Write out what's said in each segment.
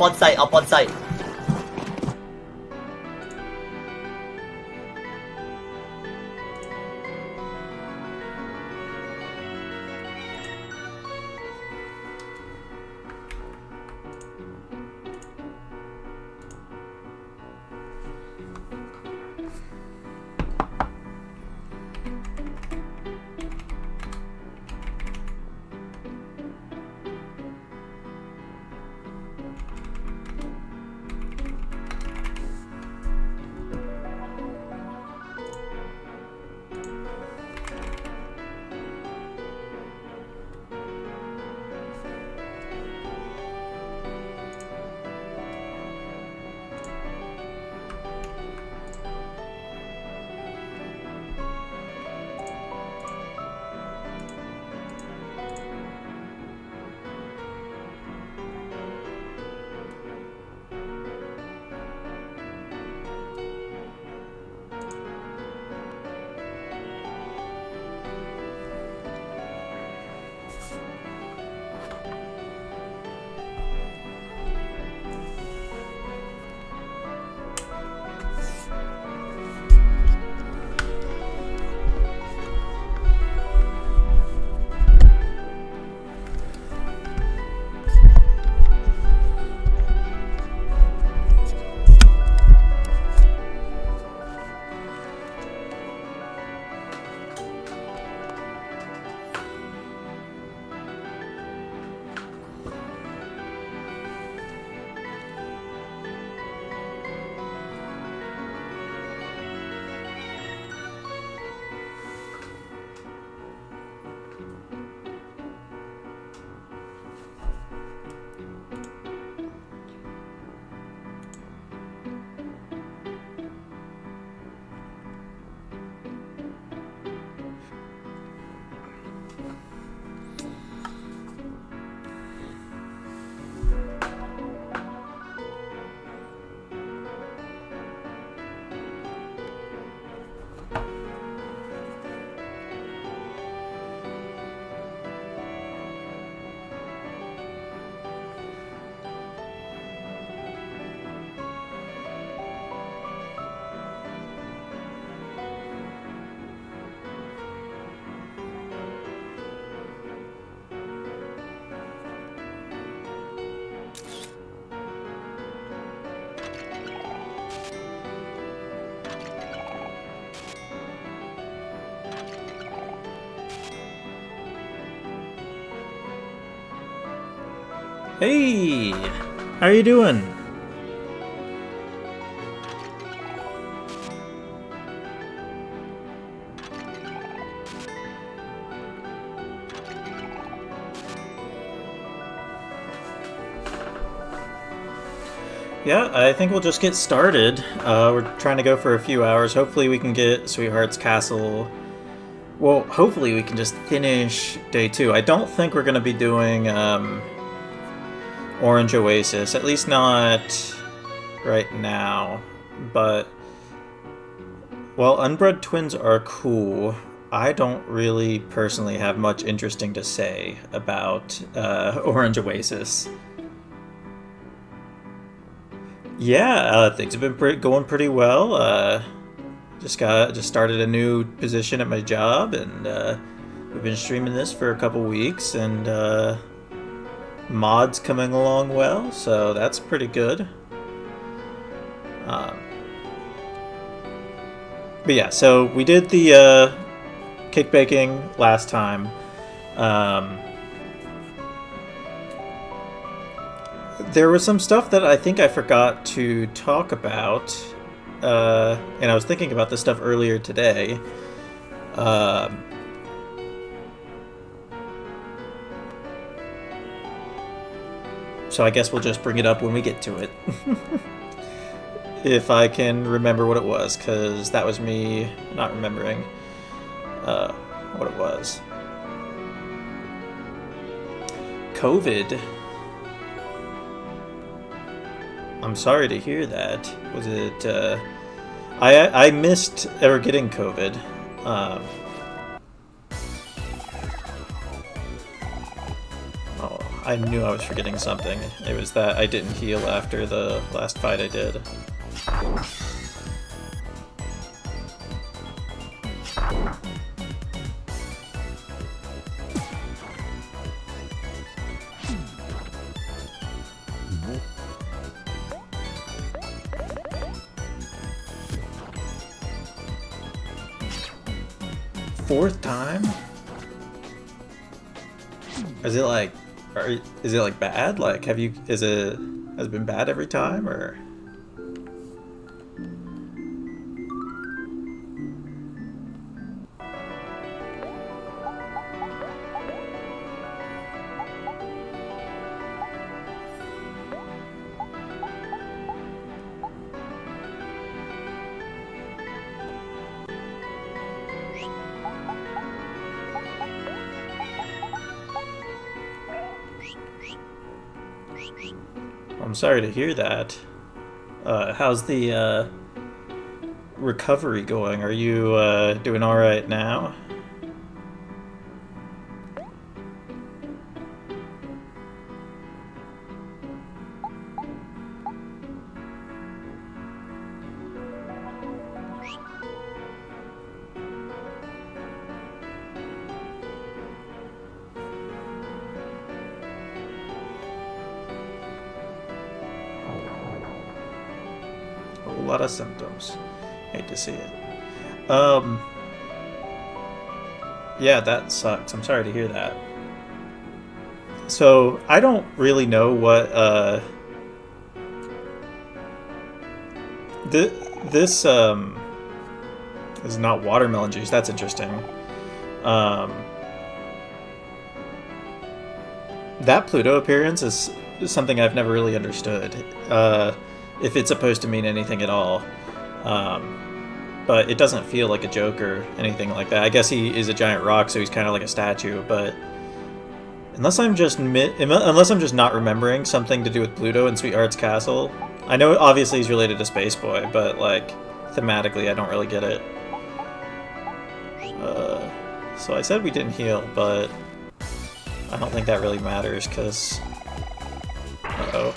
on site, up on site. Hey, how are you doing? Yeah, I think we'll just get started. We're trying to go for a few hours. Hopefully we can get Sweetheart's Castle. Well, hopefully we can just finish day 2. I don't think we're going to be doing Orange Oasis, at least not right now. But, while Unbred Twins are cool, I don't really personally have much interesting to say about Orange Oasis. Yeah, things have been going pretty well. Just started a new position at my job, and we've been streaming this for a couple weeks, and mods coming along well, so that's pretty good. But yeah, so we did the cake baking last time. There was some stuff that I think I forgot to talk about, and I was thinking about this stuff earlier today. So I guess we'll just bring it up when we get to it. If I can remember what it was, because that was me not remembering what it was. COVID. I'm sorry to hear that. Was it... I missed ever getting COVID. Oh, I knew I was forgetting something. It was that I didn't heal after the last fight I did. Fourth time? Is it like, is it like bad? Like, has it been bad every time, or? I'm sorry to hear that. How's the recovery going? Are you doing all right now? A lot of symptoms. Hate to see it. Yeah, that sucks. I'm sorry to hear that. So, I don't really know what, this is not watermelon juice. That's interesting. That Pluto appearance is something I've never really understood. If it's supposed to mean anything at all. But it doesn't feel like a joke or anything like that. I guess he is a giant rock, so he's kind of like a statue, but unless I'm just not remembering something to do with Pluto and Sweetheart's Castle. I know obviously he's related to Space Boy, but like thematically I don't really get it. So I said we didn't heal, but I don't think that really matters, because... Uh-oh.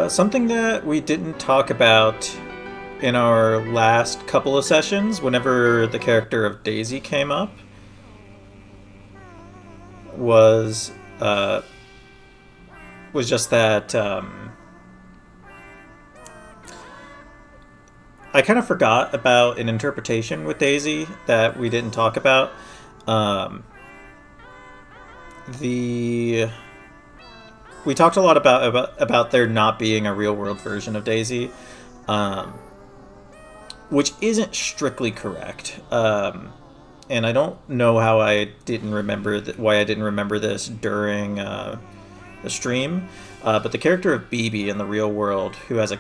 Something that we didn't talk about in our last couple of sessions, whenever the character of Daisy came up, was just that I kind of forgot about an interpretation with Daisy that we didn't talk about. We talked a lot about there not being a real-world version of Daisy, which isn't strictly correct. And I don't know how I didn't remember why I didn't remember this during the stream. But the character of BB in the real world, who has a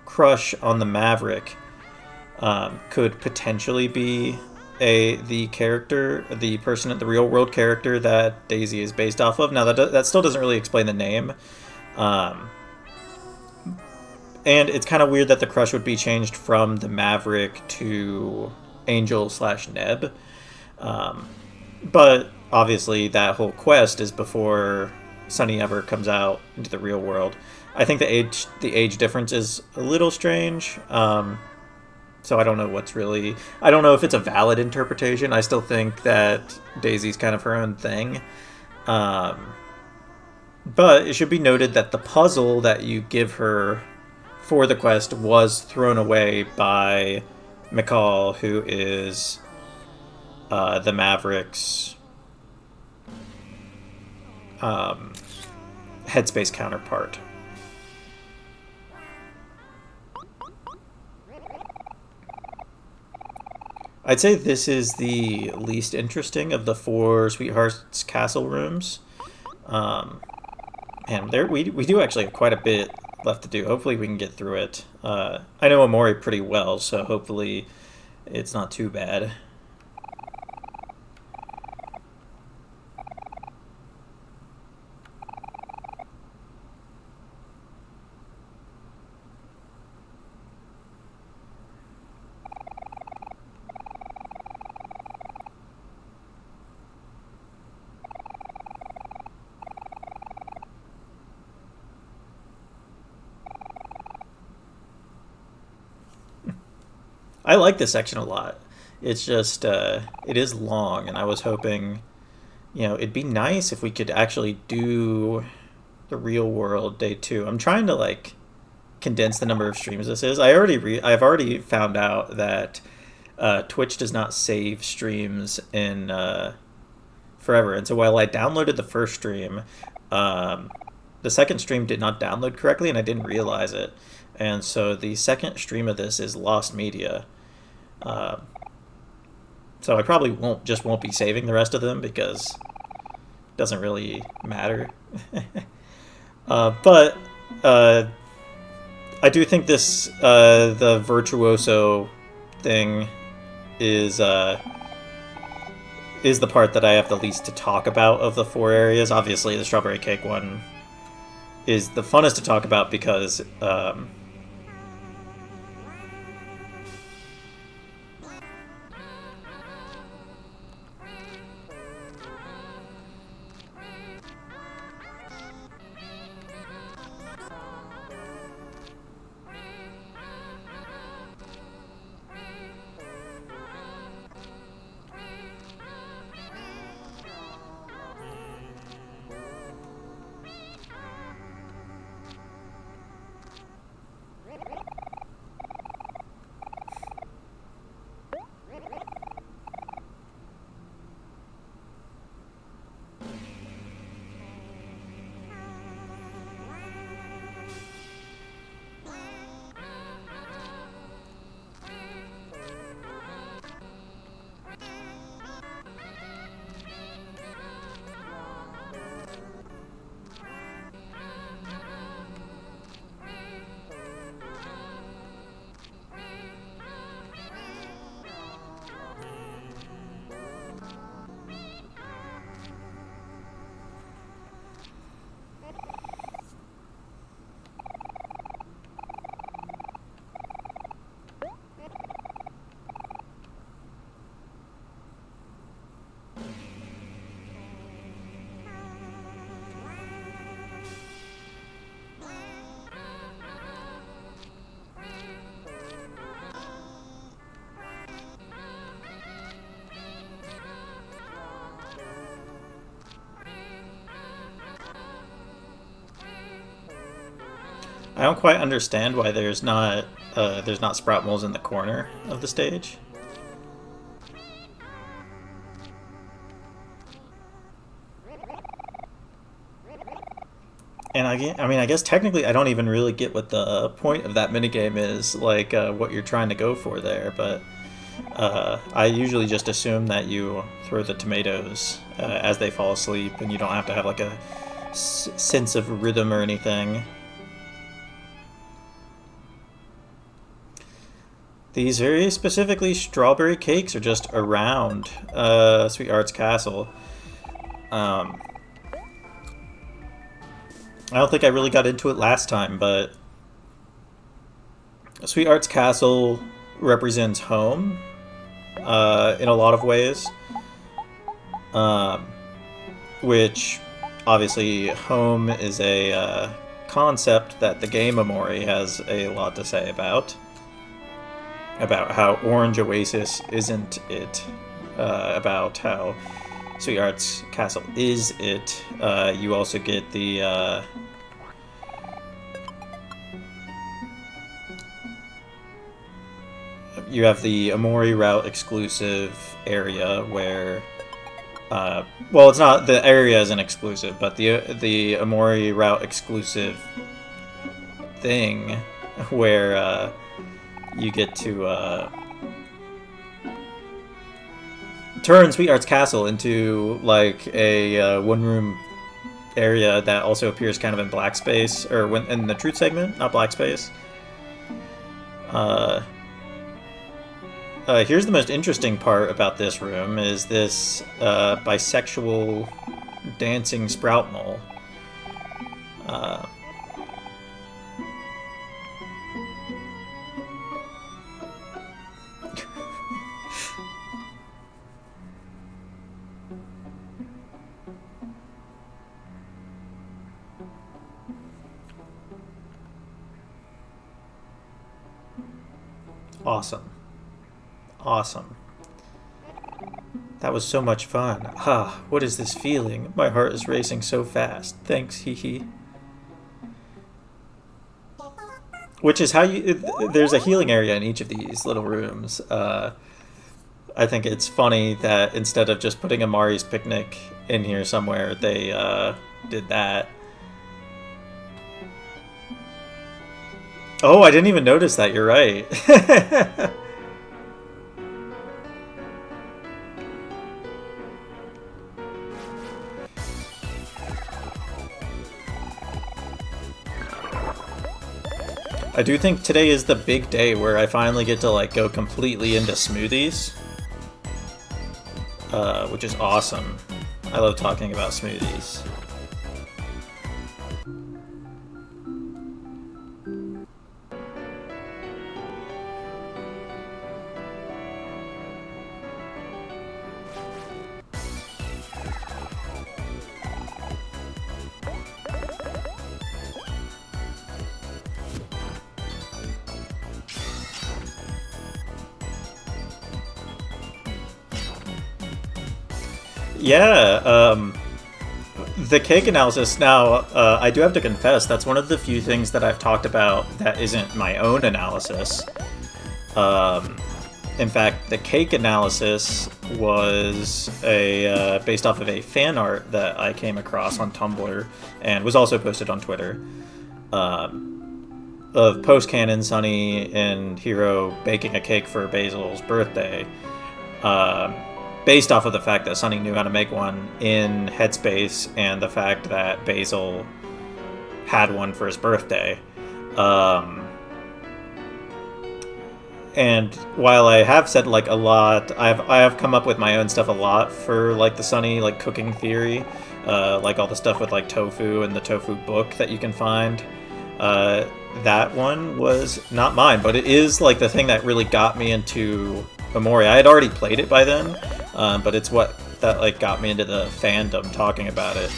crush on the Maverick, could potentially be the real world character that Daisy is based off of. Now that still doesn't really explain the name, and it's kind of weird that the crush would be changed from the Maverick to Angel/Neb, but obviously that whole quest is before Sunny ever comes out into the real world. I think the age difference is a little strange. So I don't know I don't know if it's a valid interpretation. I still think that Daisy's kind of her own thing. But it should be noted that the puzzle that you give her for the quest was thrown away by McCall, who is the Maverick's Headspace counterpart. I'd say this is the least interesting of the 4 Sweetheart's Castle rooms. Um, and we do actually have quite a bit left to do. Hopefully we can get through it. I know OMORI pretty well, so hopefully it's not too bad. I like this section a lot. It's just, it is long, and I was hoping, it'd be nice if we could actually do the real world day 2. I'm trying to, like, condense the number of streams this is. I've already found out that Twitch does not save streams in forever. And so while I downloaded the first stream, the second stream did not download correctly, and I didn't realize it. And so the second stream of this is lost media. So I probably won't be saving the rest of them because it doesn't really matter. But I do think this the virtuoso thing is the part that I have the least to talk about of the 4 areas. Obviously, the strawberry cake one is the funnest to talk about because I don't quite understand why there's not sprout moles in the corner of the stage. And I guess technically I don't even really get what the point of that minigame is, like what you're trying to go for there, but I usually just assume that you throw the tomatoes as they fall asleep, and you don't have to have like a sense of rhythm or anything. These very specifically strawberry cakes are just around Sweetheart's Castle. I don't think I really got into it last time, but Sweetheart's Castle represents home in a lot of ways. Which, obviously, home is a concept that the game OMORI has a lot to say about. About how Orange Oasis isn't it. About how Sweetheart's Castle is it. You also get the you have the OMORI route exclusive area where Well, it's not, the area isn't exclusive, but the Omori route exclusive thing where you get to turn Sweetheart's Castle into like a one-room area that also appears kind of in black space, or when in the truth segment, not black space. Here's the most interesting part about this room is this bisexual dancing sprout mole. Awesome. Awesome. That was so much fun. Ah, what is this feeling? My heart is racing so fast. Thanks, hee hee. Which is how you... There's a healing area in each of these little rooms. I think it's funny that instead of just putting Amari's Picnic in here somewhere, they did that. Oh, I didn't even notice that. You're right. I do think today is the big day where I finally get to like go completely into smoothies, which is awesome. I love talking about smoothies. Yeah, the cake analysis, now, I do have to confess, that's one of the few things that I've talked about that isn't my own analysis. In fact, the cake analysis was based off of a fan art that I came across on Tumblr, and was also posted on Twitter, of post-canon Sunny and Hiro baking a cake for Basil's birthday. Based off of the fact that Sunny knew how to make one in Headspace and the fact that Basil had one for his birthday. And while I have said like a lot, I have come up with my own stuff a lot for like the Sunny like cooking theory, like all the stuff with like tofu and the tofu book that you can find. That one was not mine, but it is like the thing that really got me into OMORI. I had already played it by then, but it's what that like got me into the fandom talking about it.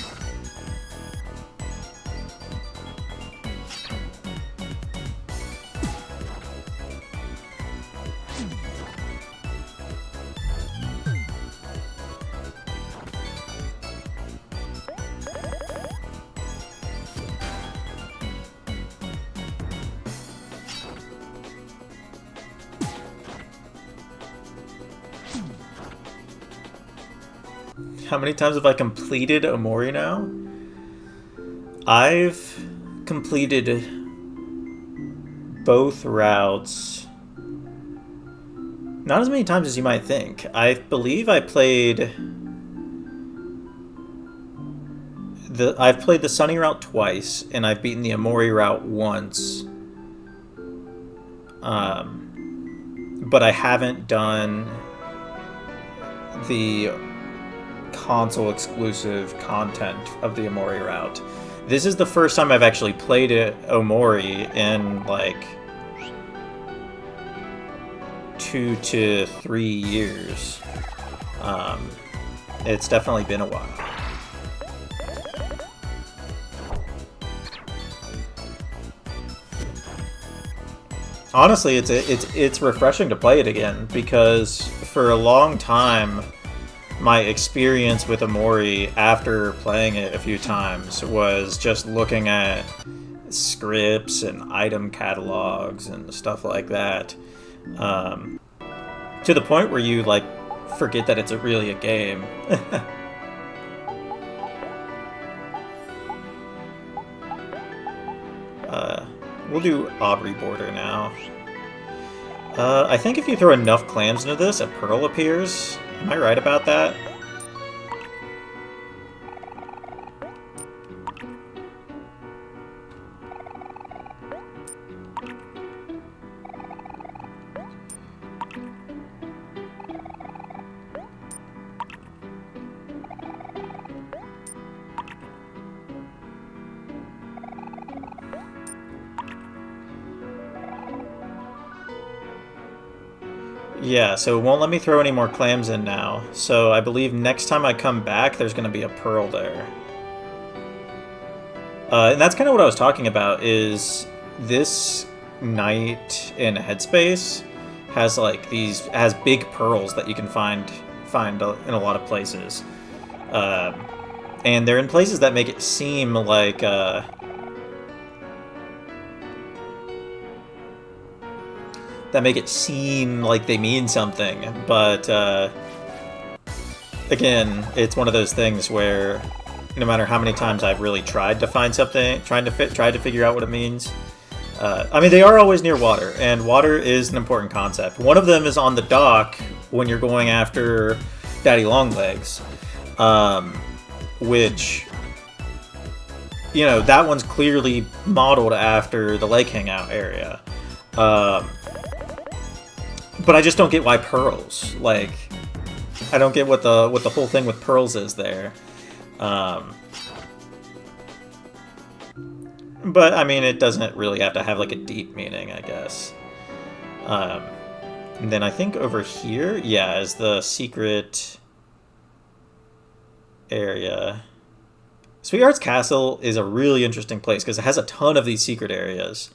How many times have I completed OMORI now? I've completed both routes not as many times as you might think. I believe I've played the Sunny route twice, and I've beaten the OMORI route once. But I haven't done the console exclusive content of the OMORI route. This is the first time I've actually played OMORI in like 2 to 3 years. It's definitely been a while. Honestly, it's refreshing to play it again, because for a long time my experience with OMORI after playing it a few times was just looking at scripts and item catalogs and stuff like that, to the point where you like forget that it's really a game. we'll do Aubrey border now. I think if you throw enough clams into this, a pearl appears. Am I right about that? Yeah, so it won't let me throw any more clams in now. So I believe next time I come back, there's going to be a pearl there. And that's kind of what I was talking about, is this night in Headspace has like has big pearls that you can find in a lot of places. And they're in places that make it seem like they mean something, but again, it's one of those things where no matter how many times I've really tried to find something, tried to figure out what it means. I mean, they are always near water, and water is an important concept. One of them is on the dock when you're going after Daddy Longlegs, which, you know, that one's clearly modeled after the lake hangout area. But I just don't get why pearls. Like, I don't get what the whole thing with pearls is there. But I mean, it doesn't really have to have like a deep meaning, I guess. And then I think over here, yeah, is the secret area. Sweetheart's Castle is a really interesting place because it has a ton of these secret areas.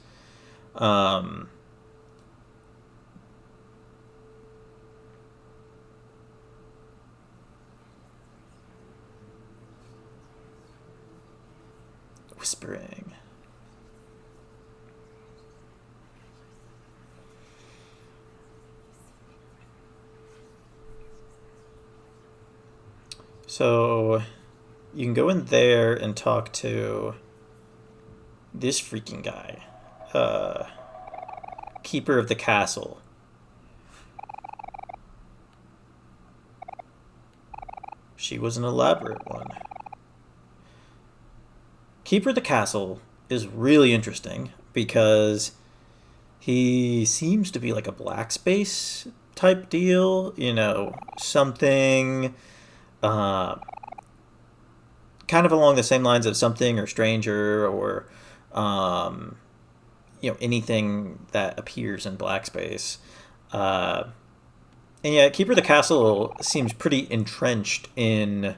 Whispering. So you can go in there and talk to this freaking guy, Keeper of the Castle. She was an elaborate one. Keeper of the Castle is really interesting because he seems to be like a black space type deal, you know, something kind of along the same lines of Something or Stranger or you know, anything that appears in black space. And yeah, Keeper of the Castle seems pretty entrenched in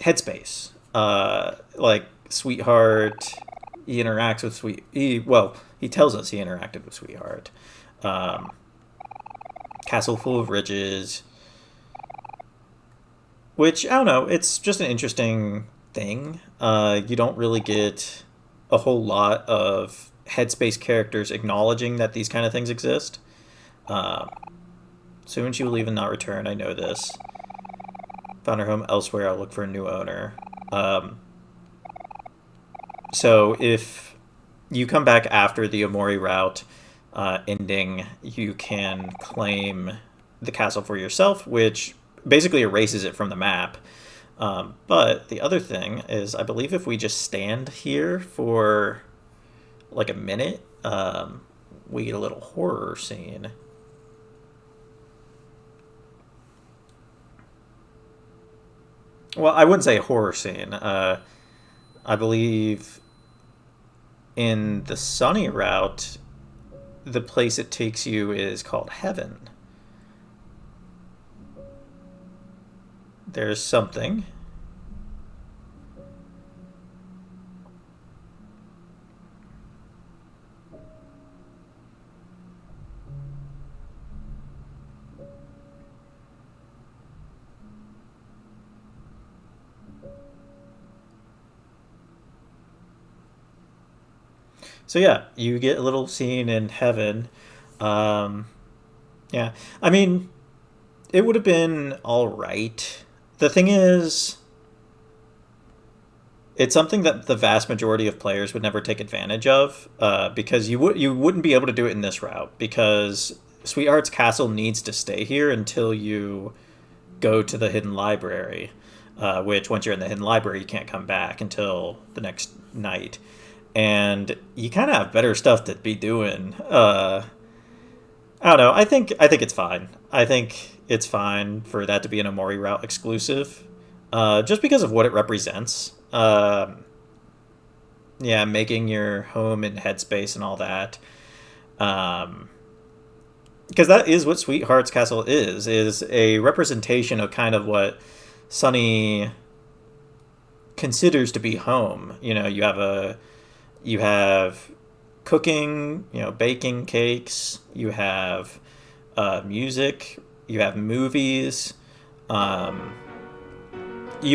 headspace. Like Sweetheart, he interacts with he tells us he interacted with Sweetheart. Castle Full of Riches, which, I don't know, it's just an interesting thing. You don't really get a whole lot of headspace characters acknowledging that these kind of things exist. Soon she will leave and not return, I know this. Found her home elsewhere, I'll look for a new owner. So if you come back after the OMORI route ending, you can claim the castle for yourself, which basically erases it from the map. But the other thing is, I believe if we just stand here for like a minute, we get a little horror scene. Well, I wouldn't say horror scene. I believe in the Sunny route, the place it takes you is called Heaven. There's something. So yeah, you get a little scene in Heaven. Yeah, I mean, it would have been all right. The thing is, it's something that the vast majority of players would never take advantage of, because you wouldn't be able to do it in this route, because Sweetheart's Castle needs to stay here until you go to the hidden library, which once you're in the hidden library, you can't come back until the next night. And you kind of have better stuff to be doing. I don't know. I think it's fine. I think it's fine for that to be an Omori route exclusive, just because of what it represents. Yeah, making your home in Headspace and all that. Because that is what Sweetheart's Castle is a representation of kind of what Sunny considers to be home. You have cooking, baking cakes, you have music, you have movies, you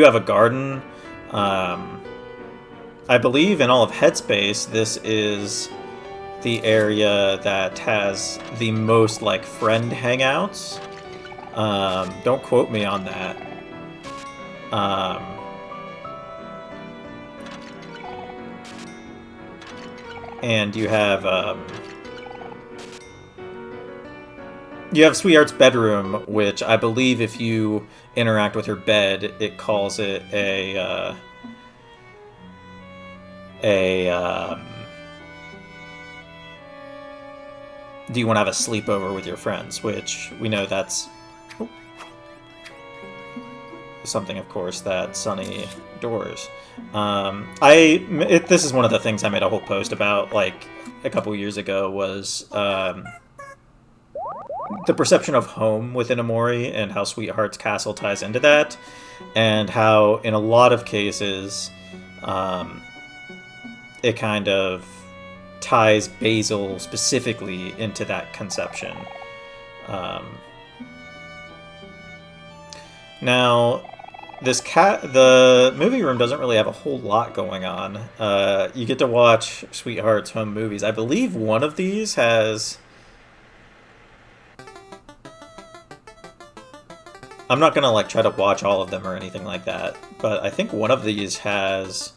have a garden. I believe in all of Headspace, this is the area that has the most friend hangouts. Don't quote me on that. And you have Sweetheart's bedroom, which I believe if you interact with her bed, it calls it a do you want to have a sleepover with your friends, which we know that's something, of course, that Sunny adores. This is one of the things I made a whole post about a couple years ago, was the perception of home within Omori and how Sweetheart's Castle ties into that, and how in a lot of cases it kind of ties Basil specifically into that conception. Now, the movie room doesn't really have a whole lot going on. You get to watch Sweetheart's home movies. I believe one of these has... I'm not gonna try to watch all of them or anything like that, but I think one of these has...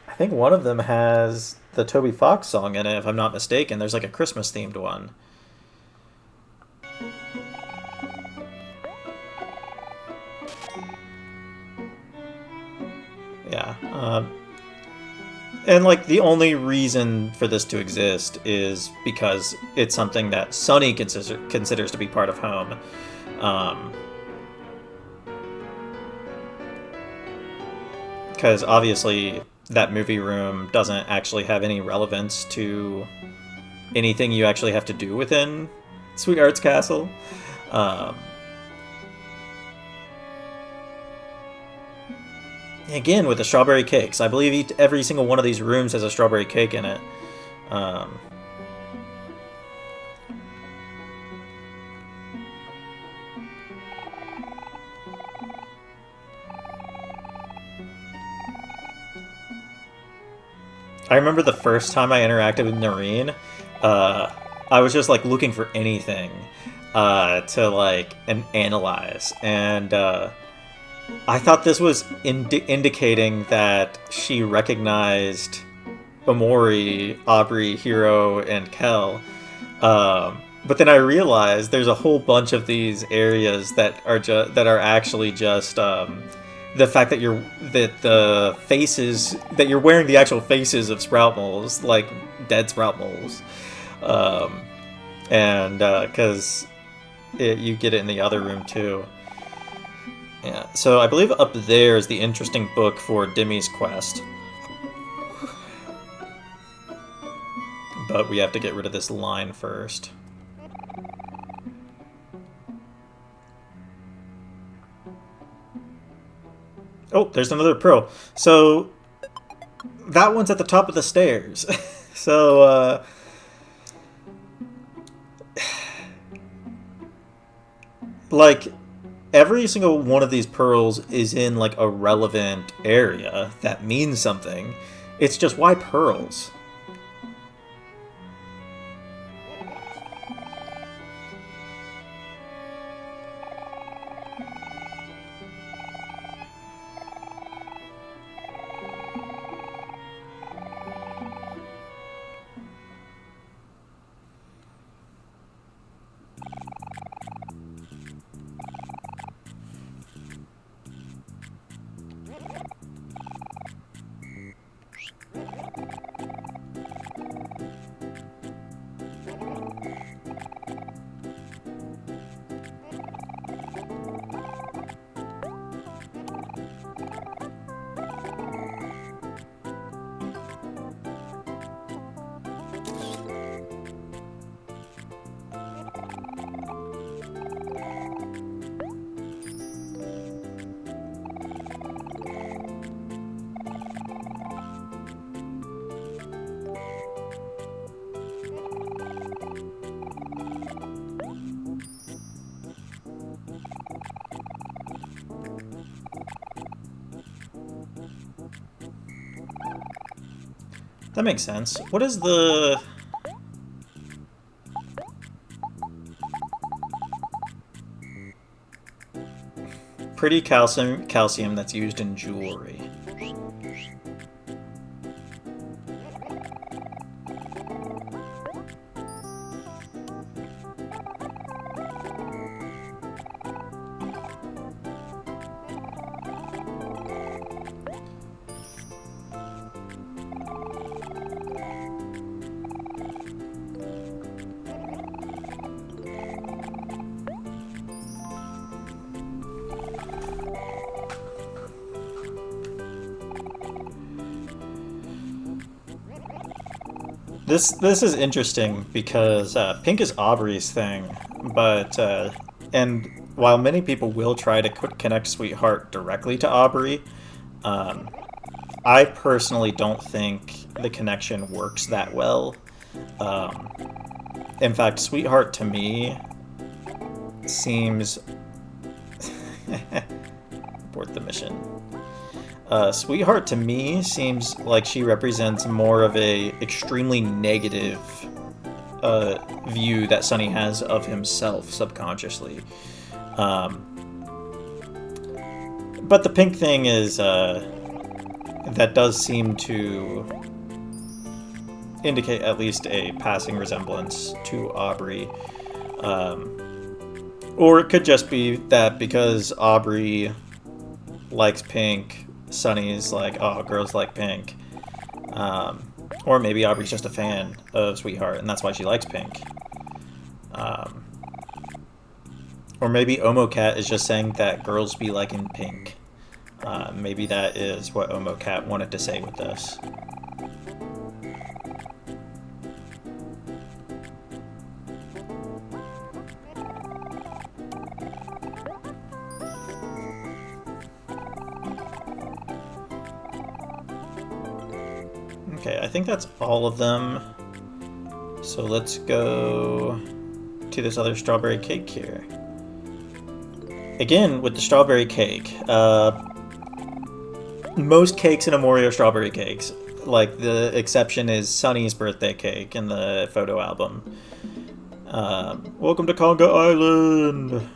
I think one of them has the Toby Fox song in it, if I'm not mistaken. There's a Christmas-themed one. Yeah. And the only reason for this to exist is because it's something that Sunny considers to be part of home. Because obviously that movie room doesn't actually have any relevance to anything you actually have to do within Sweetheart's Castle. Again, with the strawberry cakes. I believe every single one of these rooms has a strawberry cake in it. I remember the first time I interacted with Noreen, I was just looking for anything to analyze, and I thought this was indicating that she recognized Omori, Aubrey, Hiro, and Kel. But then I realized there's a whole bunch of these areas that are actually just the fact that the faces that you're wearing the actual faces of sprout moles, dead sprout moles, and because you get it in the other room too. Yeah, so I believe up there is the interesting book for Demi's quest. But we have to get rid of this line first. Oh, there's another pearl. So, that one's at the top of the stairs. So, every single one of these pearls is in a relevant area that means something. It's just, why pearls? That makes sense. What is the... pretty calcium that's used in jewelry? This is interesting because pink is Aubrey's thing, but and while many people will try to connect Sweetheart directly to Aubrey, I personally don't think the connection works that well. In fact, Sweetheart to me seems abort the mission. Sweetheart to me seems like she represents more of a extremely negative view that Sunny has of himself subconsciously. But the pink thing is that does seem to indicate at least a passing resemblance to Aubrey. Or it could just be that because Aubrey likes pink, Sunny's like, oh, girls like pink. Or maybe Aubrey's just a fan of Sweetheart, and that's why she likes pink. Or maybe OmoCat is just saying that girls be liking pink. Maybe that is what OmoCat wanted to say with this. Okay, I think that's all of them. So let's go to this other strawberry cake here. Again, with the strawberry cake, most cakes in OMORI are strawberry cakes. Like, the exception is Sunny's birthday cake in the photo album. Welcome to Conga Island!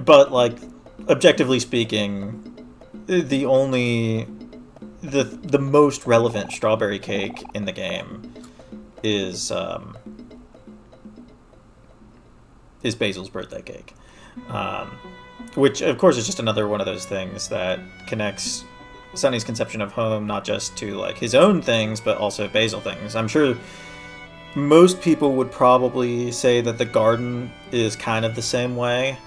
But, like, objectively speaking, the most relevant strawberry cake in the game is Basil's birthday cake, which of course is just another one of those things that connects Sunny's conception of home not just to like his own things but also Basil things. I'm sure most people would probably say that the garden is kind of the same way.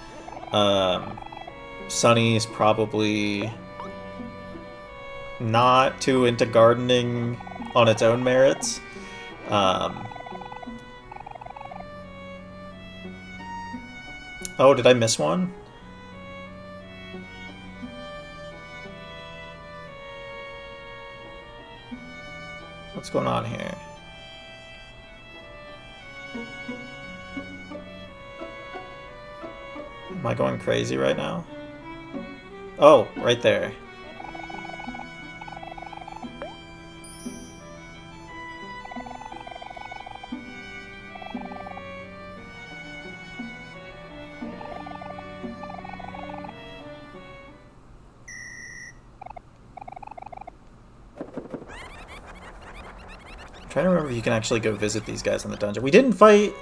Sunny's probably not too into gardening on its own merits. Oh, did I miss one? What's going on here? Am I going crazy right now? Oh, right there. I'm trying to remember if you can actually go visit these guys in the dungeon. We didn't fight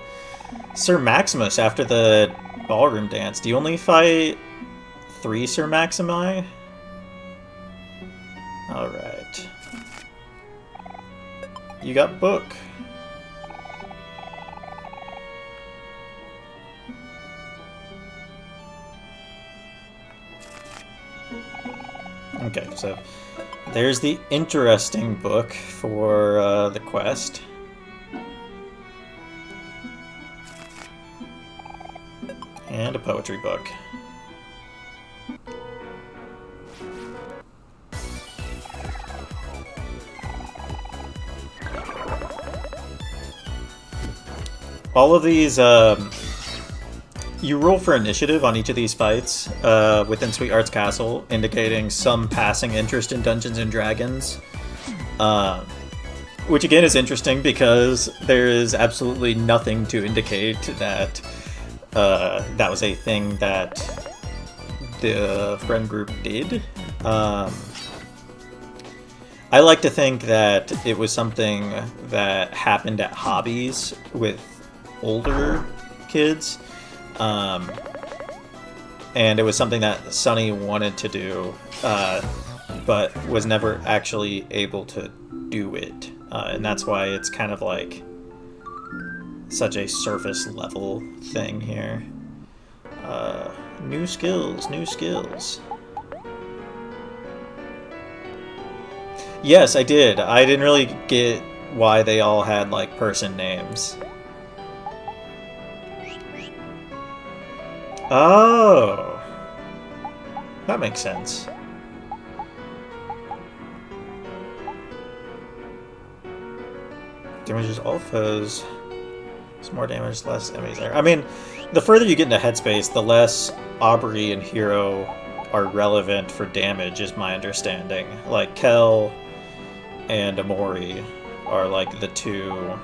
Sir Maximus after the ballroom dance. Do you only fight 3 Sir Maximi? Alright. You got book. Okay, so there's the interesting book for the quest. And a poetry book. All of these, You roll for initiative on each of these fights within Sweetheart's Castle, indicating some passing interest in Dungeons and Dragons. Which again is interesting because there is absolutely nothing to indicate that that was a thing that the friend group did. I like to think that it was something that happened at hobbies with older kids. And it was something that Sunny wanted to do, but was never actually able to do it. And that's why it's kind of like such a surface level thing here. New skills, new skills. Yes, I did. I didn't really get why they all had, like, person names. Oh! That makes sense. Damages all foes. Some more damage, less enemies there. I mean, the further you get into Headspace, the less OMORI and Hero are relevant for damage, is my understanding. Like, Kel and OMORI are, like, the two...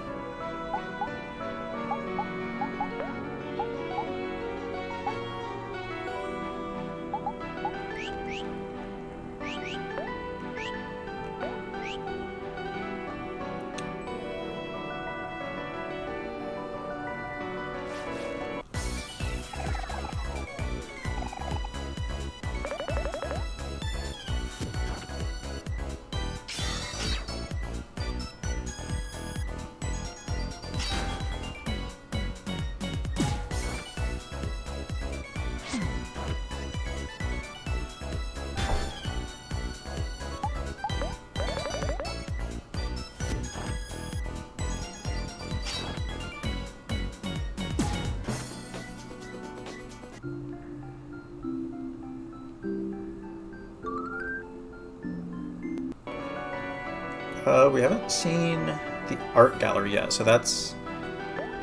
We haven't seen the art gallery yet, so that's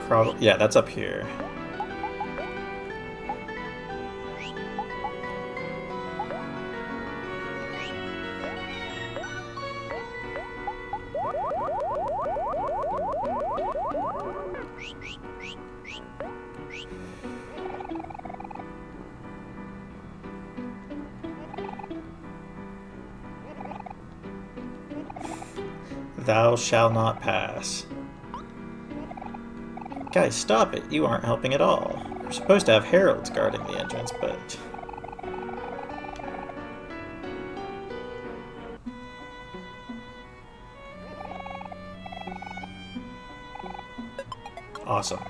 probably... yeah, that's up here. Thou shalt not pass. Guys, stop it. You aren't helping at all. We're supposed to have heralds guarding the entrance, but... awesome.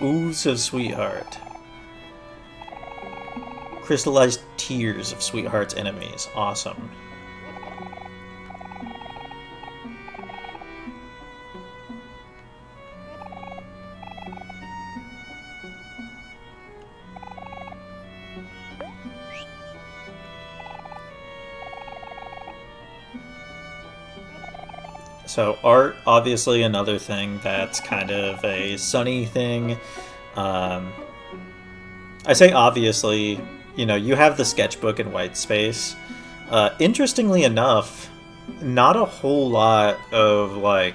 Ooze of Sweetheart. Crystallized tears of Sweetheart's enemies. Awesome. So art, obviously another thing that's kind of a Sunny thing. I say obviously, you know, you have the sketchbook in white space. Interestingly enough, not a whole lot of, like,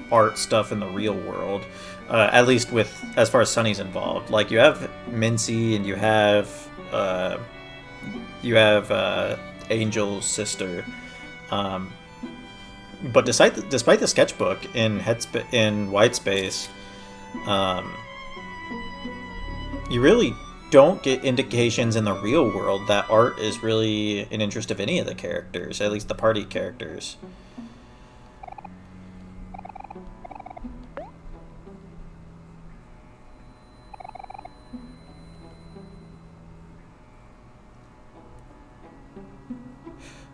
art stuff in the real world. At least with, as far as Sunny's involved. Like, you have Mincy and you have Angel's sister. But despite the sketchbook in white space, you really don't get indications in the real world that art is really an interest of any of the characters, at least the party characters.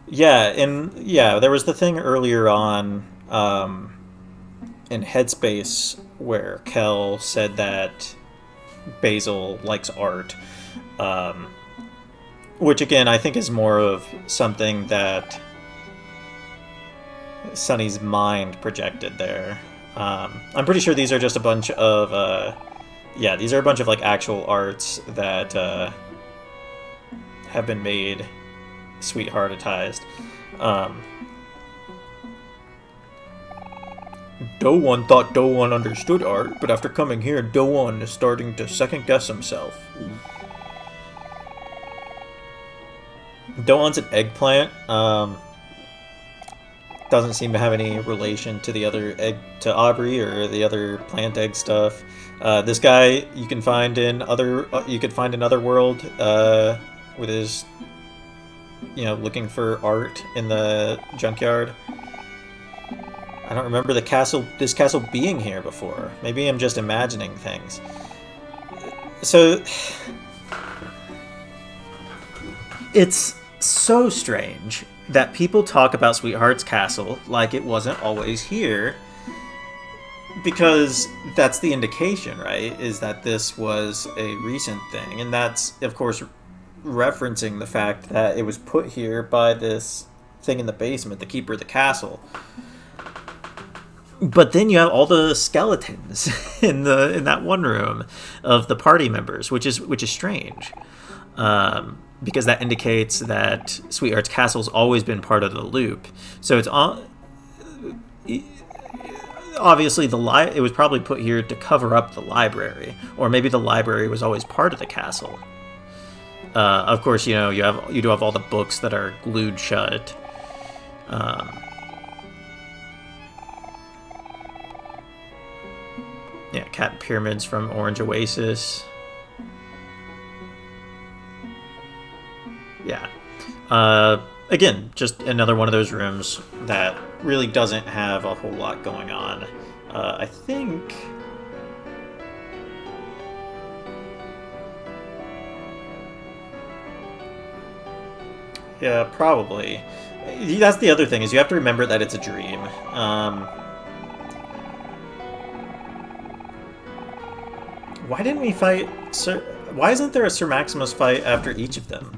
Yeah, there was the thing earlier on in Headspace where Kel said that Basil likes art, which again I think is more of something that Sunny's mind projected there. I'm pretty sure these are just a bunch of, yeah, these are a bunch of like actual arts that have been made sweetheartized. Do-won thought Do-won understood art, but after coming here, Do-won is starting to second-guess himself. Do-won's an eggplant. Doesn't seem to have any relation to the other egg, to Aubrey or the other plant egg stuff. This guy you can find in other, you could find another world with his, you know, looking for art in the junkyard. I don't remember this castle being here before. Maybe I'm just imagining things. So it's so strange that people talk about Sweetheart's Castle like it wasn't always here, because that's the indication, right? Is that this was a recent thing, and that's, of course, referencing the fact that it was put here by this thing in the basement, the keeper of the castle. But then you have all the skeletons in that one room of the party members, which is strange, because that indicates that Sweetheart's Castle's always been part of the loop. So it's obviously it was probably put here to cover up the library, or maybe the library was always part of the castle. Of course, you know, you do have all the books that are glued shut. Yeah, cat pyramids from Orange Oasis. Yeah. Again, just another one of those rooms that really doesn't have a whole lot going on. I think... Yeah, probably. That's the other thing, is you have to remember that it's a dream. Why didn't we fight Sir... Why isn't there a Sir Maximus fight after each of them?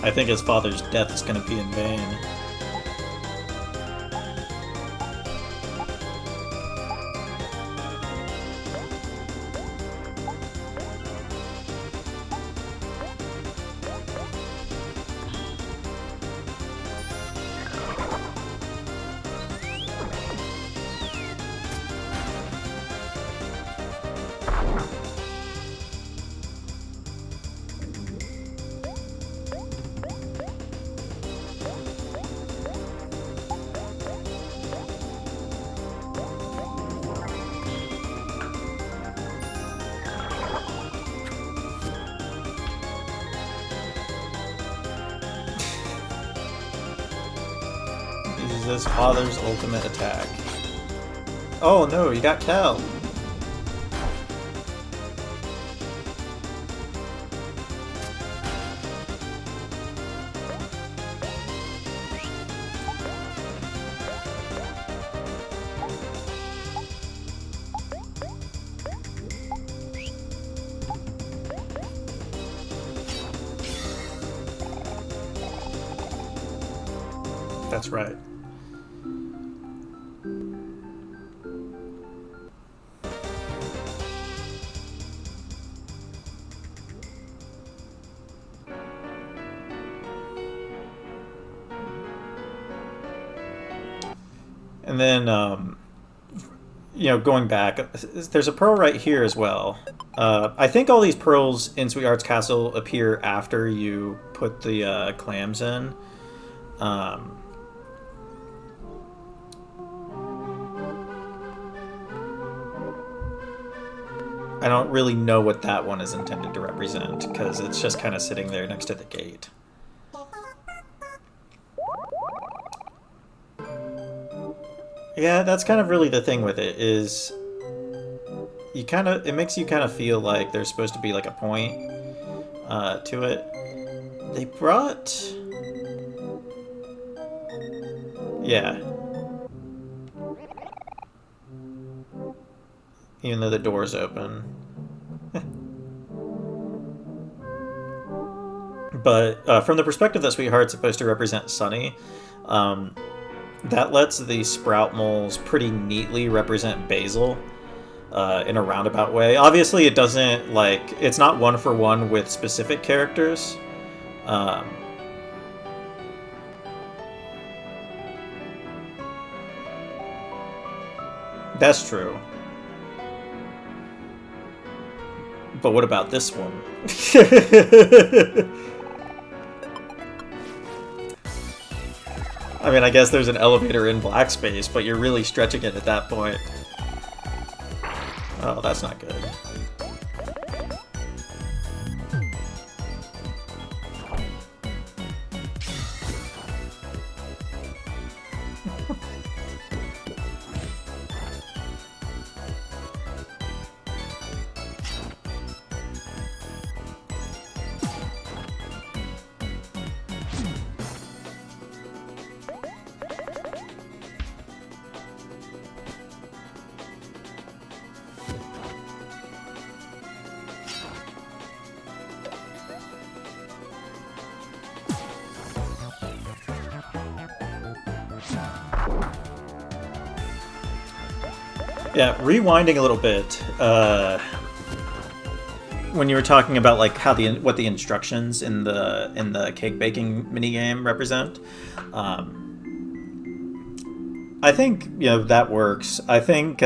I think his father's death is going to be in vain. His father's ultimate attack. Oh no, you got Cal. That's right. And then, going back, there's a pearl right here as well. I think all these pearls in Sweetheart's Castle appear after you put the clams in. Um, I don't really know what that one is intended to represent, because it's just kind of sitting there next to the gate. Yeah, that's kind of really the thing with it, is it makes you kind of feel like there's supposed to be like a point to it. They brought... Yeah. Even though the door's open. But from the perspective that Sweetheart's supposed to represent Sunny, that lets the sprout moles pretty neatly represent Basil in a roundabout way. Obviously, it doesn't, like, it's not one for one with specific characters. That's true. But what about this one? I mean, I guess there's an elevator in black space, but you're really stretching it at that point. Oh, that's not good. Yeah, rewinding a little bit, when you were talking about like how what the instructions in the cake baking minigame represent, I think that works. I think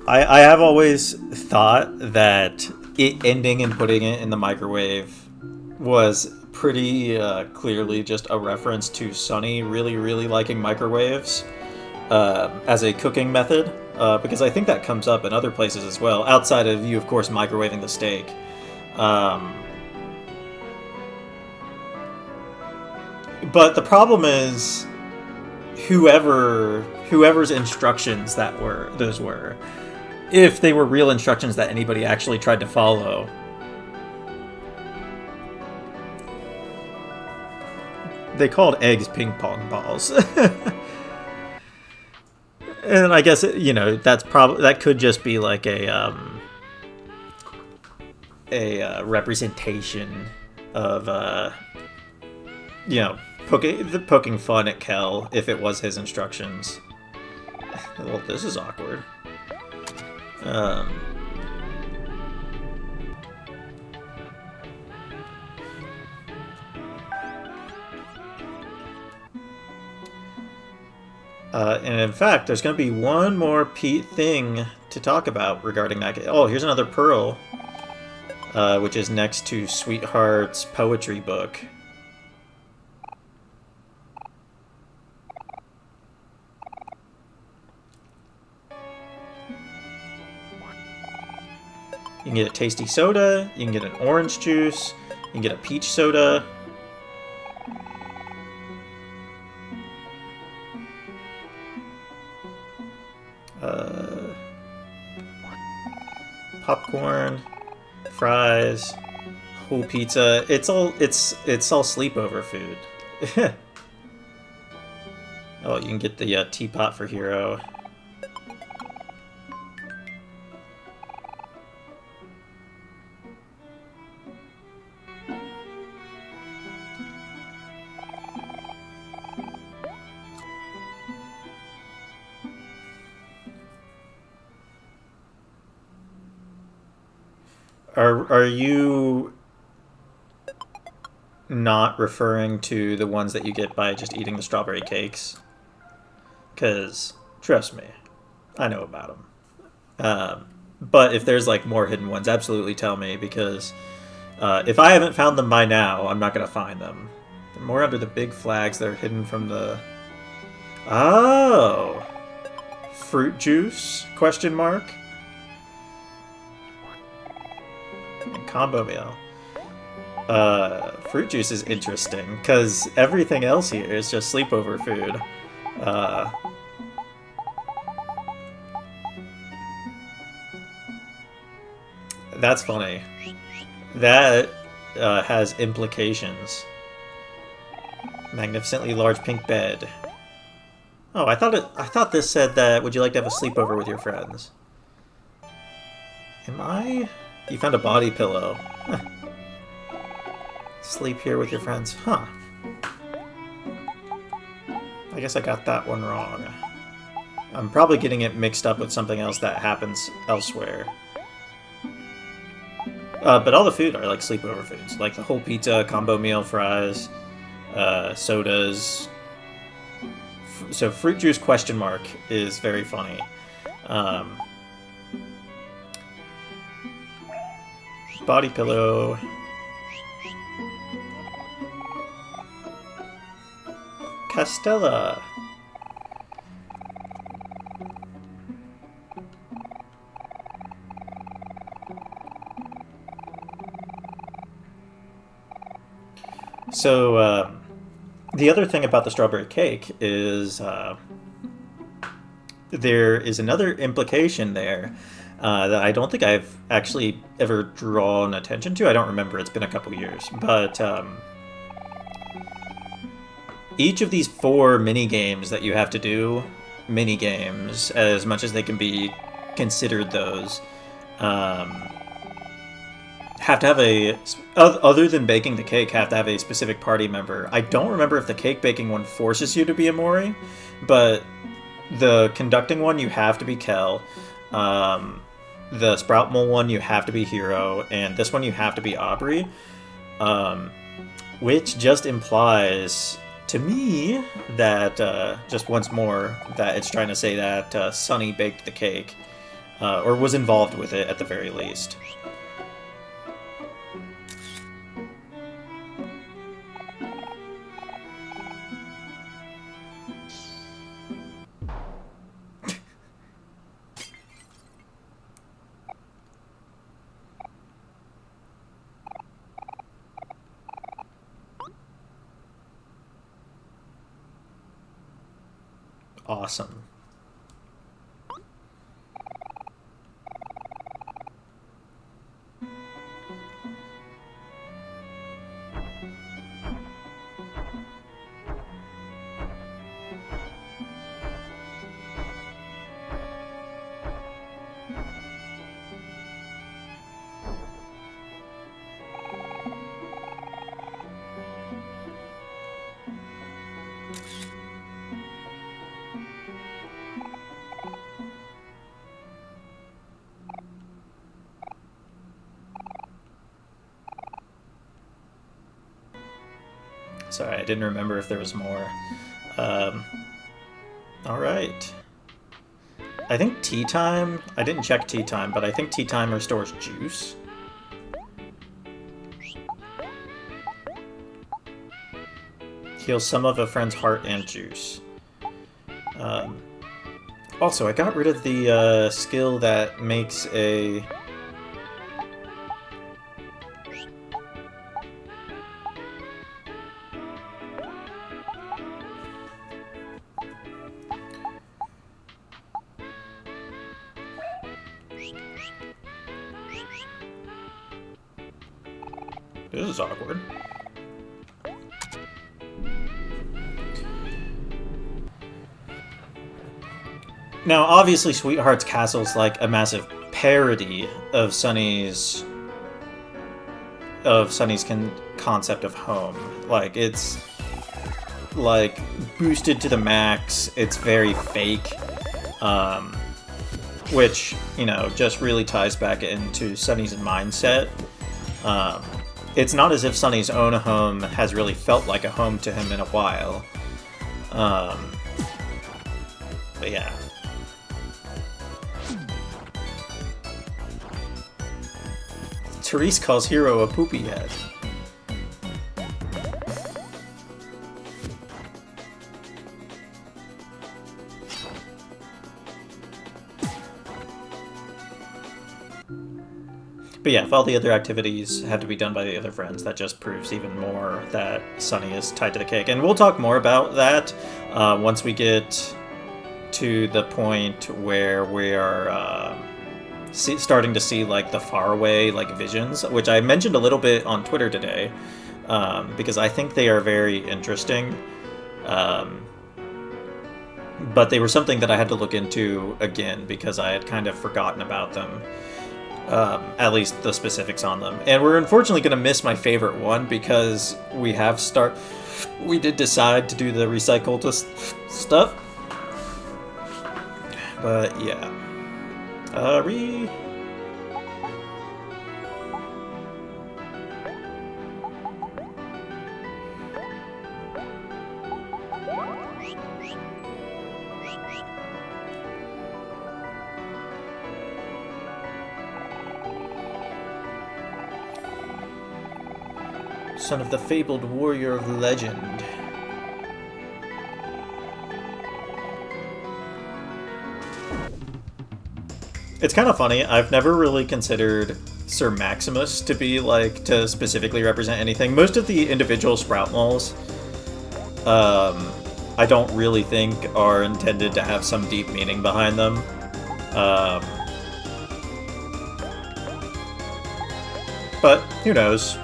I have always thought that it ending and putting it in the microwave was pretty clearly just a reference to Sunny really, really liking microwaves as a cooking method, because I think that comes up in other places as well, outside of you, of course, microwaving the steak. But the problem is, whoever's instructions those were, if they were real instructions that anybody actually tried to follow, they called eggs ping pong balls. And I guess that could just be like a representation of poking fun at Kel if it was his instructions. Well, this is awkward. And in fact, there's going to be one more thing to talk about regarding that. Oh, here's another pearl, which is next to Sweetheart's poetry book. You can get a tasty soda, you can get an orange juice, you can get a peach soda. Popcorn, fries, whole pizza. It's all sleepover food. Oh, you can get the teapot for Hero. Are you not referring to the ones that you get by just eating the strawberry cakes? Because, trust me, I know about them. But if there's like more hidden ones, absolutely tell me, because if I haven't found them by now, I'm not going to find them. They're more under the big flags that are hidden from the... Oh! Fruit juice? Question mark? And combo meal. Fruit juice is interesting, because everything else here is just sleepover food. That's funny. That has implications. Magnificently large pink bed. Oh, I thought this said that would you like to have a sleepover with your friends? Am I? You found a body pillow. Huh. Sleep here with your friends. Huh. I guess I got that one wrong. I'm probably getting it mixed up with something else that happens elsewhere. But all the food are like sleepover foods. Like the whole pizza, combo meal, fries, sodas. So fruit juice question mark is very funny. Body pillow. Castella. So, the other thing about the strawberry cake is there is another implication there that I don't think I've actually ever drawn attention to. I don't remember. It's been a couple years. But each of these 4 mini-games that you have to do, mini-games, as much as they can be considered those, have to have a, other than baking the cake, have to have a specific party member. I don't remember if the cake baking one forces you to be OMORI, but the conducting one, you have to be Kel. The Sprout Mole one, you have to be Hero, and this one, you have to be Aubrey, which just implies to me that, just once more, that it's trying to say that Sunny baked the cake, or was involved with it at the very least. Awesome. Sorry, I didn't remember if there was more. Alright. I think Tea Time... I didn't check Tea Time, but I think Tea Time restores juice. Heals some of a friend's heart and juice. Also, I got rid of the skill that makes a... This is awkward. Now, obviously, Sweetheart's Castle is like a massive parody of Sunny's concept of home. Like, it's like boosted to the max. It's very fake. which, you know, just really ties back into Sunny's mindset. It's not as if Sunny's own home has really felt like a home to him in a while. But yeah. Therese calls Hero a poopy head. But yeah, if all the other activities had to be done by the other friends, that just proves even more that Sunny is tied to the cake. And we'll talk more about that once we get to the point where we are starting to see like the faraway like visions, which I mentioned a little bit on Twitter today, because I think they are very interesting. But they were something that I had to look into again because I had kind of forgotten about them. At least the specifics on them. And we're unfortunately going to miss my favorite one because we did decide to do the recycled stuff. But yeah. Son of the fabled warrior of legend. It's kind of funny. I've never really considered Sir Maximus to be like to specifically represent anything. Most of the individual Sprout Malls, I don't really think are intended to have some deep meaning behind them. But who knows?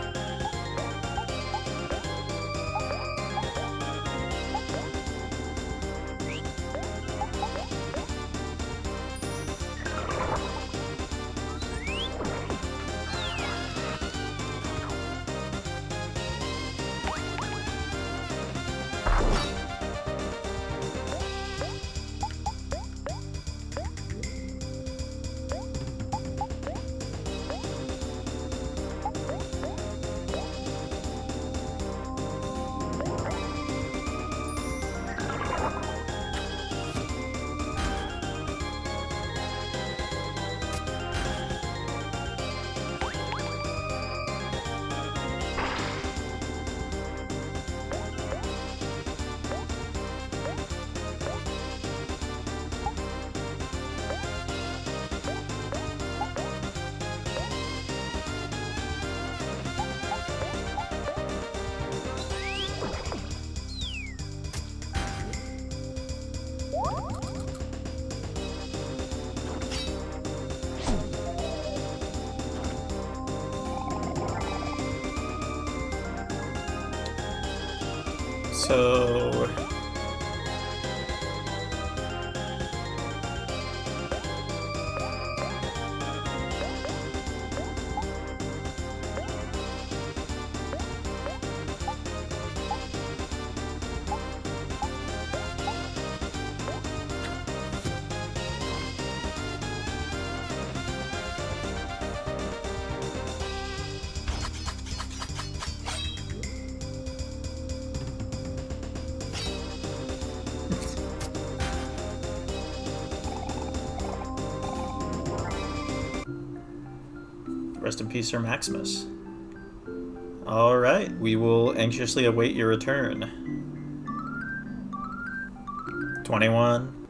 So... Rest in peace, Sir Maximus. Alright, we will anxiously await your return. 21.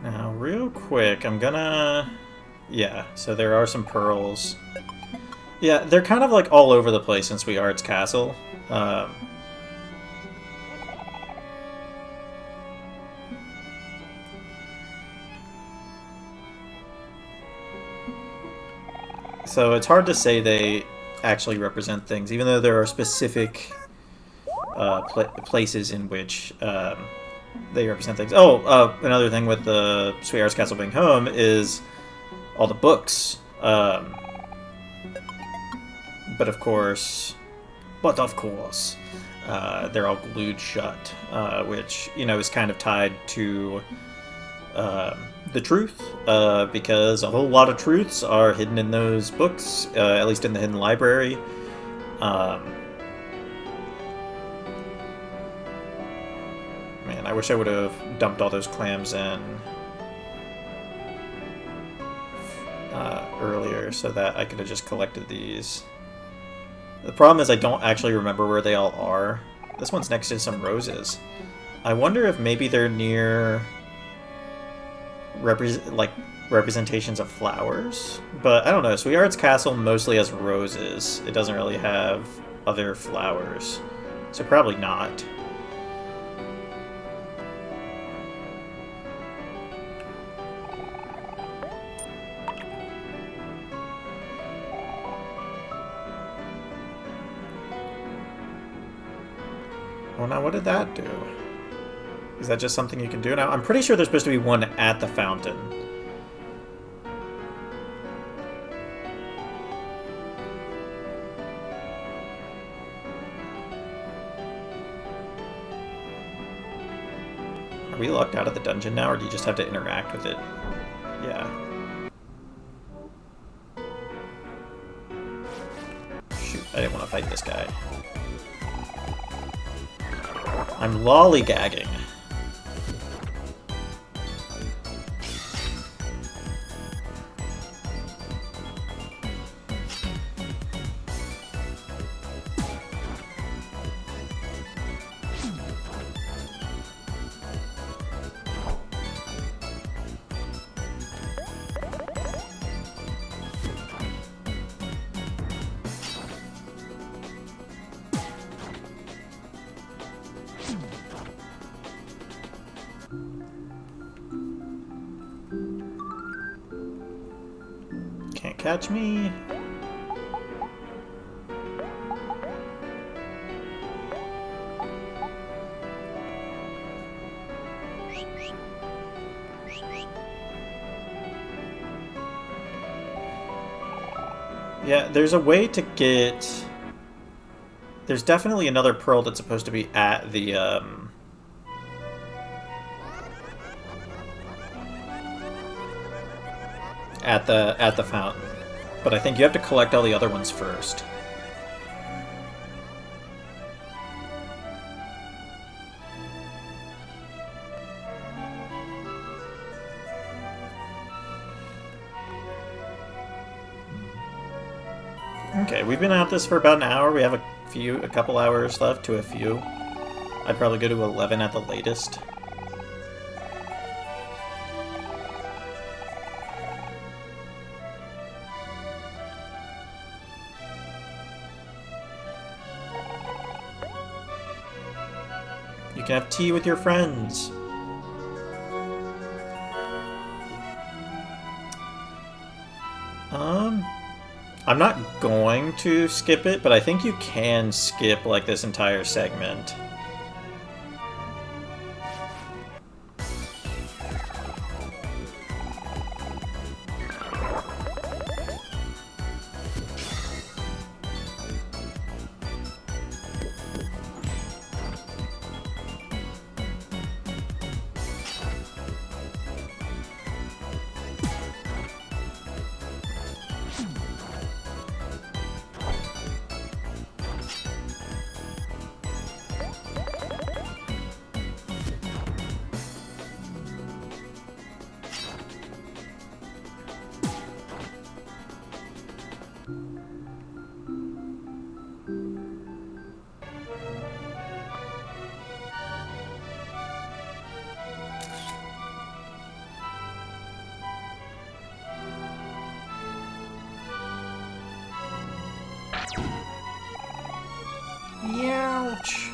Now, real quick, I'm gonna... Yeah, so there are some pearls. Yeah, they're kind of like all over the place in Sweetheart's Castle. So it's hard to say they actually represent things, even though there are specific places in which they represent things. Oh, another thing with the Sweetheart's Castle being home is all the books. But of course, they're all glued shut, which, you know, is kind of tied to the truth, because a whole lot of truths are hidden in those books, at least in the Hidden Library. Man, I wish I would have dumped all those clams in earlier so that I could have just collected these. The problem is I don't actually remember where they all are. This one's next to some roses. I wonder if maybe they're near representations of flowers? But I don't know. Sweetheart's Castle mostly has roses. It doesn't really have other flowers. So probably not. Oh, now what did that do? Is that just something you can do now? I'm pretty sure there's supposed to be one at the fountain. Are we locked out of the dungeon now, or do you just have to interact with it? Yeah. Shoot, I didn't want to fight this guy. I'm lollygagging. Can't catch me. Yeah, there's a way to get... There's definitely another pearl that's supposed to be at the, at the fountain. But I think you have to collect all the other ones first. Okay, we've been at this for about an hour. We have a couple hours left to a few. I'd probably go to 11 at the latest. You can have tea with your friends. I'm not going to skip it, but I think you can skip, like, this entire segment. Ouch.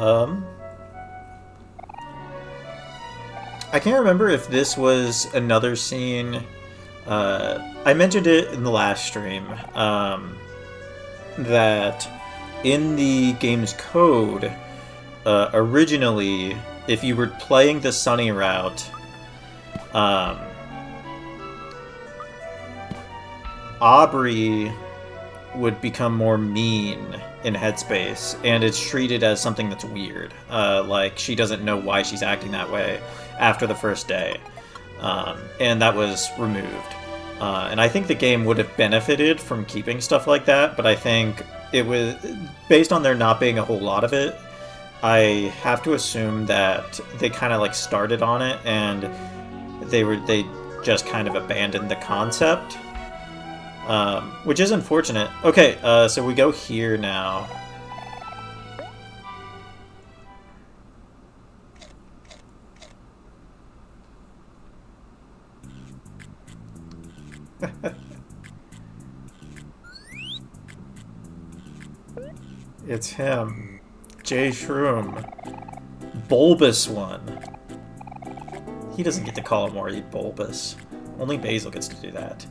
Um, I can't remember if this was another scene. I mentioned it in the last stream. That in the game's code, originally, if you were playing the Sunny route, Aubrey would become more mean in Headspace, and it's treated as something that's weird. Like, she doesn't know why she's acting that way after the first day. And that was removed. And I think the game would have benefited from keeping stuff like that, but I think it was, based on there not being a whole lot of it, I have to assume that they kind of like started on it and they just kind of abandoned the concept. Which is unfortunate. Okay, so we go here now. It's him. Jay Shroom. Bulbous one. He doesn't get to call OMORI Bulbous. Only Basil gets to do that.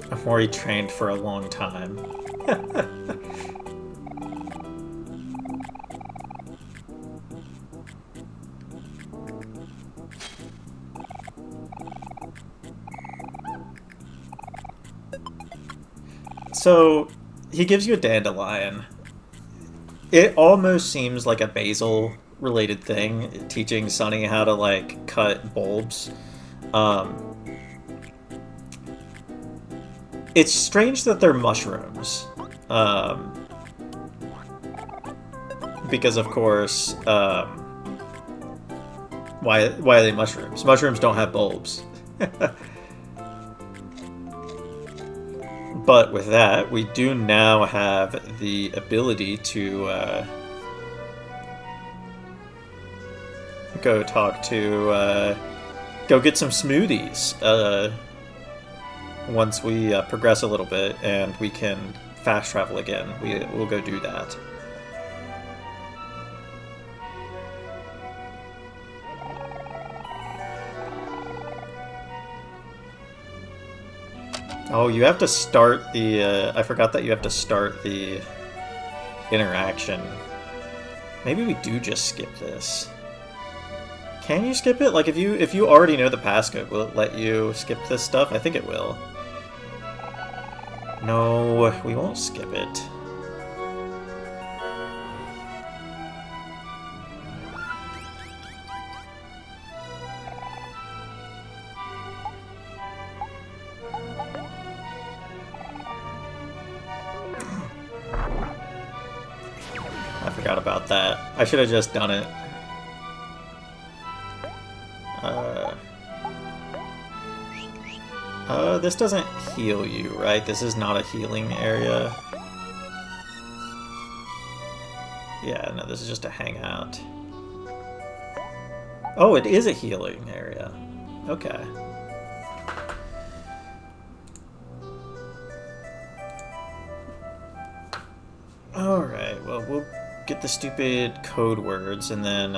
OMORI trained for a long time. So, he gives you a dandelion. It almost seems like a Basil-related thing, teaching Sunny how to, like, cut bulbs. It's strange that they're mushrooms. Because, of course, why are they mushrooms? Mushrooms don't have bulbs. But with that, we do now have the ability to go talk to, go get some smoothies once we progress a little bit and we can fast travel again. We'll go do that. Oh, you have to start the, I forgot that you have to start the interaction. Maybe we do just skip this. Can you skip it? Like, if you already know the passcode, will it let you skip this stuff? I think it will. No, we won't skip it. I forgot about that. I should have just done it. This doesn't heal you, right? This is not a healing area. Yeah, no, this is just a hangout. Oh, it is a healing area. Okay. Alright, well, we'll get the stupid code words and then,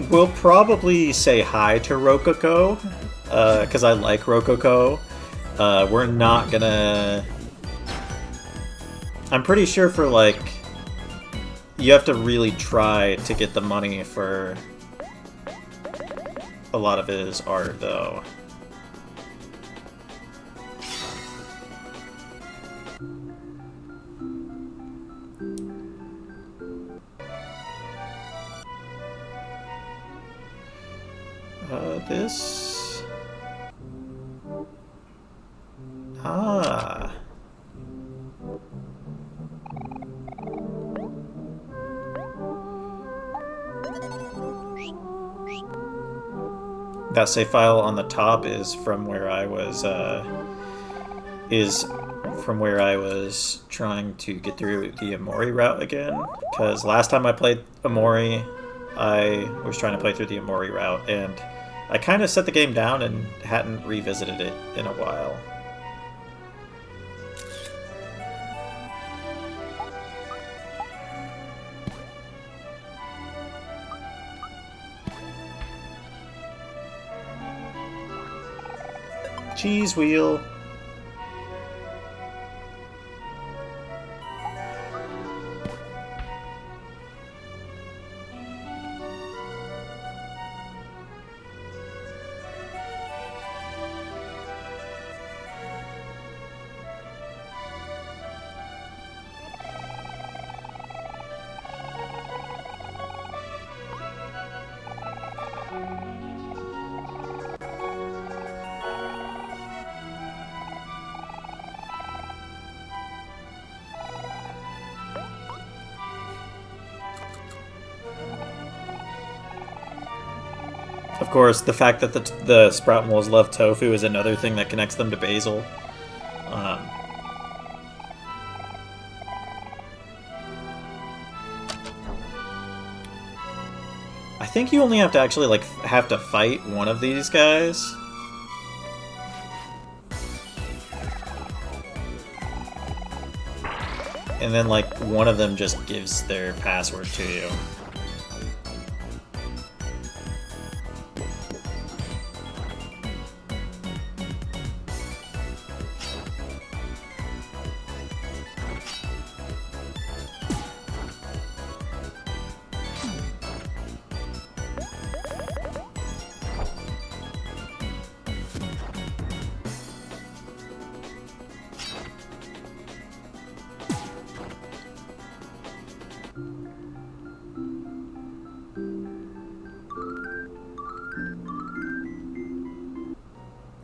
we'll probably say hi to Rococo, because I like Rococo. We're not gonna... I'm pretty sure for, like... You have to really try to get the money for a lot of his art, though. this... Ah. That save file on the top is from where I was, trying to get through the OMORI route again. Because last time I played OMORI, I was trying to play through the OMORI route, and I kind of set the game down and hadn't revisited it in a while. Cheese wheel. Of course, the fact that the sprout moles love tofu is another thing that connects them to basil. I think you only have to actually have to fight one of these guys. And then one of them just gives their password to you.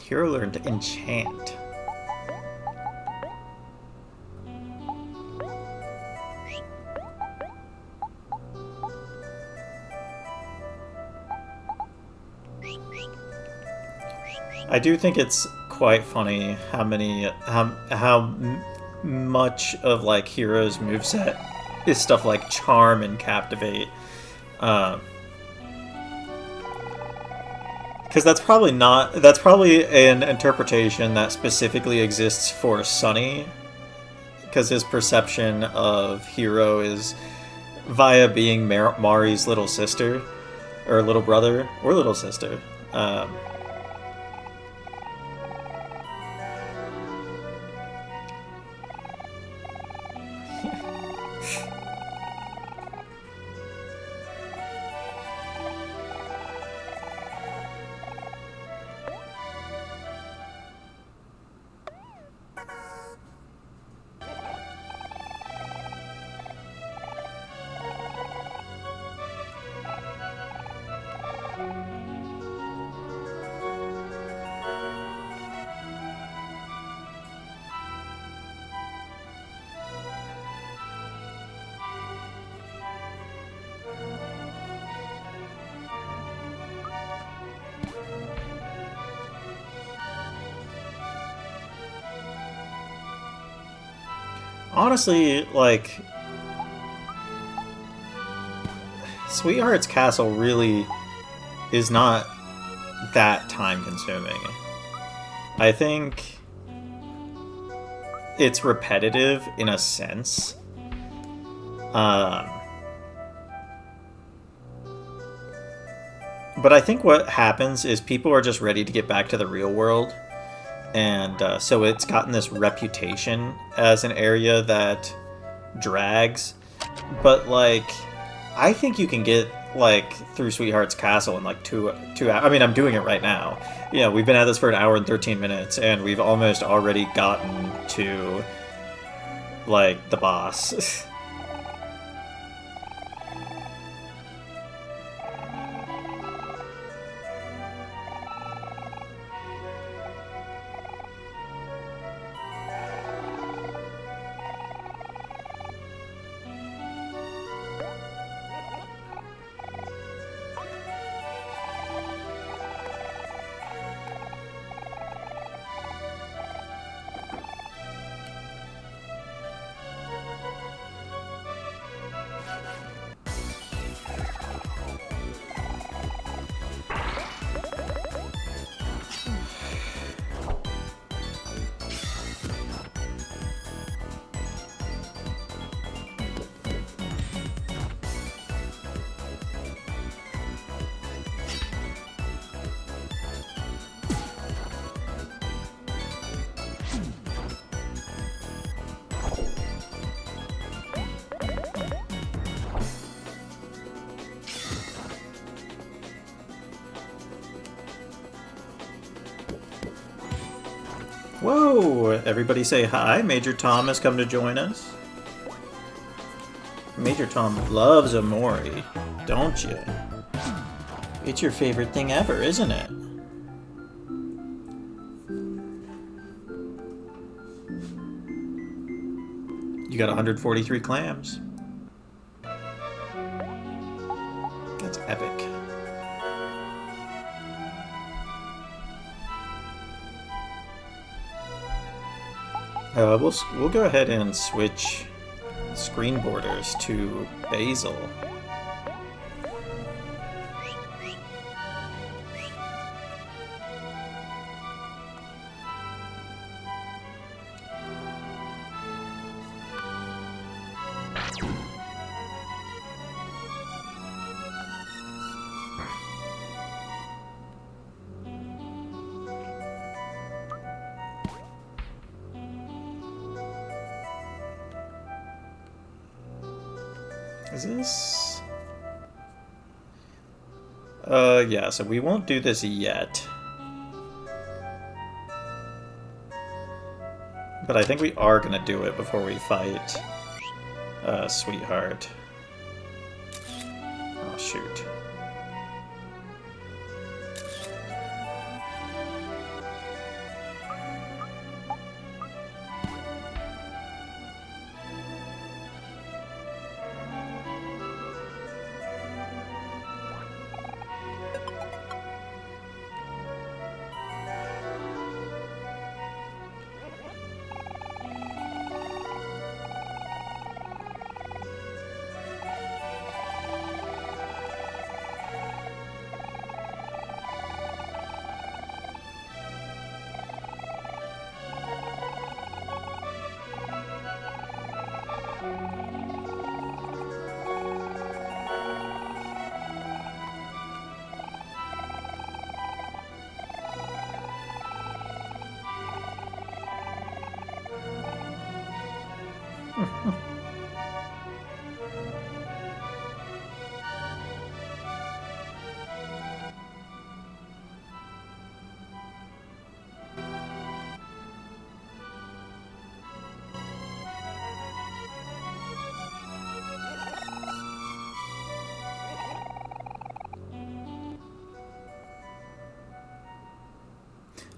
Hero learned to enchant. I do think it's quite funny how much of Hero's moveset is stuff like Charm and Captivate. Because that's probably an interpretation that specifically exists for Sunny, because his perception of Hero is via being Mari's little sister, or little brother, or little sister. Honestly, Sweetheart's Castle really is not that time-consuming. I think it's repetitive in a sense. But I think what happens is people are just ready to get back to the real world. And so it's gotten this reputation as an area that drags. But, I think you can get, through Sweetheart's Castle in, 2 hours. I mean, I'm doing it right now. Yeah, we've been at this for an hour and 13 minutes, and we've almost already gotten to, the boss. Whoa! Everybody say hi. Major Tom has come to join us. Major Tom loves OMORI, don't you? It's your favorite thing ever, isn't it? You got 143 clams. That's epic. We'll go ahead and switch screen borders to Basil. Is this... yeah, so we won't do this yet. But I think we are gonna do it before we fight, Sweetheart. Oh, shoot.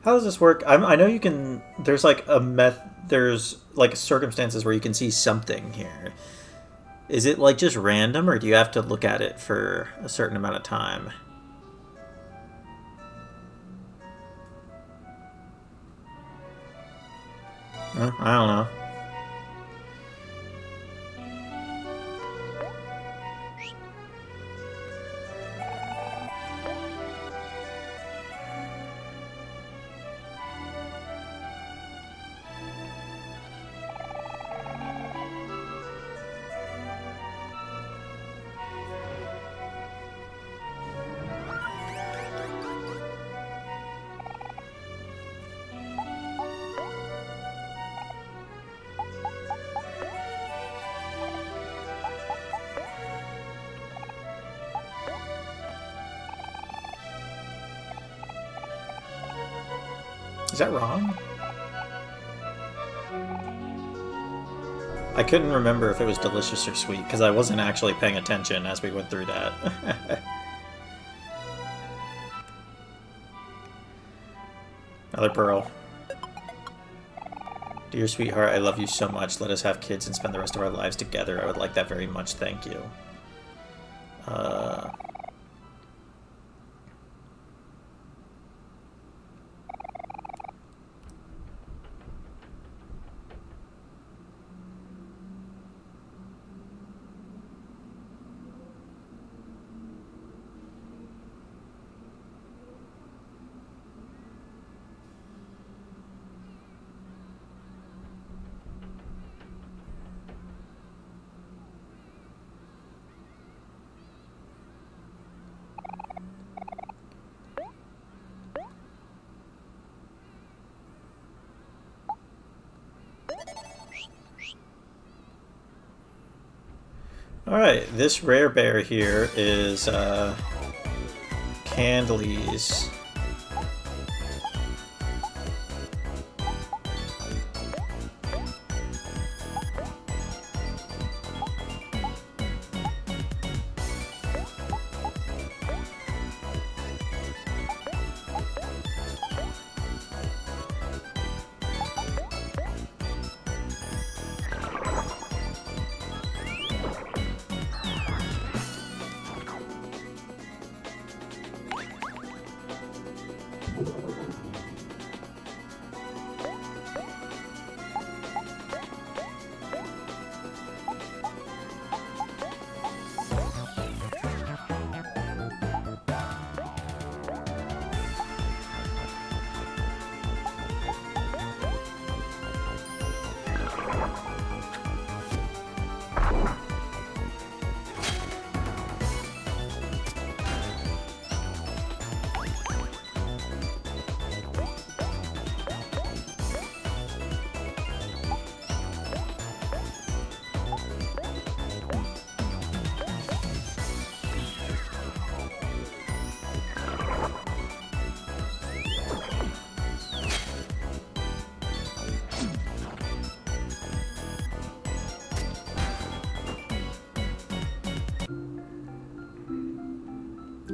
How does this work? I know you can... There's like there's like circumstances where you can see something here. Is it like just random, or do you have to look at it for a certain amount of time? I don't know. Is that wrong? I couldn't remember if it was delicious or sweet, because I wasn't actually paying attention as we went through that. Another pearl. Dear sweetheart, I love you so much. Let us have kids and spend the rest of our lives together. I would like that very much. Thank you. Alright, this rare bear here is Candley's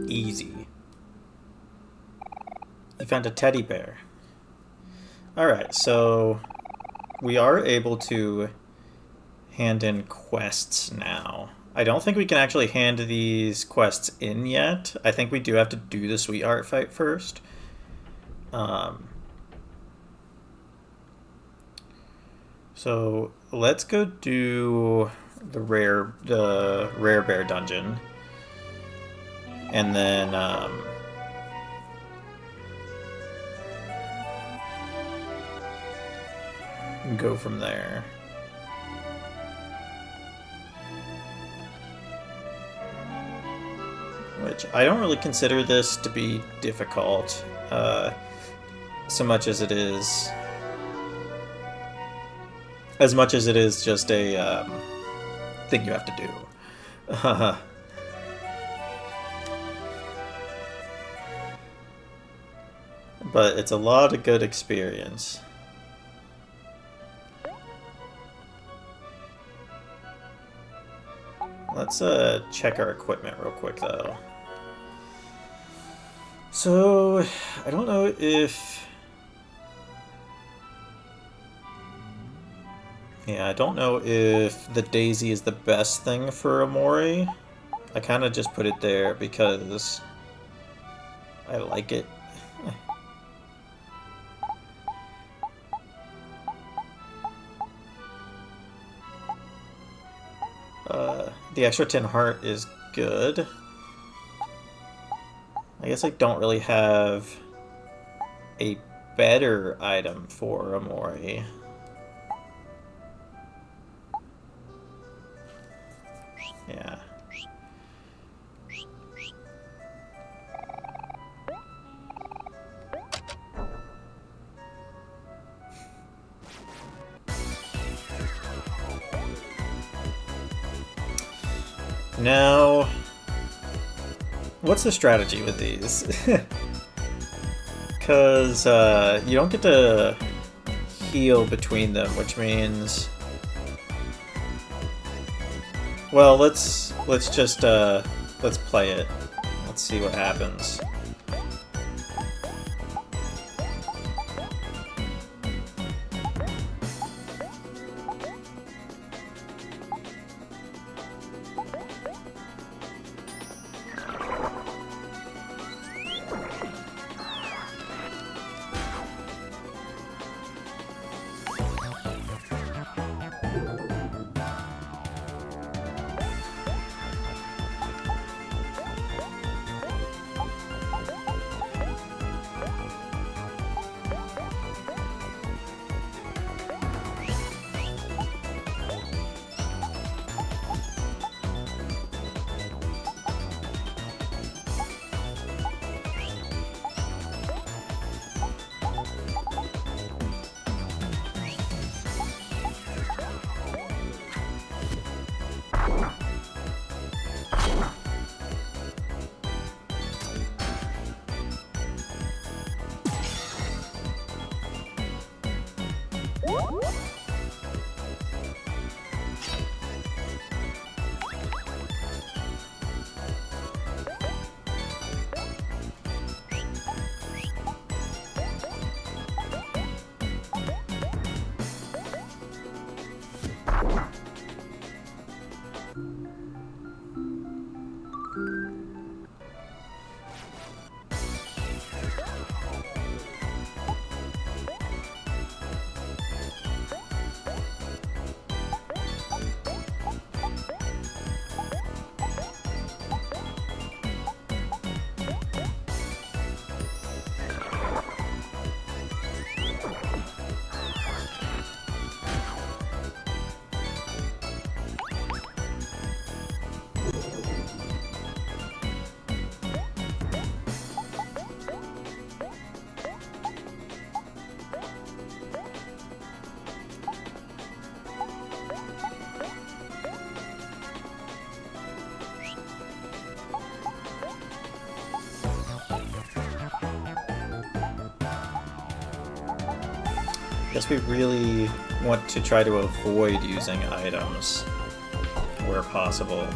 Easy. You found a teddy bear. Alright, so we are able to hand in quests now. I don't think we can actually hand these quests in yet. I think we do have to do the sweetheart fight first. So let's go do the rare bear dungeon, and then go from there. Which I don't really consider this to be difficult, so much as it is. As much as it is just a thing you have to do. But it's a lot of good experience. Let's check our equipment real quick, though. So, I don't know if... Yeah, I don't know if the daisy is the best thing for OMORI. I kind of just put it there because I like it. The extra 10 heart is good. I guess I don't really have a better item for OMORI. Yeah. Now, what's the strategy with these? Because you don't get to heal between them, which means... Well, let's just let's play it. Let's see what happens. Guess we really want to try to avoid using items where possible.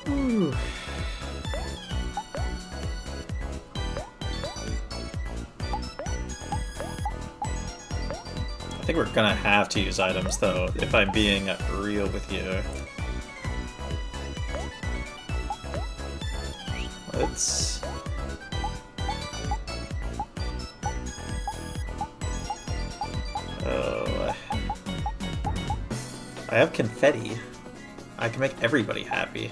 Ooh. I think we're gonna have to use items, though, if I'm being real with you. Let's... Oh... I have confetti. I can make everybody happy.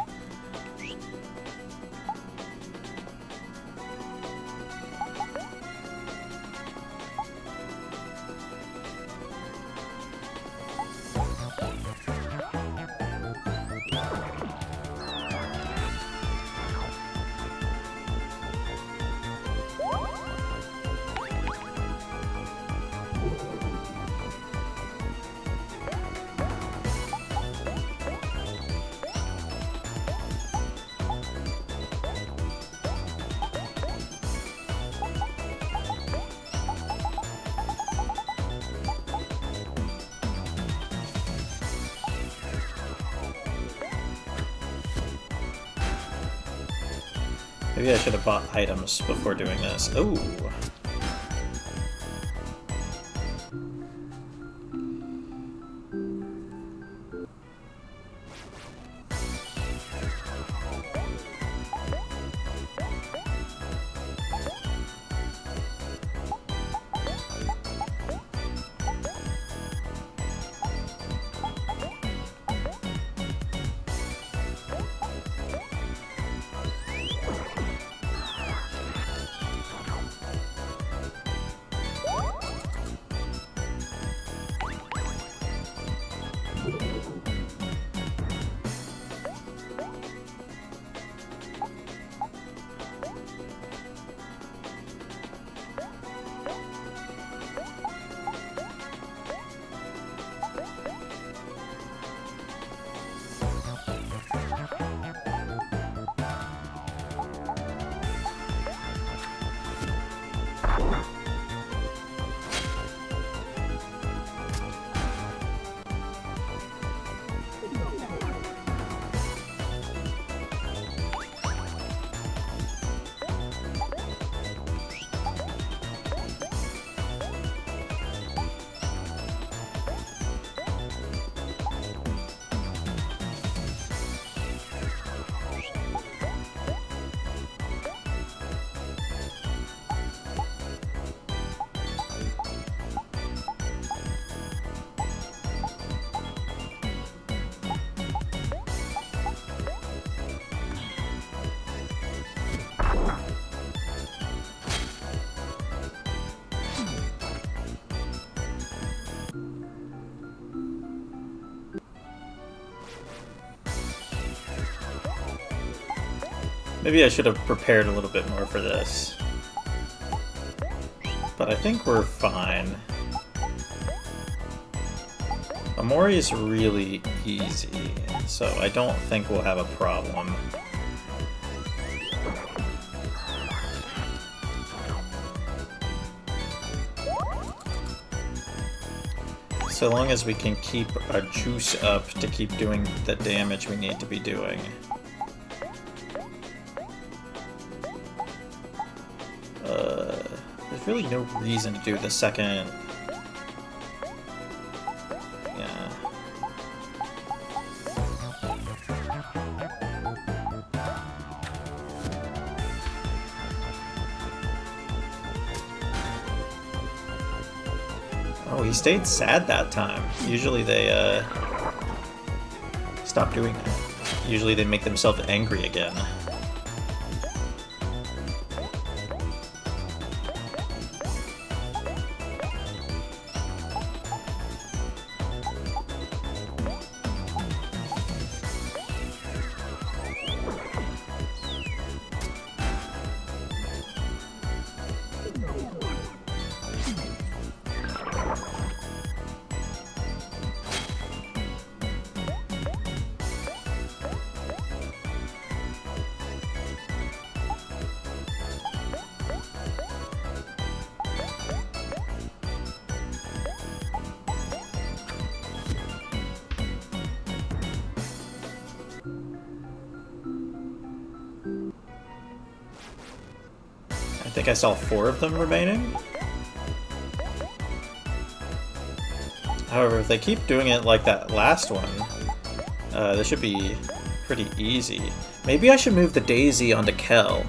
Maybe I should have bought items before doing this. Ooh. Maybe I should have prepared a little bit more for this. But I think we're fine. OMORI is really easy, so I don't think we'll have a problem. So long as we can keep our juice up to keep doing the damage we need to be doing. There's really no reason to do the second... Yeah. Oh, he stayed sad that time. Usually they, stop doing that. usually they make themselves angry again. I think I saw 4 of them remaining. However, if they keep doing it like that last one, this should be pretty easy. Maybe I should move the Daisy onto Kel.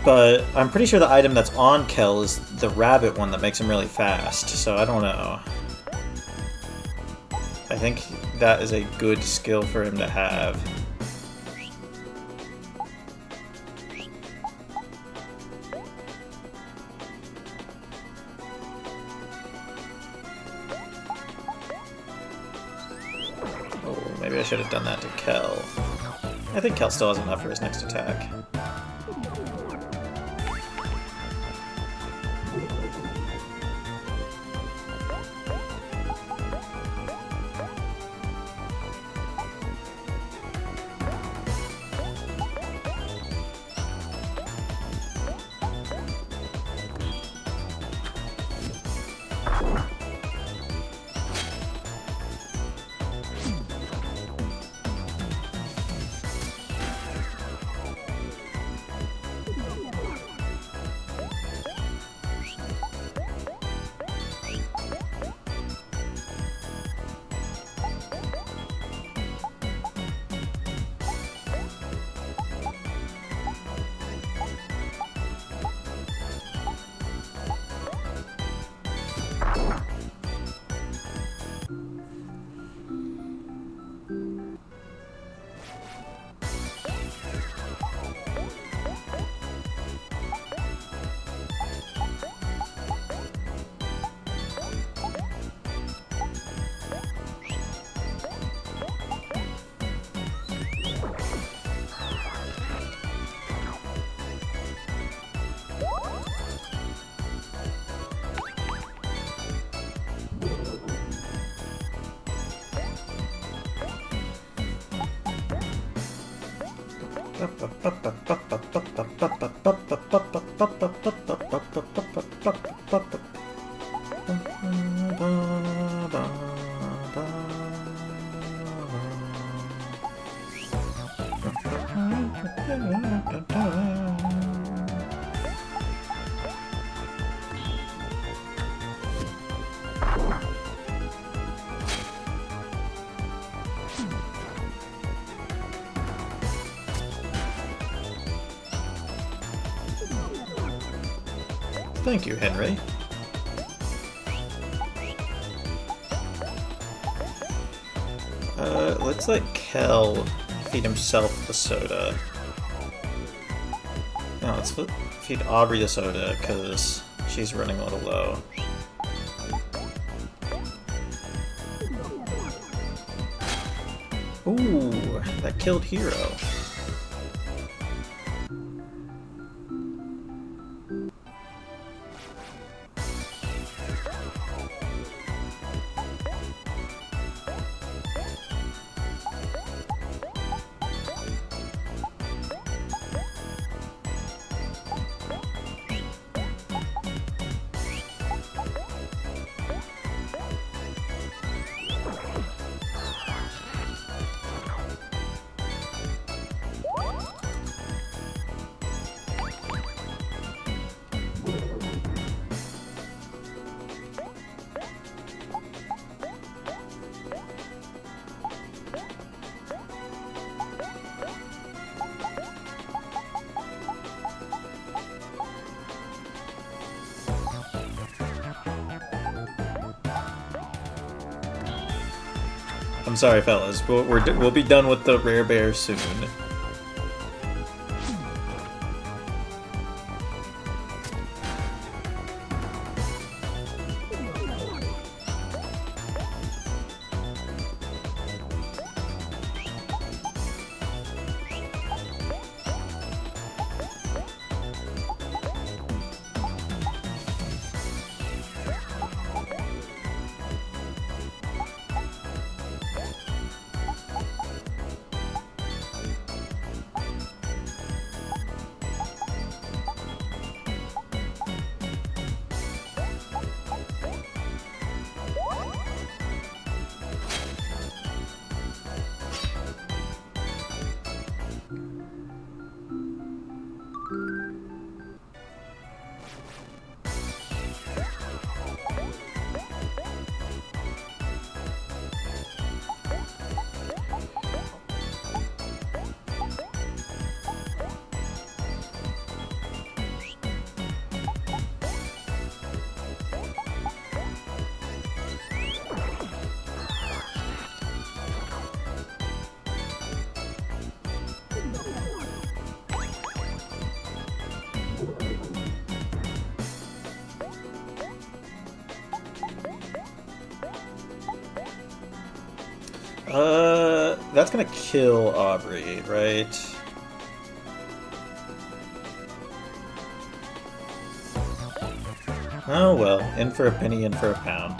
But I'm pretty sure the item that's on Kel is the rabbit one that makes him really fast, so I don't know. I think that is a good skill for him to have. Maybe I should have done that to Kel. I think Kel still has enough for his next attack. Thank you, Henry. Let's let Kel feed himself the soda. No, let's feed Aubrey the soda, because she's running a little low. Ooh, that killed Hero. I'm sorry, fellas. We'll be done with the rare bear soon. That's gonna kill Aubrey, right? Oh well, in for a penny, in for a pound.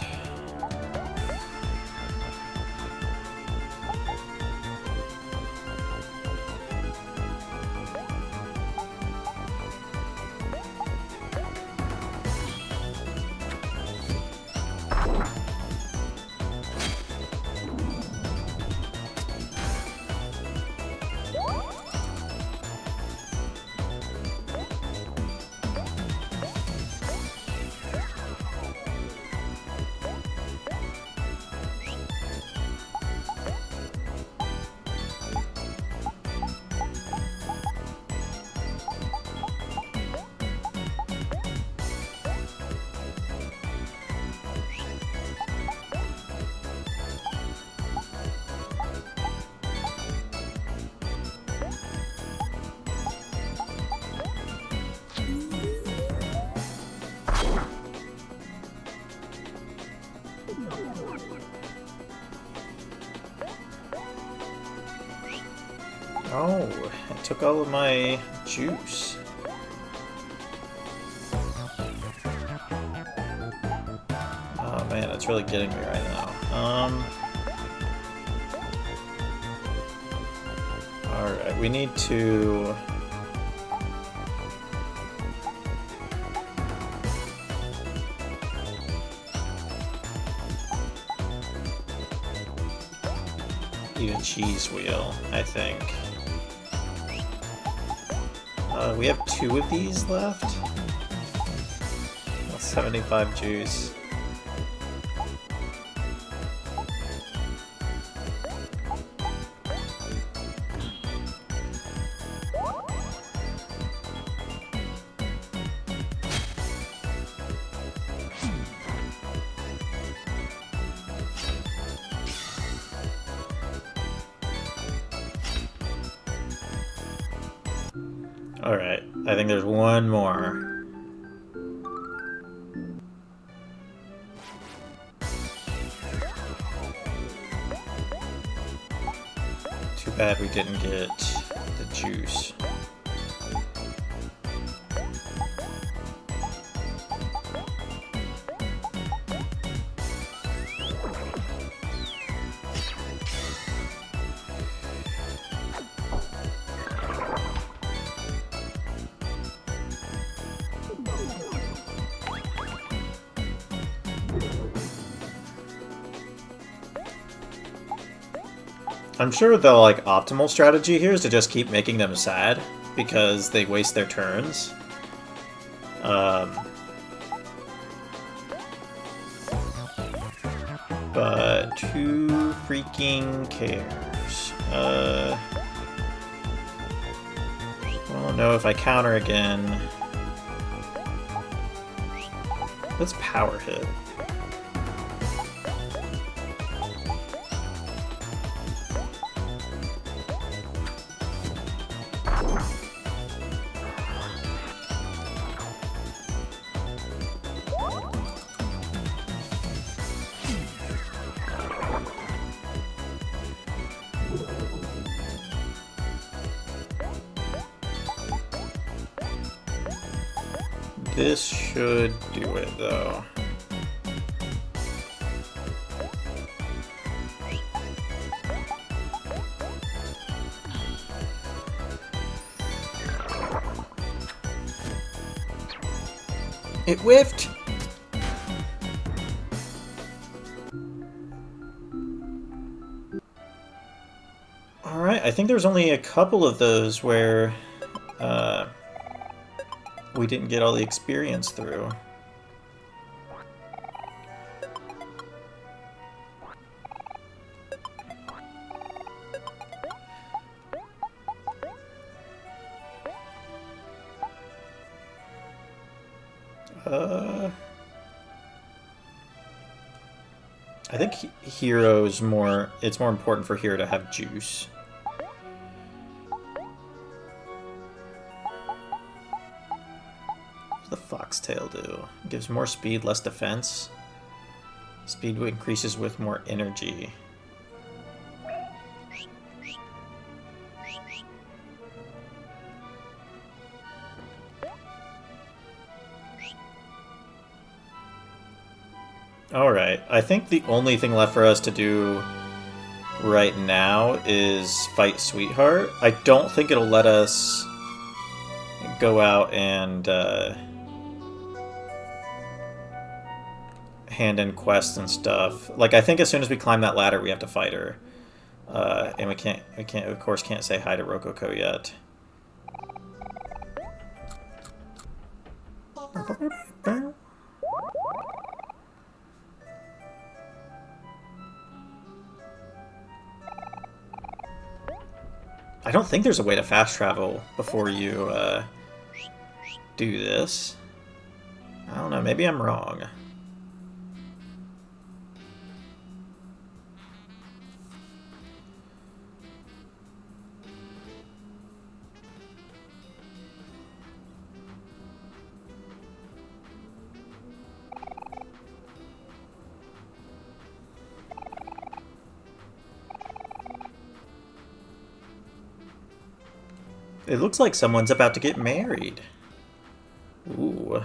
Oh, it took all of my juice. Oh man, it's really getting me right now. Alright, we need to... eat a cheese wheel, I think. We have 2 of these left. That's 75 juice. Alright, I think there's one more. Too bad we didn't get the juice. I'm sure the optimal strategy here is to just keep making them sad because they waste their turns. But who freaking cares? Well, no, if I counter again, let's power hit. This should do it, though. It whiffed! Alright, I think there's only a couple of those where we didn't get all the experience through. I think Hero's more... It's more important for Hero to have juice. What does the Foxtail do? It gives more speed, less defense. Speed increases with more energy. Alright, I think the only thing left for us to do right now is fight Sweetheart. I don't think it'll let us go out and hand in quests and stuff. Like, I think as soon as we climb that ladder, we have to fight her. And we can't, of course, can't say hi to Rococo yet. I don't think there's a way to fast travel before you do this. I don't know, maybe I'm wrong. It looks like someone's about to get married. Ooh.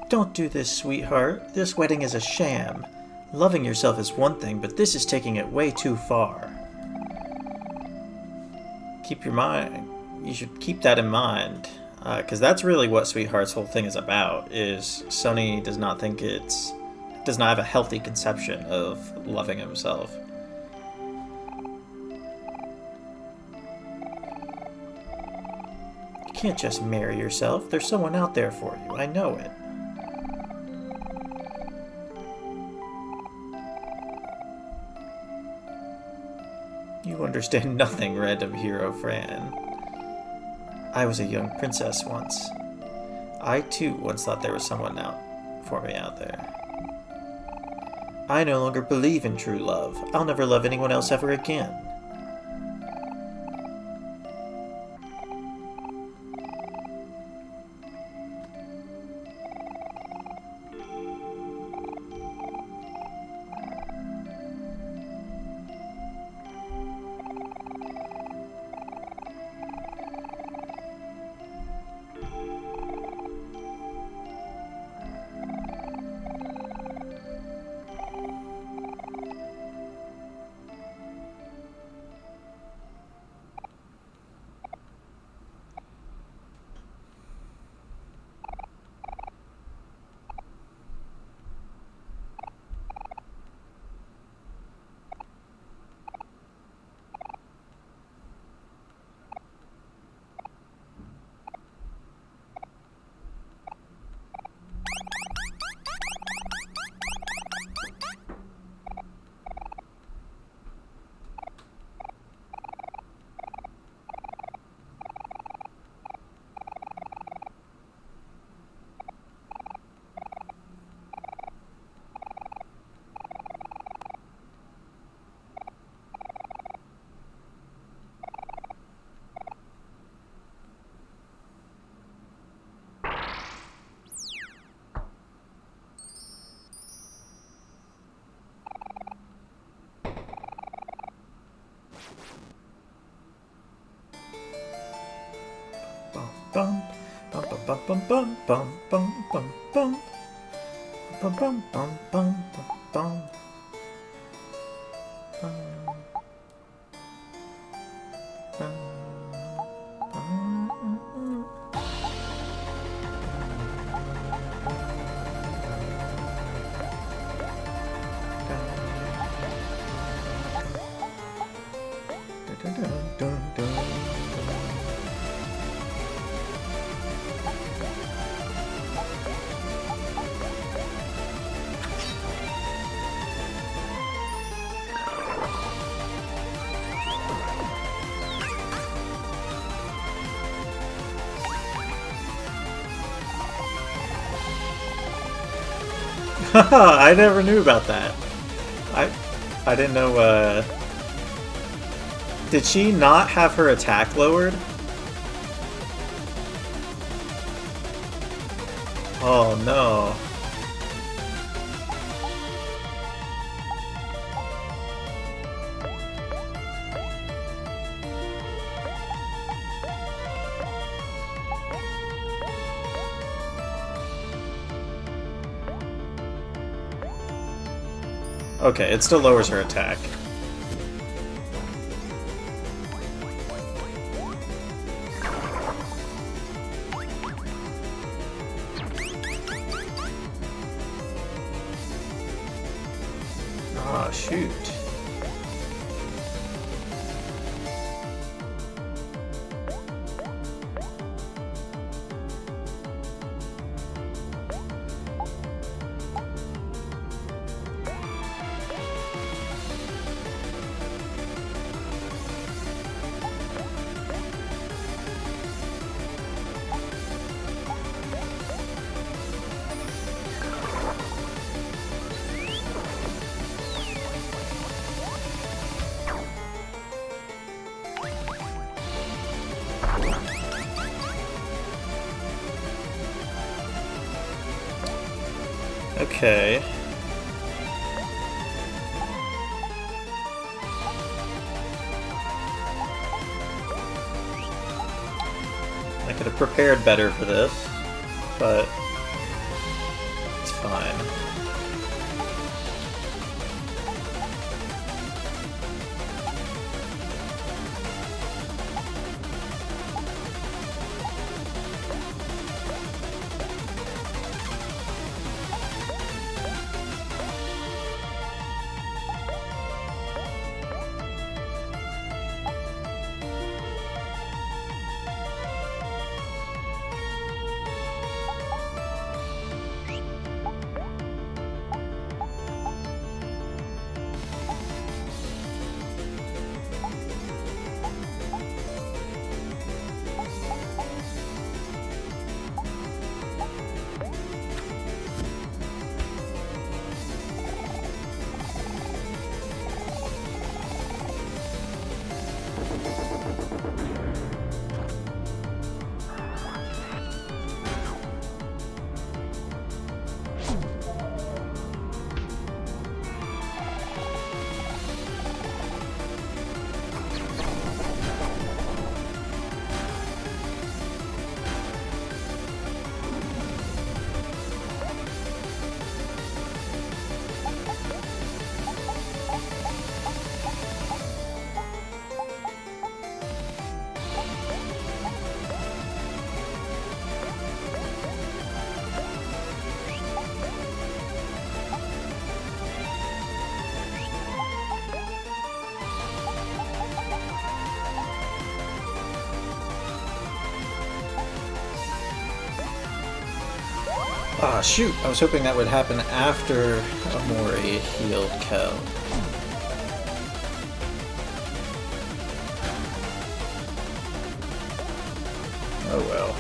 Don't do this, sweetheart. This wedding is a sham. Loving yourself is one thing, but this is taking it way too far. Keep your mind. You should keep that in mind. Because that's really what Sweetheart's whole thing is about, is Sony does not think does not have a healthy conception of loving himself. You can't just marry yourself. There's someone out there for you. I know it. You understand nothing, random hero Fran. I was a young princess once. I too once thought there was someone out for me out there. I no longer believe in true love. I'll never love anyone else ever again. Bum bum bum bum bum bum bum bum bum bum bum bum bum bum I never knew about that. I didn't know, Did she not have her attack lowered? Oh no. Okay, it still lowers her attack. Ah, shoot. Okay. I could have prepared better for this, but it's fine. Ah, shoot! I was hoping that would happen after OMORI healed Kel. Oh well.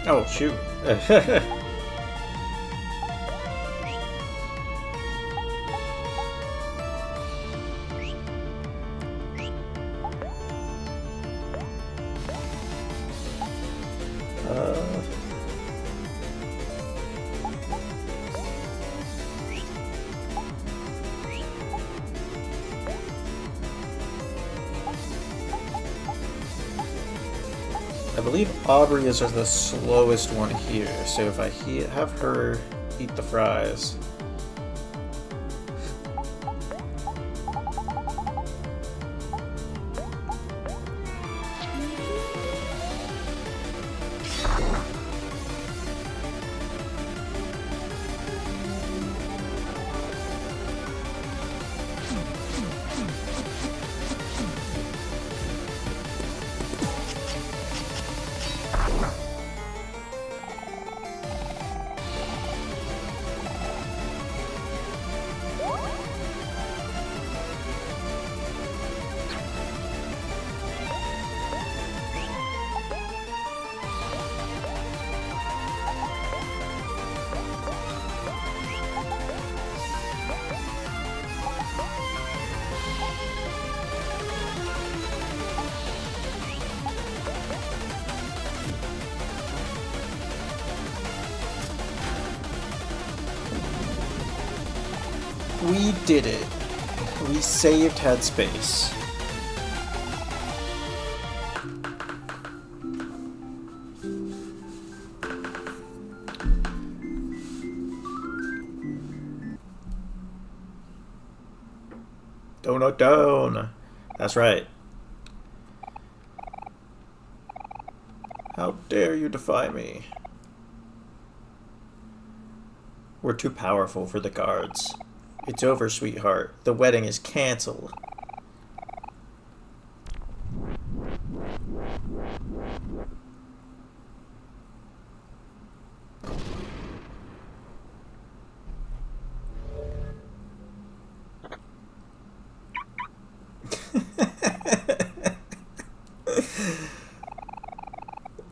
Oh, shoot. I believe Aubrey is the slowest one here, so if I have her eat the fries. We did it. We saved headspace. Donut down. That's right. How dare you defy me? We're too powerful for the guards. It's over, sweetheart. The wedding is canceled.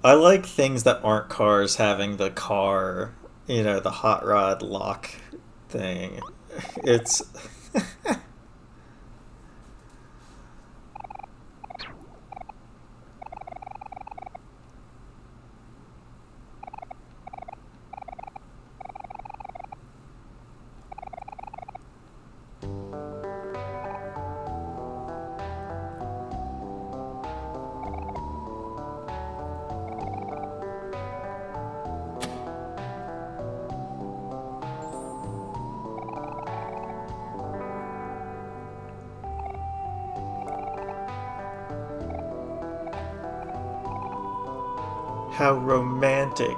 I like things that aren't cars having the car, you know, the hot rod lock thing. It's how romantic.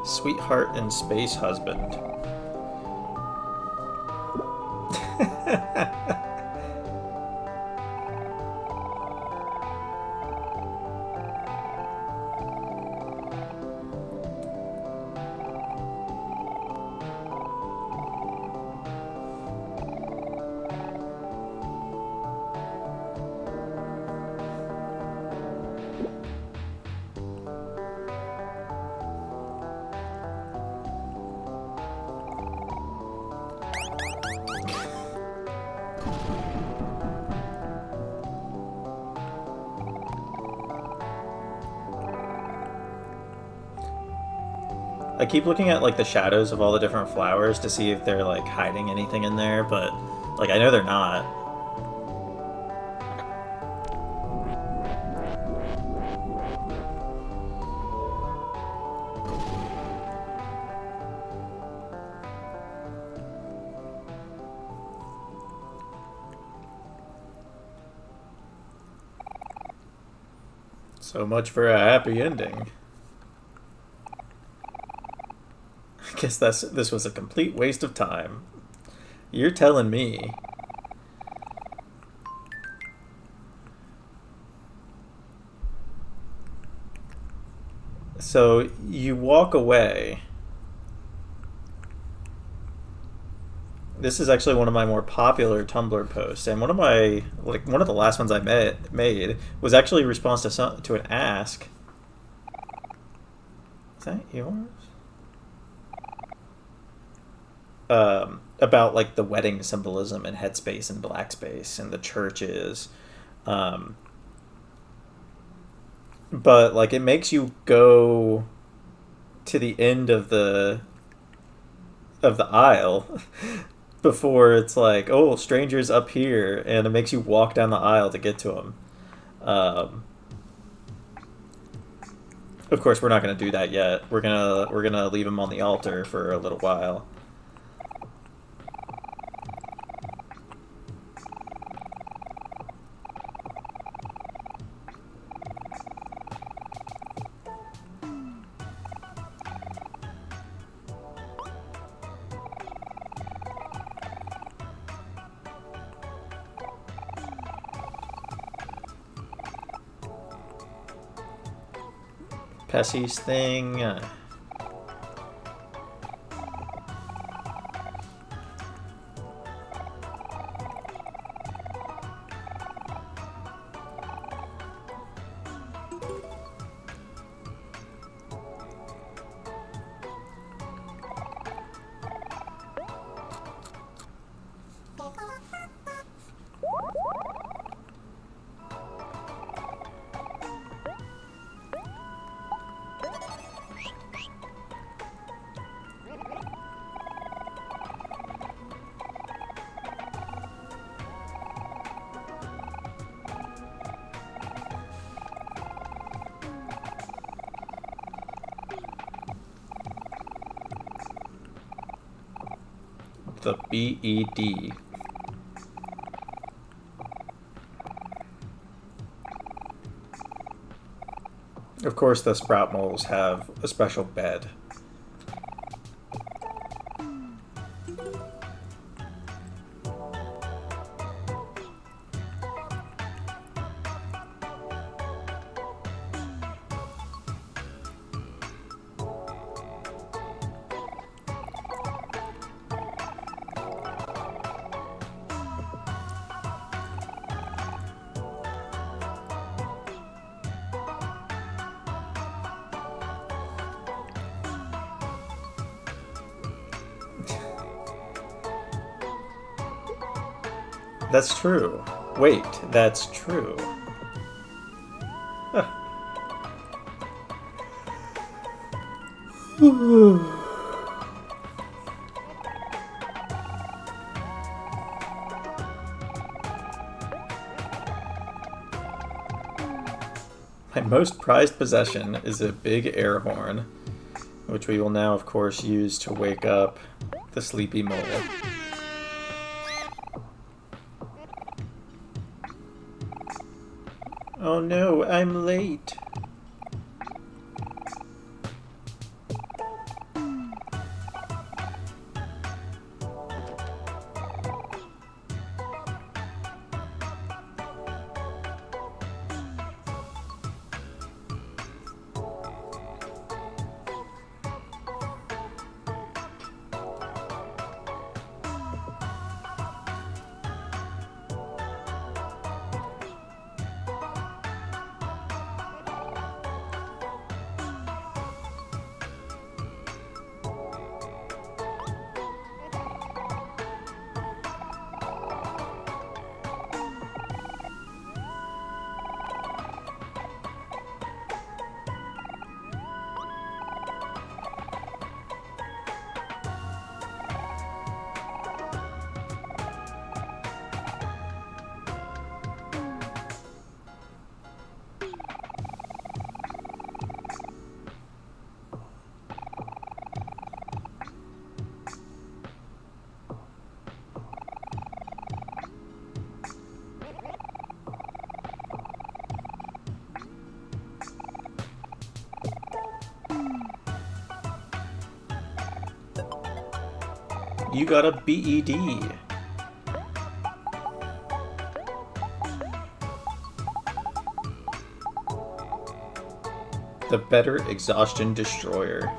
Sweetheart and space husband. I keep looking at like the shadows of all the different flowers to see if they're like hiding anything in there, but like I know they're not. So much for a happy ending. I guess this was a complete waste of time. You're telling me. So you walk away. This is actually one of my more popular Tumblr posts, and one of the last ones I made was actually a response to an ask. Is that yours? About like the wedding symbolism and headspace and black space and the churches, but like it makes you go to the end of the aisle before it's like, oh, strangers up here, and it makes you walk down the aisle to get to them. Of course, we're not going to do that yet. We're gonna leave them on the altar for a little while. Pessy's thing. The BED. Of course, the sprout moles have a special bed. That's true. Wait, that's true. Huh. My most prized possession is a big air horn, which we will now, of course, use to wake up the sleepy mole. Oh no, I'm late. You got a BED. The Better Exhaustion Destroyer.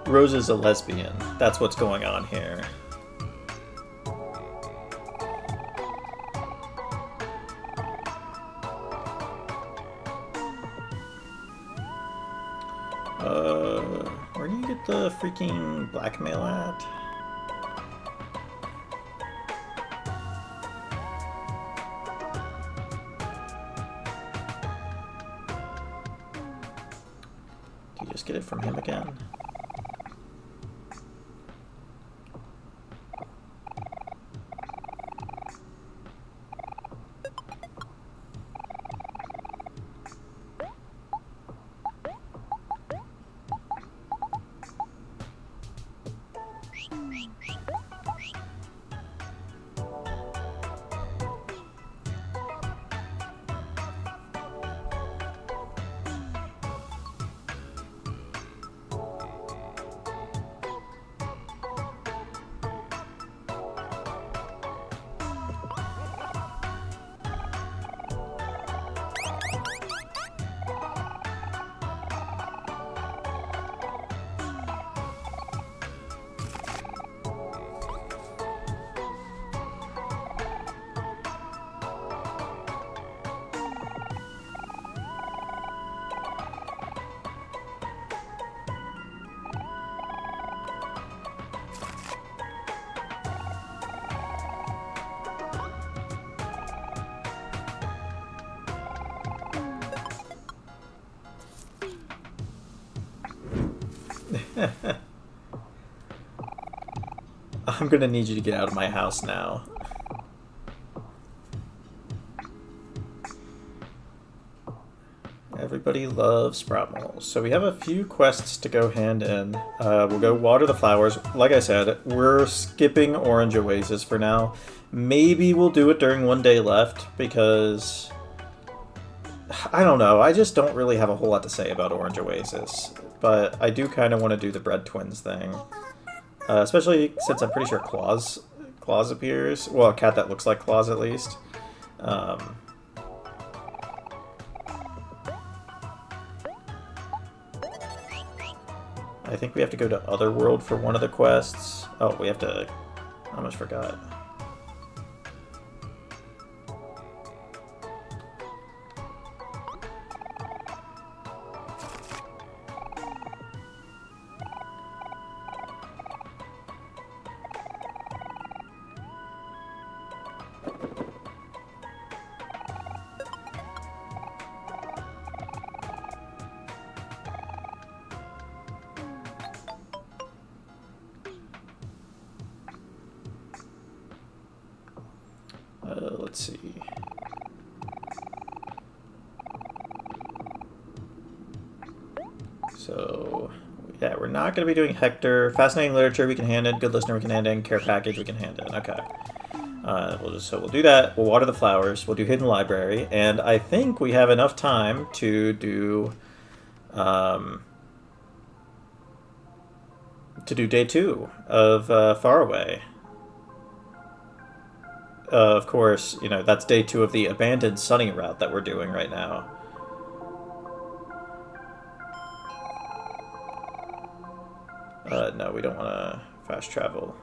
Rose is a lesbian. That's what's going on here. Where do you get the freaking blackmail at? Do you just get it from him again? I'm gonna need you to get out of my house now. Everybody loves sprout moles. So we have a few quests to go hand in. We'll go water the flowers. Like I said, we're skipping Orange Oasis for now. Maybe we'll do it during one day left because... I don't know. I just don't really have a whole lot to say about Orange Oasis. But I do kind of want to do the Bread Twins thing. Especially since I'm pretty sure Claus appears. Well, a cat that looks like Claus at least. I think we have to go to Otherworld for one of the quests. Oh, we have to... I almost forgot. Let's see. So, yeah, we're not going to be doing Hector. Fascinating literature we can hand in. Good listener we can hand in. Care package we can hand in. Okay. We'll do that. We'll water the flowers. We'll do hidden library, and I think we have enough time to do day 2 of Far Away. Of course, you know, that's day 2 of the abandoned Sunny route that we're doing right now. No, we don't want to fast travel.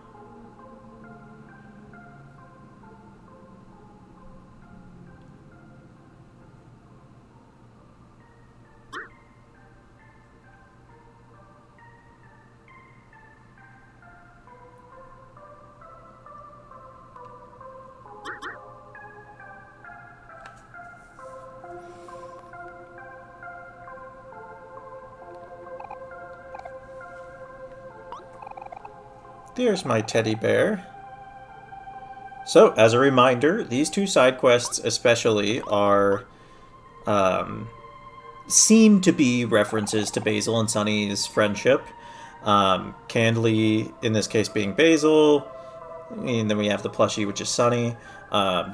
There's my teddy bear. So, as a reminder, these 2 side quests especially are... seem to be references to Basil and Sunny's friendship. Candly, in this case, being Basil. And then we have the plushie, which is Sunny.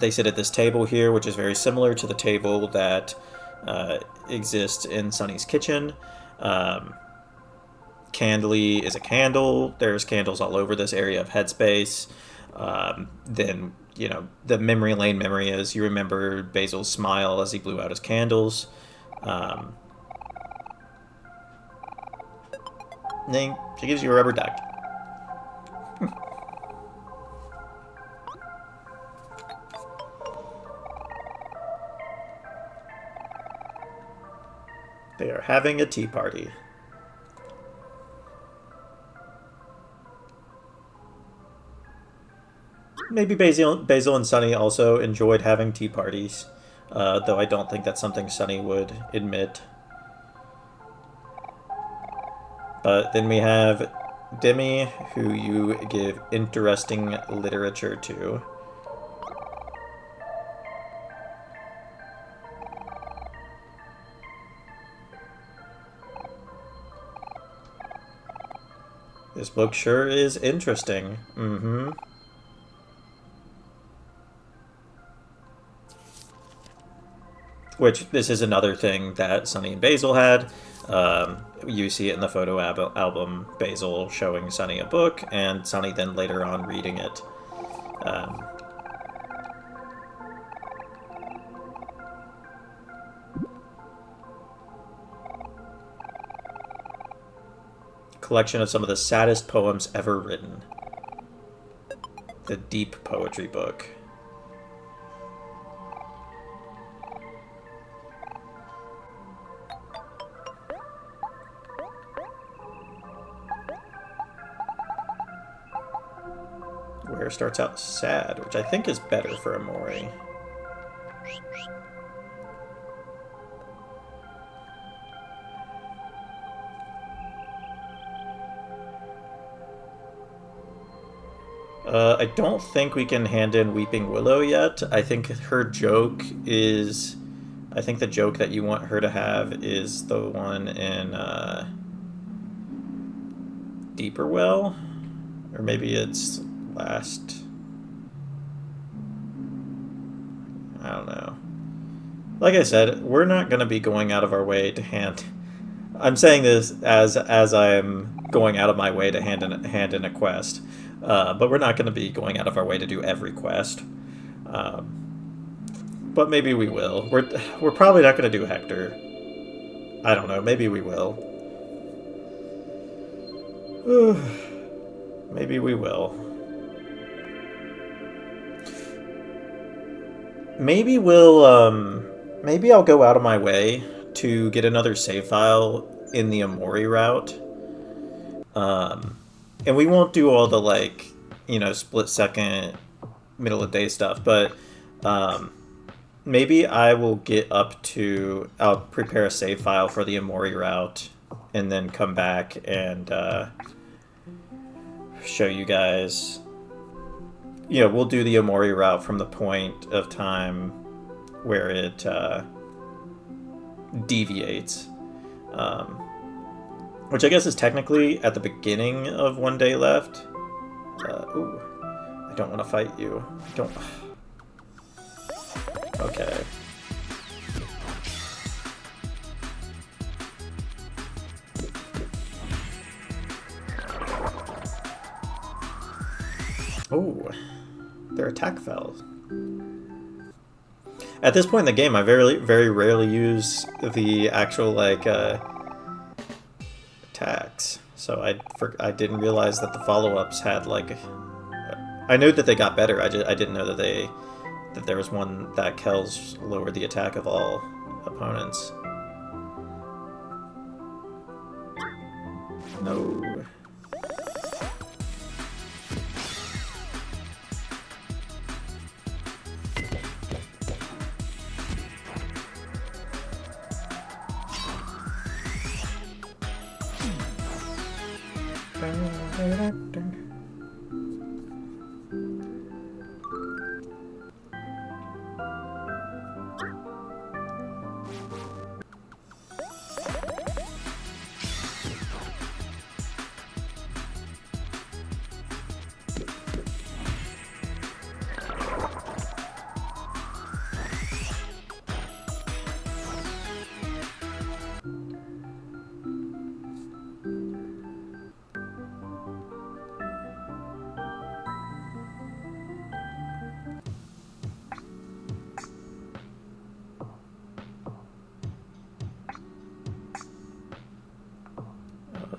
They sit at this table here, which is very similar to the table that exists in Sunny's kitchen. Candly is a candle. There's candles all over this area of headspace. Then, you know, the memory lane memory is you remember Basil's smile as he blew out his candles. Then she gives you a rubber duck. They are having a tea party. Maybe Basil and Sunny also enjoyed having tea parties, though I don't think that's something Sunny would admit. But then we have Demi, who you give interesting literature to. This book sure is interesting. Mm-hmm. Which, this is another thing that Sunny and Basil had. You see it in the photo album, Basil showing Sunny a book, and Sunny then later on reading it. Collection of some of the saddest poems ever written. The Deep Poetry Book. Where starts out sad, which I think is better for OMORI. I don't think we can hand in Weeping Willow yet. I think her joke is... I think the joke that you want her to have is the one in Deeper Well? Or maybe it's last... I don't know. Like I said, we're not going to be going out of our way to hand... I'm saying this as I'm going out of my way to hand in a quest. But we're not going to be going out of our way to do every quest. But maybe we will. We're probably not going to do Hector. I don't know. Maybe we will. Maybe we will. Maybe we'll, maybe I'll go out of my way to get another save file in the OMORI route. And we won't do all the, like, you know, split-second, middle-of-day stuff, but, maybe I will get up to... I'll prepare a save file for the OMORI route, and then come back and, show you guys... You know, we'll do the OMORI route from the point of time where it deviates. Which I guess is technically at the beginning of One Day Left. Ooh, I don't want to fight you. I don't... Okay. Oh, their attack fell. At this point in the game, I very rarely use the actual, like, attacks. So I didn't realize that the follow-ups had, like... I knew that they got better, I didn't know that there was one that Kells lowered the attack of all opponents. No.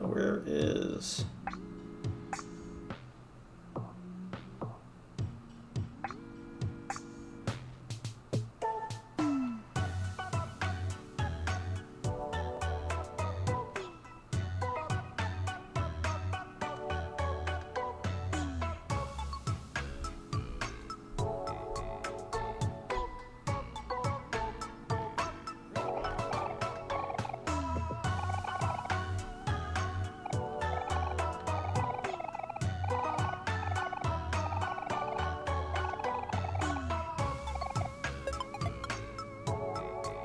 Where is...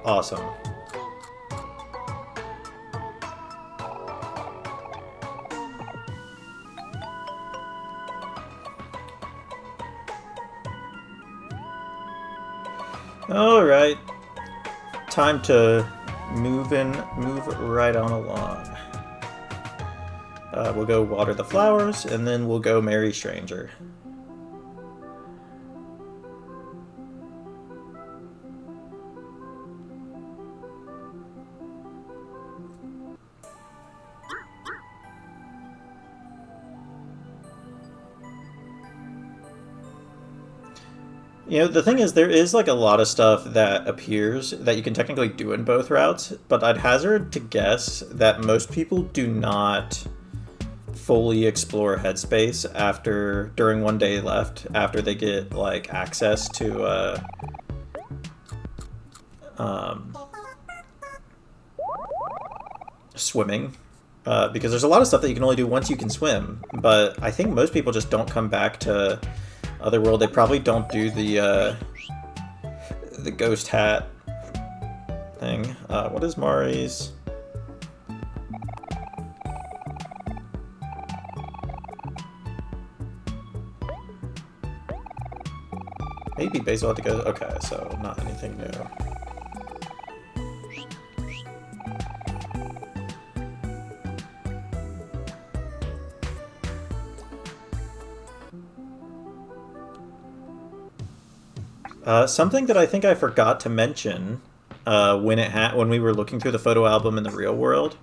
Awesome. All right. Time to move right on along. We'll go water the flowers, and then we'll go marry stranger. You know, the thing is, there is, like, a lot of stuff that appears that you can technically do in both routes, but I'd hazard to guess that most people do not fully explore Headspace during One Day Left, after they get, like, access to, swimming. Because there's a lot of stuff that you can only do once you can swim, but I think most people just don't come back to Otherworld. They probably don't do the ghost hat thing. What is Mari's? Maybe Basil had to go. Okay, so not anything new. Something that I think I forgot to mention when we were looking through the photo album in the real world.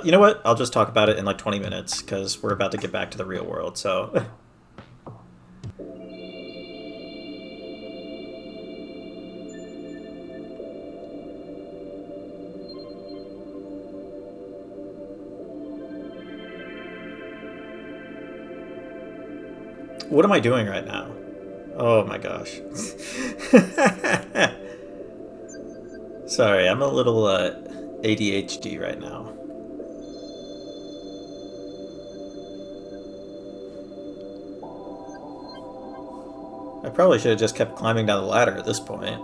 You know what? I'll just talk about it in like 20 minutes because we're about to get back to the real world. So. What am I doing right now? Oh my gosh. Sorry, I'm a little ADHD right now. I probably should have just kept climbing down the ladder at this point.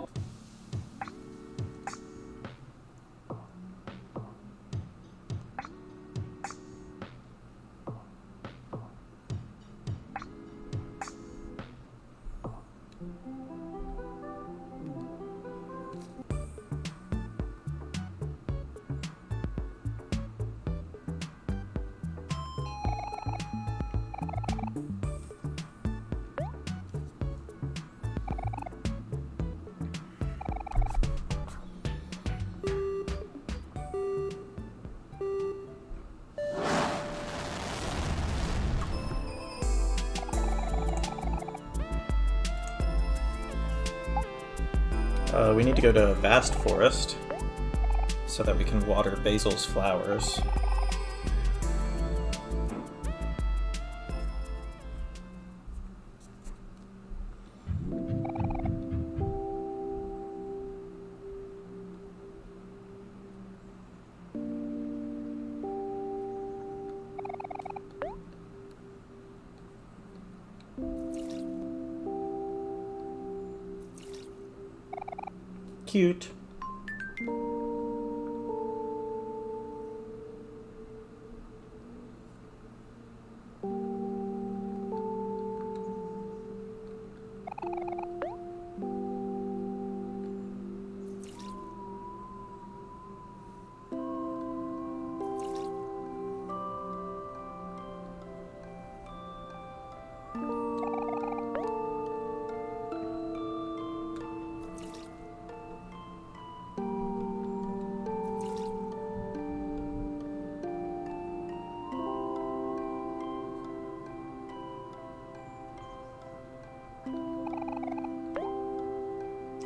We need to go to Vast Forest so that we can water Basil's flowers. Cute.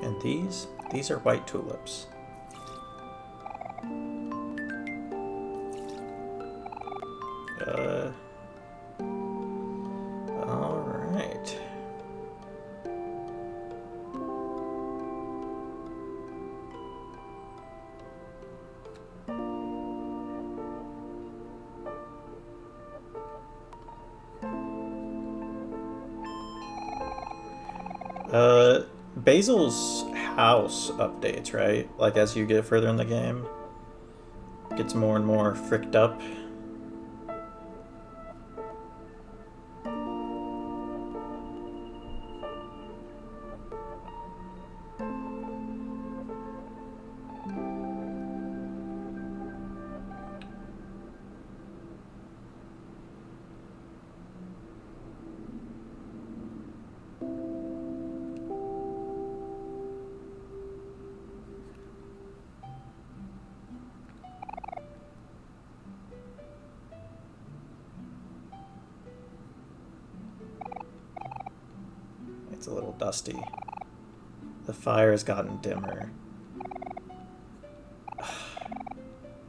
And these are white tulips. All right. Basil's house updates, right? Like as you get further in the game, it gets more and more fricked up. It's a little dusty. The fire has gotten dimmer.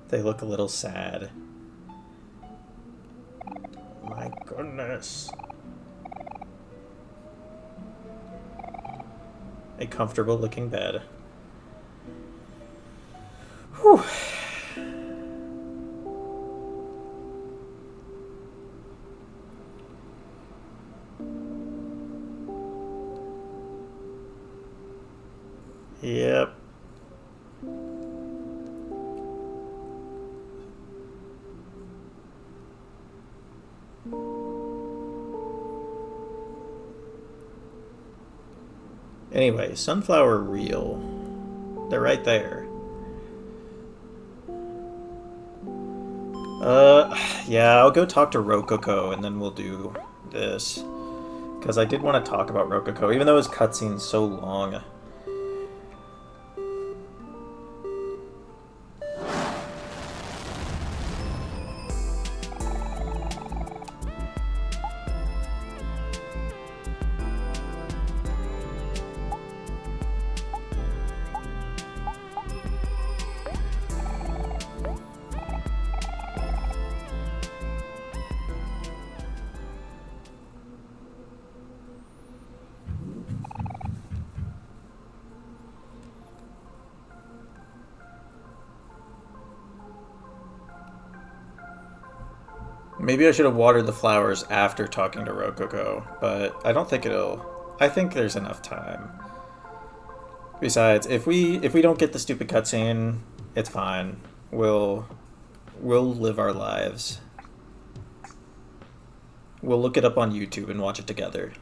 They look a little sad. My goodness. A comfortable looking bed. Whew. Anyway, sunflower reel. They're right there. Yeah, I'll go talk to Rococo and then we'll do this. Because I did want to talk about Rococo, even though his cutscene's so long. Maybe I should have watered the flowers after talking to Rococo, but I don't think it'll... I think there's enough time. Besides, if we don't get the stupid cutscene, it's fine. We'll live our lives. We'll look it up on YouTube and watch it together.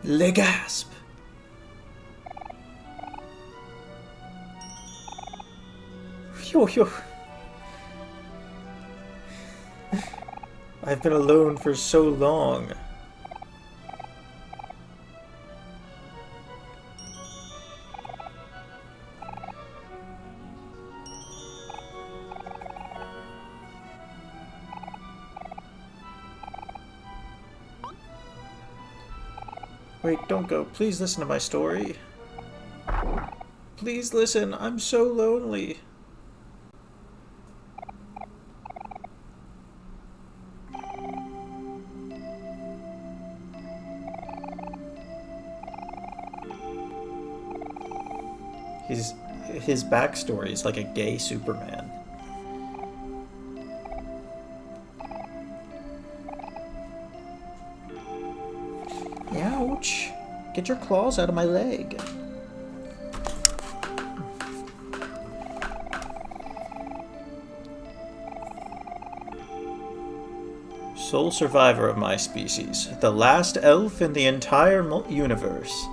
Le gasp! Phew, phew. I've been alone for so long. Wait, don't go. Please listen to my story. Please listen. I'm so lonely. His backstory is like a gay Superman. Ouch! Get your claws out of my leg. Sole survivor of my species. The last elf in the entire universe.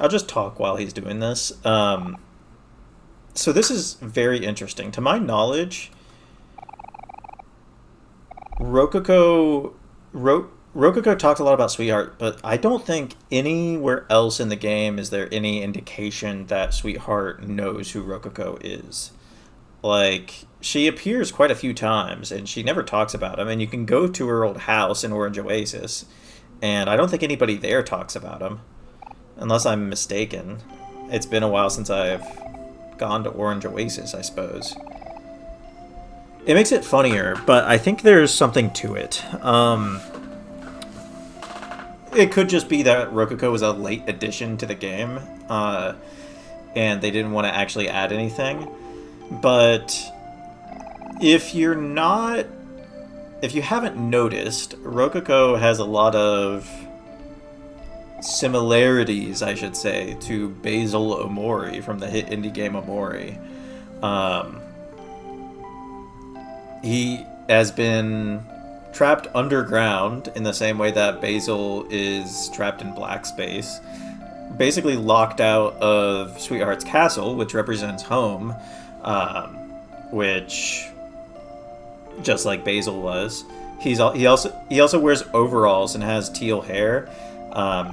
I'll just talk while he's doing this. So this is very interesting. To my knowledge, Rococo talked a lot about Sweetheart, but I don't think anywhere else in the game is there any indication that Sweetheart knows who Rococo is. Like, she appears quite a few times, and she never talks about him, and you can go to her old house in Orange Oasis, and I don't think anybody there talks about him. Unless I'm mistaken. It's been a while since I've gone to Orange Oasis, I suppose. It makes it funnier, but I think there's something to it. It could just be that Rococo was a late addition to the game, and they didn't want to actually add anything. But if you haven't noticed, Rococo has a lot of similarities, I should say, to Basil Omori from the hit indie game Omori. He has been trapped underground in the same way that Basil is trapped in black space. Basically locked out of Sweetheart's castle, which represents home, which, just like Basil was. He also wears overalls and has teal hair.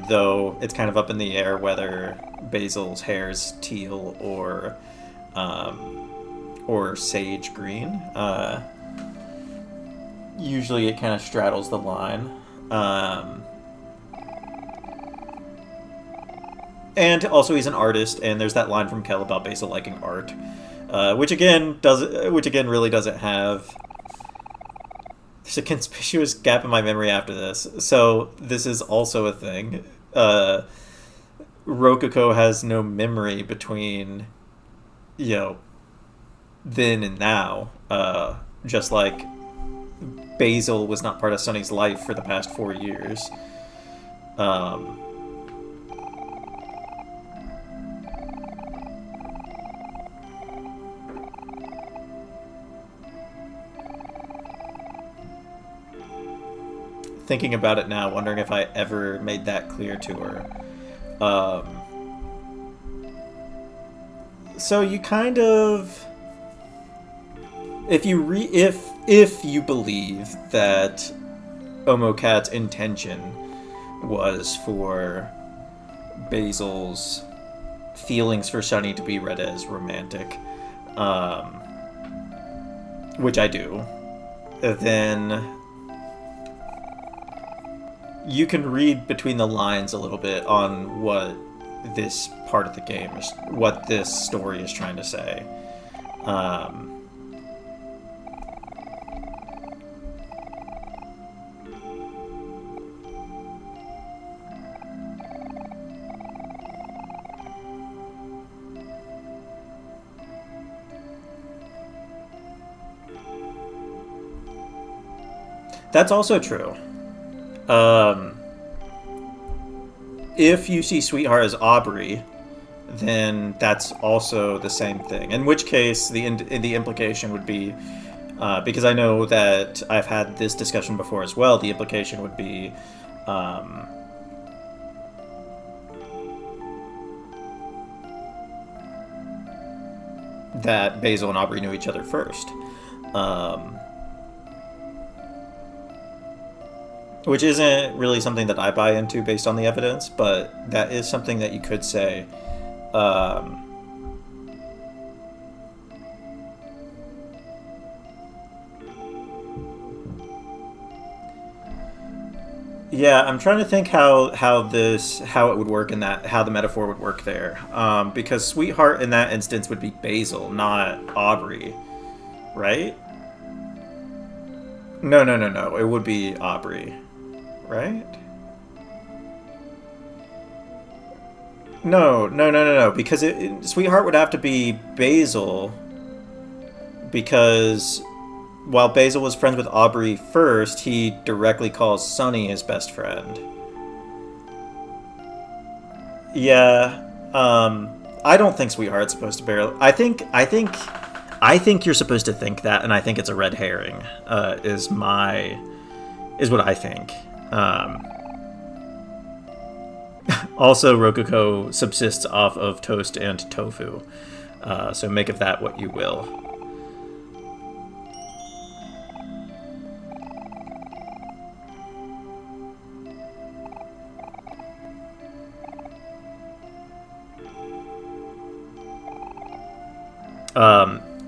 Though it's kind of up in the air whether Basil's hair is teal or sage green. Usually it kind of straddles the line. And also he's an artist, and there's that line from Kel about Basil liking art, which again really doesn't have. There's a conspicuous gap in my memory after this, so this is also a thing. Rococo has no memory between, then and now. Just like Basil was not part of Sunny's life for the past 4 years. Thinking about it now, wondering if I ever made that clear to her. So you kind of, if you believe that Omocat's intention was for Basil's feelings for Sunny to be read as romantic, which I do, then you can read between the lines a little bit on what this part of the game is, what this story is trying to say. That's also true. If you see Sweetheart as Aubrey, then that's also the same thing. In which case, the implication would be, because I know that I've had this discussion before as well, the implication would be that Basil and Aubrey knew each other first. Which isn't really something that I buy into based on the evidence, but that is something that you could say. Yeah, I'm trying to think how it would work in that, how the metaphor would work there. Because Sweetheart in that instance would be Basil, not Aubrey, right? No. It would be Aubrey. Right? No. Because Sweetheart would have to be Basil. Because while Basil was friends with Aubrey first, he directly calls Sunny his best friend. Yeah. I don't think Sweetheart's supposed to bear. I think you're supposed to think that, and I think it's a red herring. Is what I think. Also, Rococo subsists off of toast and tofu, so make of that what you will.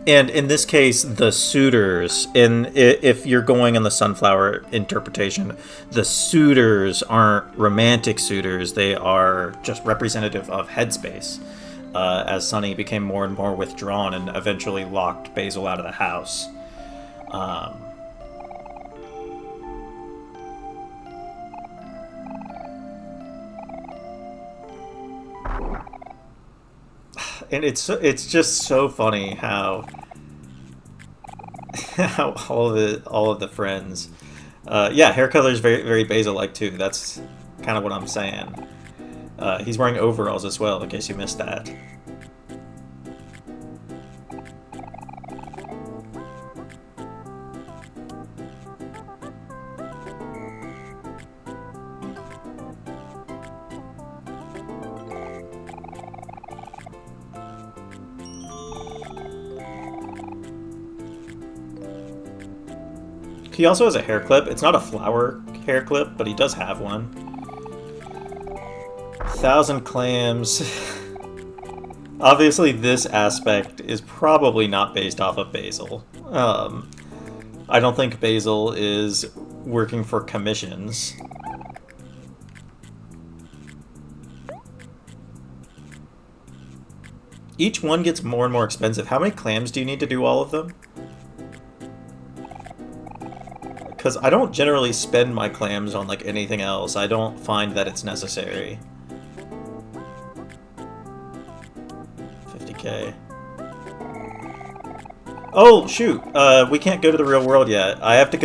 And in this case, the suitors, if you're going on the Sunflower interpretation, the suitors aren't romantic suitors. They are just representative of headspace, as Sunny became more and more withdrawn and eventually locked Basil out of the house. And it's just so funny how all of the friends, hair color is very very Basil-like too. That's kind of what I'm saying. He's wearing overalls as well, in case you missed that. He also has a hair clip. It's not a flower hair clip, but he does have one. 1,000 clams. Obviously, this aspect is probably not based off of Basil. I don't think Basil is working for commissions. each one gets more and more expensive. How many clams do you need to do all of them? Because I don't generally spend my clams on, like, anything else. I don't find that it's necessary. 50k. Oh, shoot! We can't go to the real world yet. We have to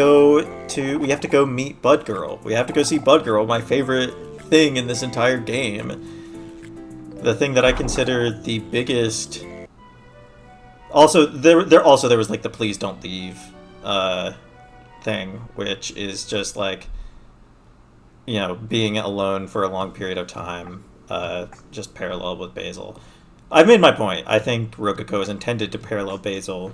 go meet Bud Girl. We have to go see Bud Girl, my favorite thing in this entire game. The thing that I consider the biggest... Also, there was, like, the please don't leave, thing, which is just like, you know, being alone for a long period of time, just parallel with Basil. I've made my point. I think Rococo is intended to parallel Basil.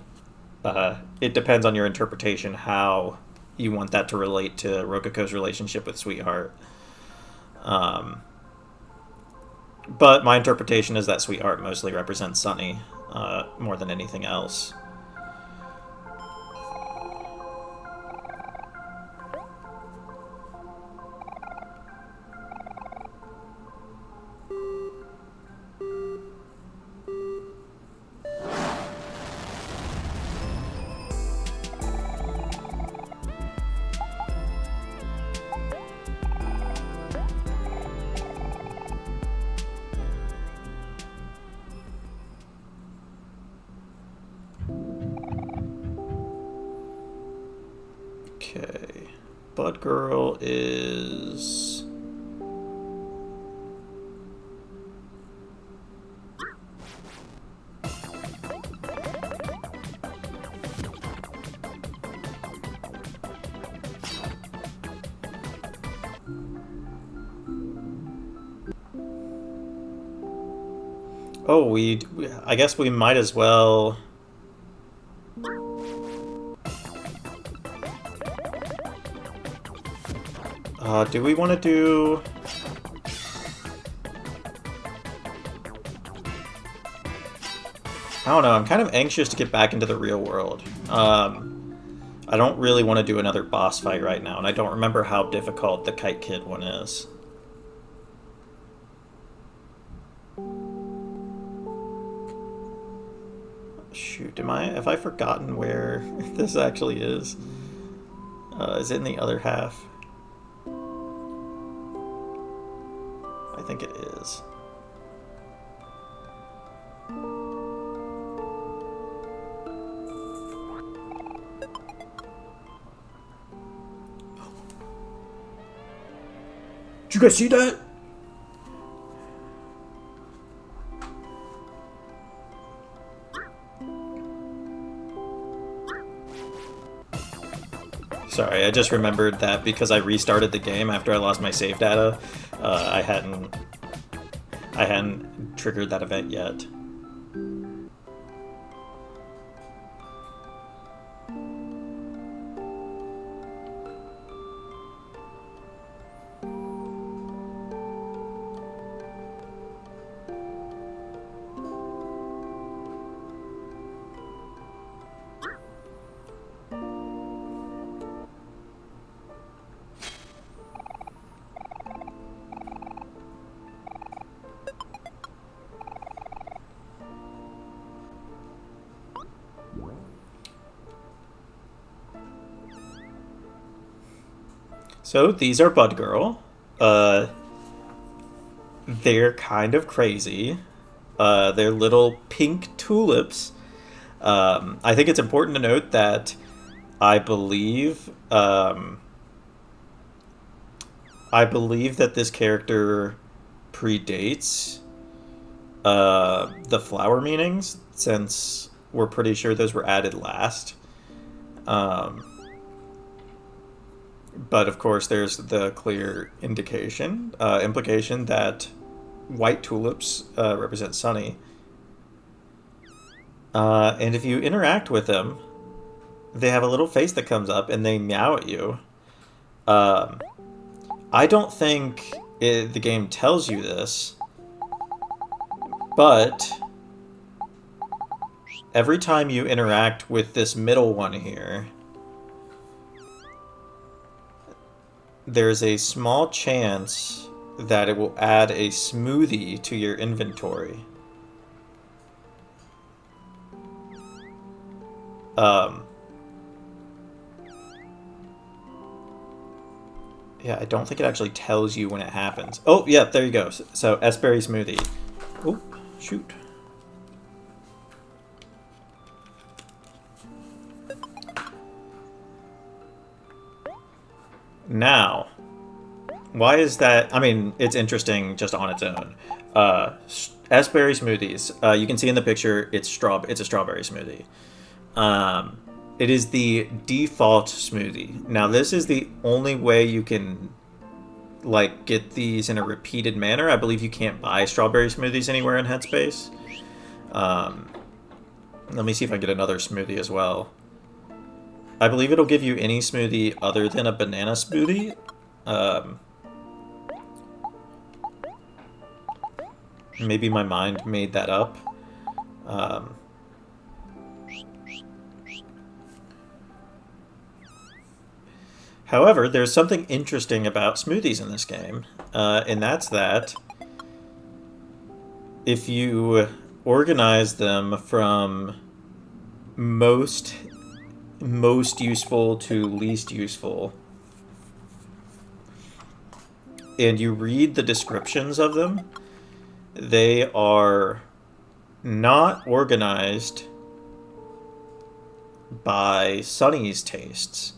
It depends on your interpretation how you want that to relate to Rococo's relationship with Sweetheart. But my interpretation is that Sweetheart mostly represents Sunny, more than anything else. Okay, Bud Girl is... Oh, I guess we might as well... do we want to do... I don't know, I'm kind of anxious to get back into the real world. I don't really want to do another boss fight right now, and I don't remember how difficult the Kite Kid one is. Shoot, have I forgotten where this actually is? Is it in the other half? I think it is. Did you guys see that? Sorry, I just remembered that because I restarted the game after I lost my save data. I hadn't triggered that event yet. So these are Bud Girl. They're kind of crazy. They're little pink tulips. I think it's important to note that I believe that this character predates the flower meanings, since we're pretty sure those were added last. But of course, there's the clear implication that white tulips represent Sunny. And if you interact with them, they have a little face that comes up and they meow at you. I don't think the game tells you this, but every time you interact with this middle one here, there's a small chance that it will add a smoothie to your inventory. Um, yeah, I don't think it actually tells you when it happens. Oh, yeah, there you go. So, S-berry smoothie. Oh, shoot. Now, why is that? I mean, it's interesting just on its own. S-berry smoothies. You can see in the picture, it's a strawberry smoothie. It is the default smoothie. Now, this is the only way you can like get these in a repeated manner. I believe you can't buy strawberry smoothies anywhere in Headspace. Let me see if I get another smoothie as well. I believe it'll give you any smoothie other than a banana smoothie. Maybe my mind made that up. However, there's something interesting about smoothies in this game, and that's that if you organize them from most useful to least useful, and you read the descriptions of them, they are not organized by Sunny's tastes.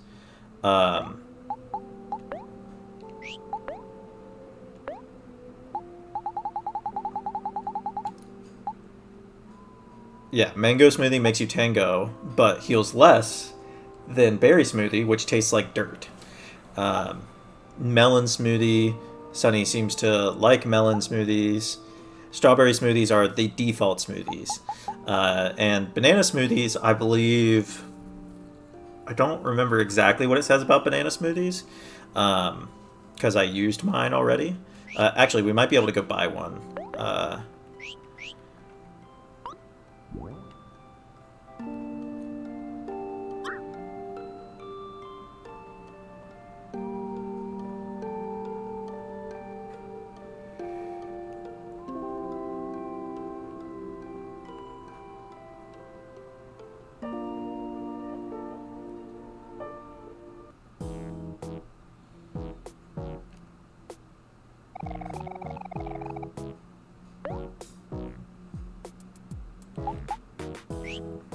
Yeah, mango smoothie makes you tango, but heals less than berry smoothie, which tastes like dirt. Melon smoothie, Sunny seems to like melon smoothies. Strawberry smoothies are the default smoothies. And banana smoothies, I believe... I don't remember exactly what it says about banana smoothies, because I used mine already. Actually, we might be able to go buy one.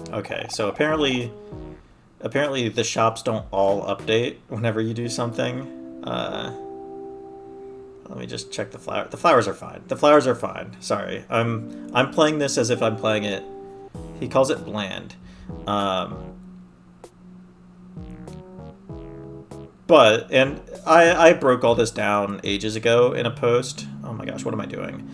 Okay, so apparently the shops don't all update whenever you do something. Let me just check the flower. The flowers are fine. The flowers are fine. Sorry, I'm playing this as if I'm playing it. He calls it bland. But I broke all this down ages ago in a post. Oh my gosh, what am I doing?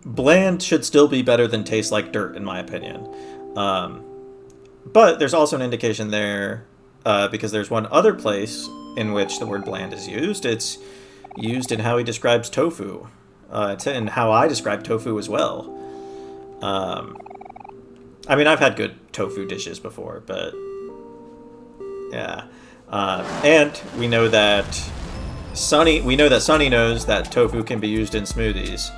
Bland should still be better than taste like dirt, in my opinion. But there's also an indication there, because there's one other place in which the word bland is used. It's used in how he describes tofu. It's in how I describe tofu as well. I mean, I've had good tofu dishes before, but... yeah. And we know that Sunny knows that tofu can be used in smoothies.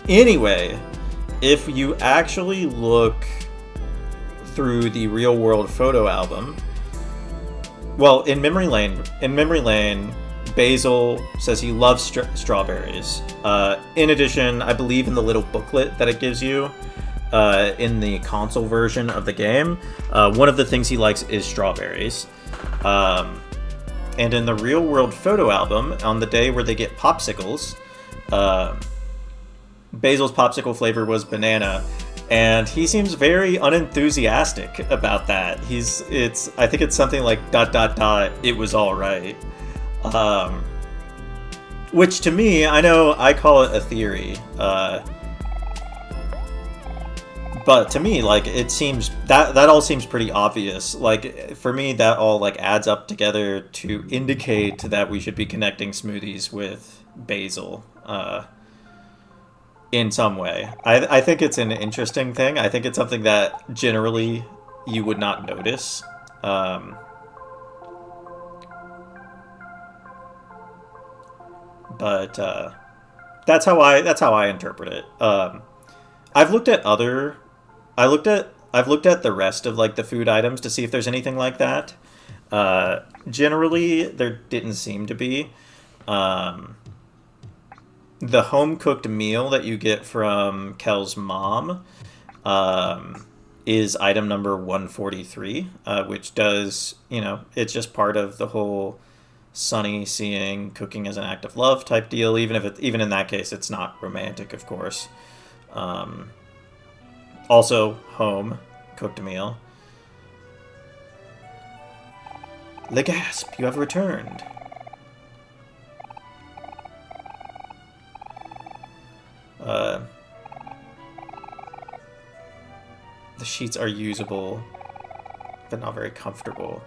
Anyway, if you actually look through the real world photo album, well, in Memory Lane, Basil says he loves strawberries. In addition, I believe in the little booklet that it gives you, in the console version of the game, one of the things he likes is strawberries. And in the real world photo album, on the day where they get popsicles, Basil's popsicle flavor was banana, and he seems very unenthusiastic about that. I think it's something like ... it was alright. Which to me, I know I call it a theory, but to me, like, it seems that all seems pretty obvious. Like, for me, that all like adds up together to indicate that we should be connecting smoothies with Basil, in some way. I think it's an interesting thing. I think it's something that generally you would not notice. But that's how I interpret it. I've looked at other. I've looked at the rest of like the food items to see if there's anything like that. Generally, there didn't seem to be. Um, the home cooked meal that you get from Kel's mom is item number 143, which does, it's just part of the whole Sunny seeing cooking as an act of love type deal. Even in that case, it's not romantic, of course. Um, Also, home cooked meal. Legasp, you have returned. Uh, the sheets are usable, but not very comfortable.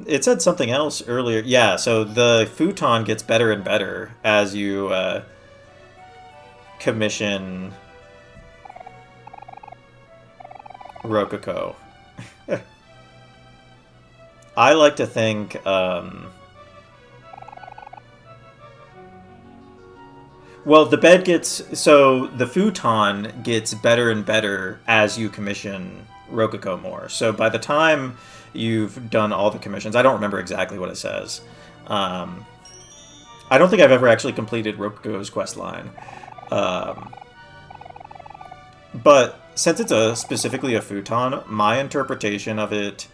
It said something else earlier. Yeah, so the futon gets better and better as you commission Rococo. I like to think well, the futon gets better and better as you commission Rococo more. So by the time you've done all the commissions, I don't remember exactly what it says. I don't think I've ever actually completed Rococo's quest line. But since it's specifically a futon, my interpretation of it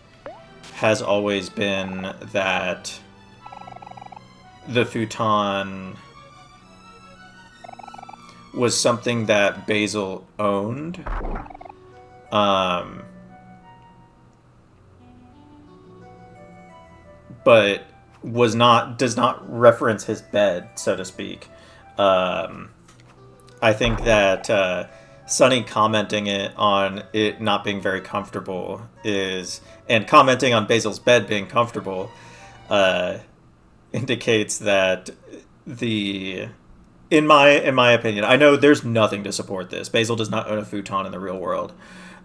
has always been that the futon was something that Basil owned. But does not reference his bed, so to speak. I think that Sunny commenting on it not being very comfortable and commenting on Basil's bed being comfortable, indicates that in my opinion, I know there's nothing to support this. Basil does not own a futon in the real world,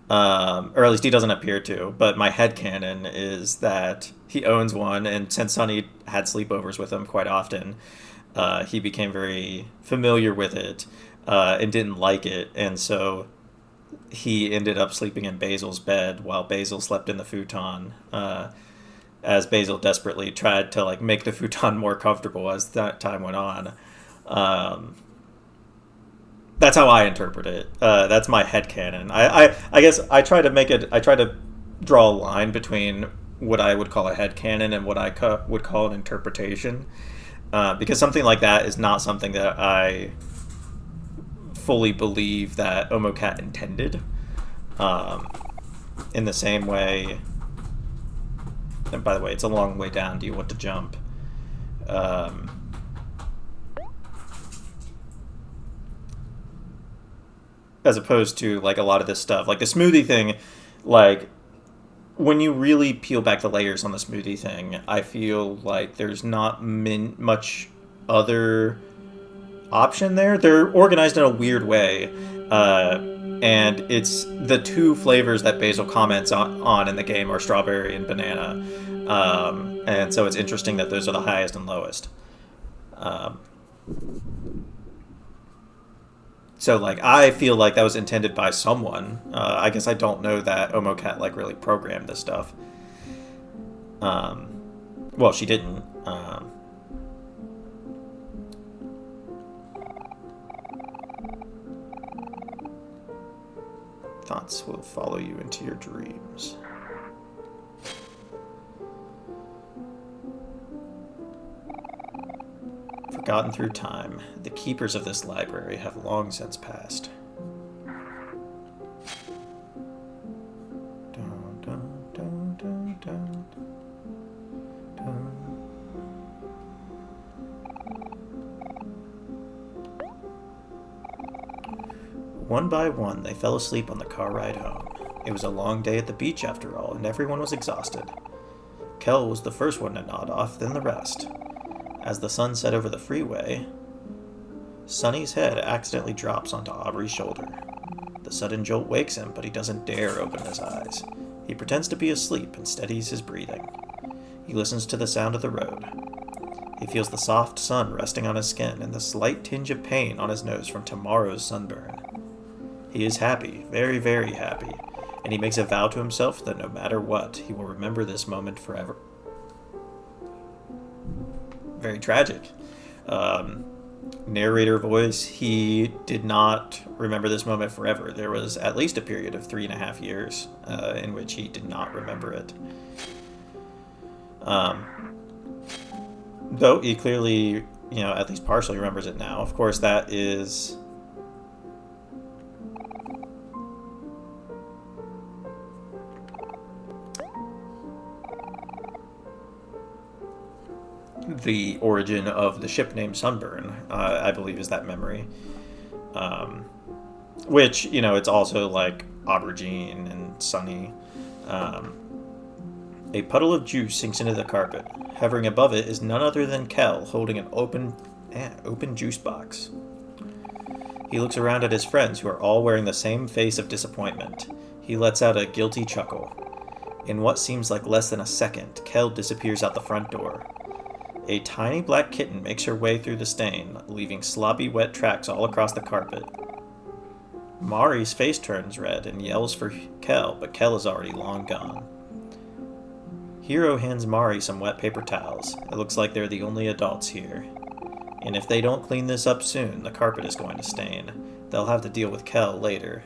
or at least he doesn't appear to. But my headcanon is that he owns one, and since Sunny had sleepovers with him quite often, he became very familiar with it. And didn't like it, and so he ended up sleeping in Basil's bed while Basil slept in the futon, as Basil desperately tried to make the futon more comfortable as that time went on. That's how I interpret it. That's my headcanon. I guess I try to draw a line between what I would call a headcanon and what I would call an interpretation, because something like that is not something that I fully believe that Omocat intended. In the same way, and by the way, it's a long way down. Do you want to jump? As opposed to a lot of this stuff, like the smoothie thing, when you really peel back the layers on the smoothie thing, I feel like there's not much other option there. They're organized in a weird way, and it's the two flavors that Basil comments on in the game are strawberry and banana, and so it's interesting that those are the highest and lowest. So I feel like that was intended by someone. I guess I don't know that Omocat really programmed this stuff. Well, she didn't. Thoughts will follow you into your dreams. Forgotten through time, the keepers of this library have long since passed. Dun, dun, dun, dun, dun, dun. One by one, they fell asleep on the car ride home. It was a long day at the beach after all, and everyone was exhausted. Kel was the first one to nod off, then the rest. As the sun set over the freeway, Sunny's head accidentally drops onto Aubrey's shoulder. The sudden jolt wakes him, but he doesn't dare open his eyes. He pretends to be asleep and steadies his breathing. He listens to the sound of the road. He feels the soft sun resting on his skin and the slight tinge of pain on his nose from tomorrow's sunburn. He is happy, very, very happy, and he makes a vow to himself that no matter what, he will remember this moment forever. Very tragic. Narrator voice, he did not remember this moment forever. There was at least a period of 3.5 years in which he did not remember it. Though he clearly, at least partially remembers it now. Of course, that is the origin of the ship named Sunburn, I believe, is that memory. Which, it's also like aubergine and sunny. A puddle of juice sinks into the carpet. Hovering above it is none other than Kel, holding an open juice box. He looks around at his friends, who are all wearing the same face of disappointment. He lets out a guilty chuckle. In what seems like less than a second, Kel disappears out the front door. A tiny black kitten makes her way through the stain, leaving sloppy wet tracks all across the carpet. Mari's face turns red and yells for Kel, but Kel is already long gone. Hiro hands Mari some wet paper towels. It looks like they're the only adults here. And if they don't clean this up soon, the carpet is going to stain. They'll have to deal with Kel later.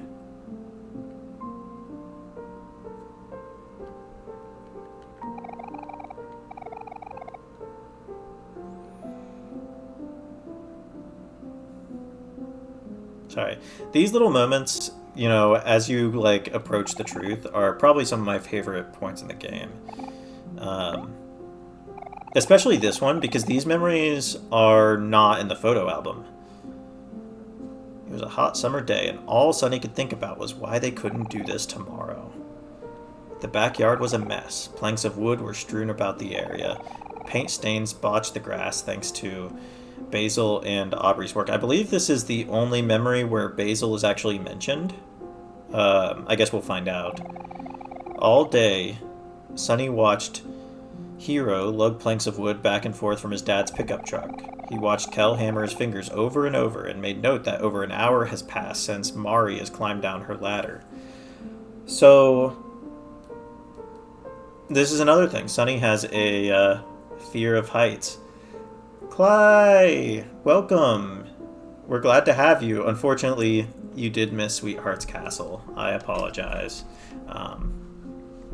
Sorry. These little moments, as you, approach the truth, are probably some of my favorite points in the game. Especially this one, because these memories are not in the photo album. It was a hot summer day, and all Sunny could think about was why they couldn't do this tomorrow. The backyard was a mess. Planks of wood were strewn about the area. Paint stains botched the grass thanks to Basil and Aubrey's work. I believe this is the only memory where Basil is actually mentioned. I guess we'll find out. All day, Sunny watched Hiro lug planks of wood back and forth from his dad's pickup truck. He watched Kel hammer his fingers over and over and made note that over an hour has passed since Mari has climbed down her ladder. So, this is another thing. Sunny has a fear of heights. Cly! Welcome! We're glad to have you. Unfortunately, you did miss Sweetheart's Castle. I apologize.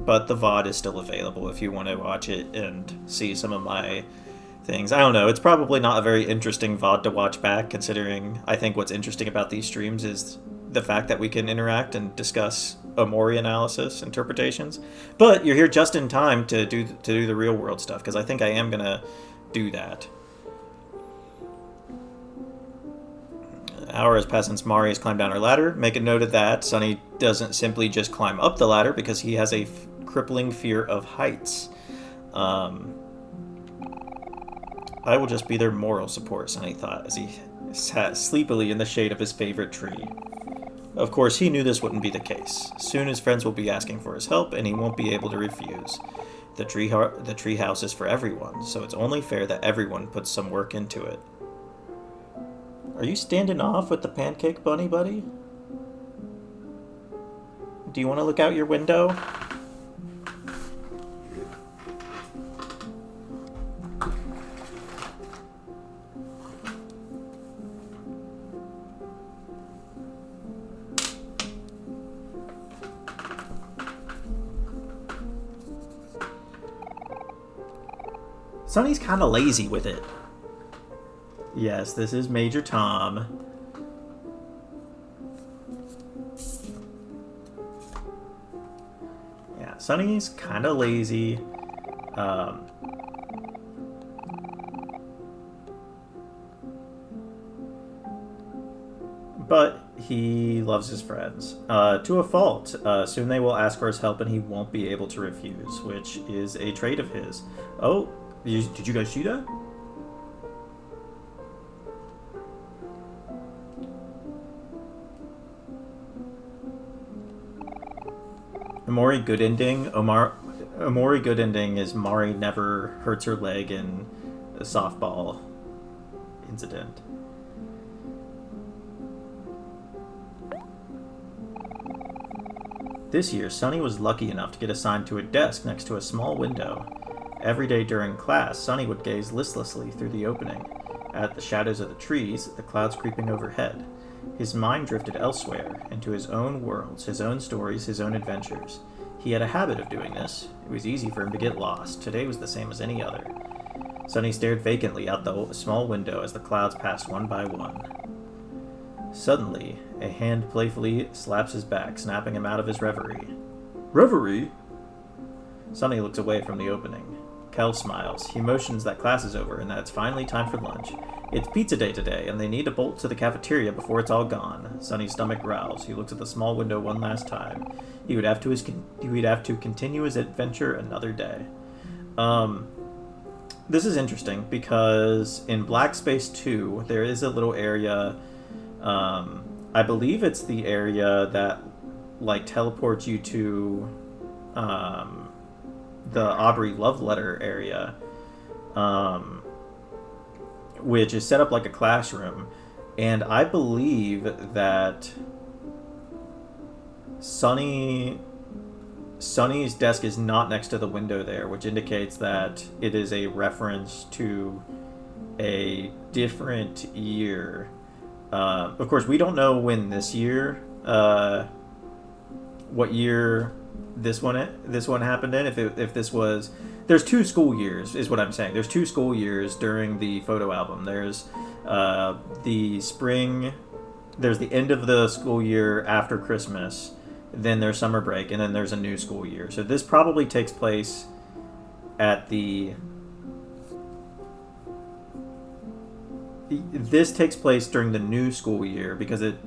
But the VOD is still available if you want to watch it and see some of my things. I don't know, it's probably not a very interesting VOD to watch back, considering I think what's interesting about these streams is the fact that we can interact and discuss OMORI analysis, interpretations. But you're here just in time to do the real world stuff, because I think I am going to do that. An hour has passed since Mari has climbed down her ladder. Make a note of that. Sunny doesn't simply just climb up the ladder because he has a crippling fear of heights. I will just be their moral support, Sunny thought, as he sat sleepily in the shade of his favorite tree. Of course, he knew this wouldn't be the case. Soon his friends will be asking for his help, and he won't be able to refuse. The tree house is for everyone, so it's only fair that everyone puts some work into it. Are you standing off with the pancake bunny, buddy? Do you want to look out your window? Sunny's kind of lazy with it. Yes, this is Major Tom. Yeah, Sunny's kind of lazy. But he loves his friends. To a fault. Soon they will ask for his help and he won't be able to refuse, which is a trait of his. Oh, did you guys see that? OMORI good ending. OMORI good ending is Mari never hurts her leg in the softball incident. This year, Sunny was lucky enough to get assigned to a desk next to a small window. Every day during class, Sunny would gaze listlessly through the opening, at the shadows of the trees, the clouds creeping overhead. His mind drifted elsewhere, into his own worlds, his own stories, his own adventures. He had a habit of doing this. It was easy for him to get lost. Today was the same as any other. Sunny stared vacantly out the small window as the clouds passed one by one. Suddenly, a hand playfully slaps his back, snapping him out of his reverie. Reverie? Sunny looks away from the opening. Kel smiles. He motions that class is over and that it's finally time for lunch. It's pizza day today, and they need to bolt to the cafeteria before it's all gone. Sunny's stomach growls. He looks at the small window one last time. He would have to continue his adventure another day. This is interesting because in Black Space 2, there is a little area. I believe it's the area that like teleports you to the Aubrey love letter area, which is set up like a classroom, and I believe that Sunny's desk is not next to the window there, which indicates that it is a reference to a different year. Of course, we don't know when this year, what year this one happened in. If this was, there's 2 school years, is what I'm saying. There's 2 school years during the photo album. There's the spring, there's the end of the school year after Christmas, then there's summer break, and then there's a new school year. So this probably takes place at the. This takes place during the new school year because it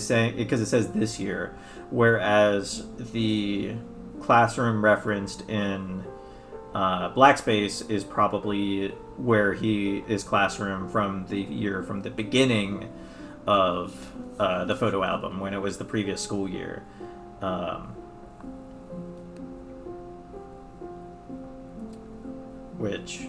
says this year, whereas the classroom referenced in Black Space is probably where he is classroom from the beginning of the photo album when it was the previous school year. Which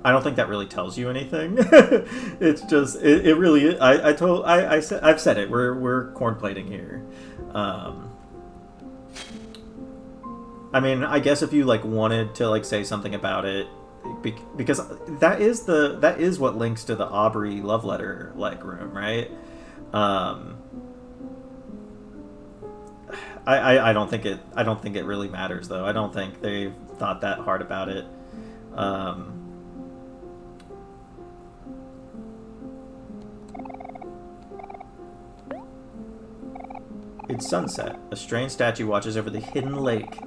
I don't think that really tells you anything. It's just it really. I've said it. We're corn plating here. I mean, I guess if you like wanted to like say something about it, because that is what links to the Aubrey love letter like room, right? I don't think it really matters though. I don't think they've thought that hard about it. It's sunset. A strange statue watches over the hidden lake.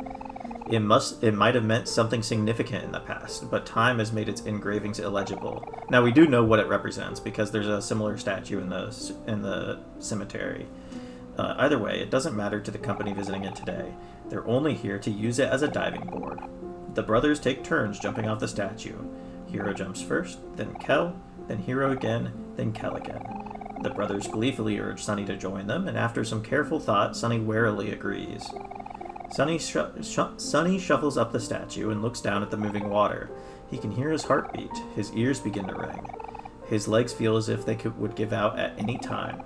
It might have meant something significant in the past, but time has made its engravings illegible. Now we do know what it represents because there's a similar statue in the cemetery. Either way, it doesn't matter to the company visiting it today. They're only here to use it as a diving board. The brothers take turns jumping off the statue. Hiro jumps first, then Kel, then Hiro again, then Kel again. The brothers gleefully urge Sunny to join them, and after some careful thought, Sunny warily agrees. Sunny shuffles up the statue and looks down at the moving water. He can hear his heartbeat. His ears begin to ring. His legs feel as if they would give out at any time.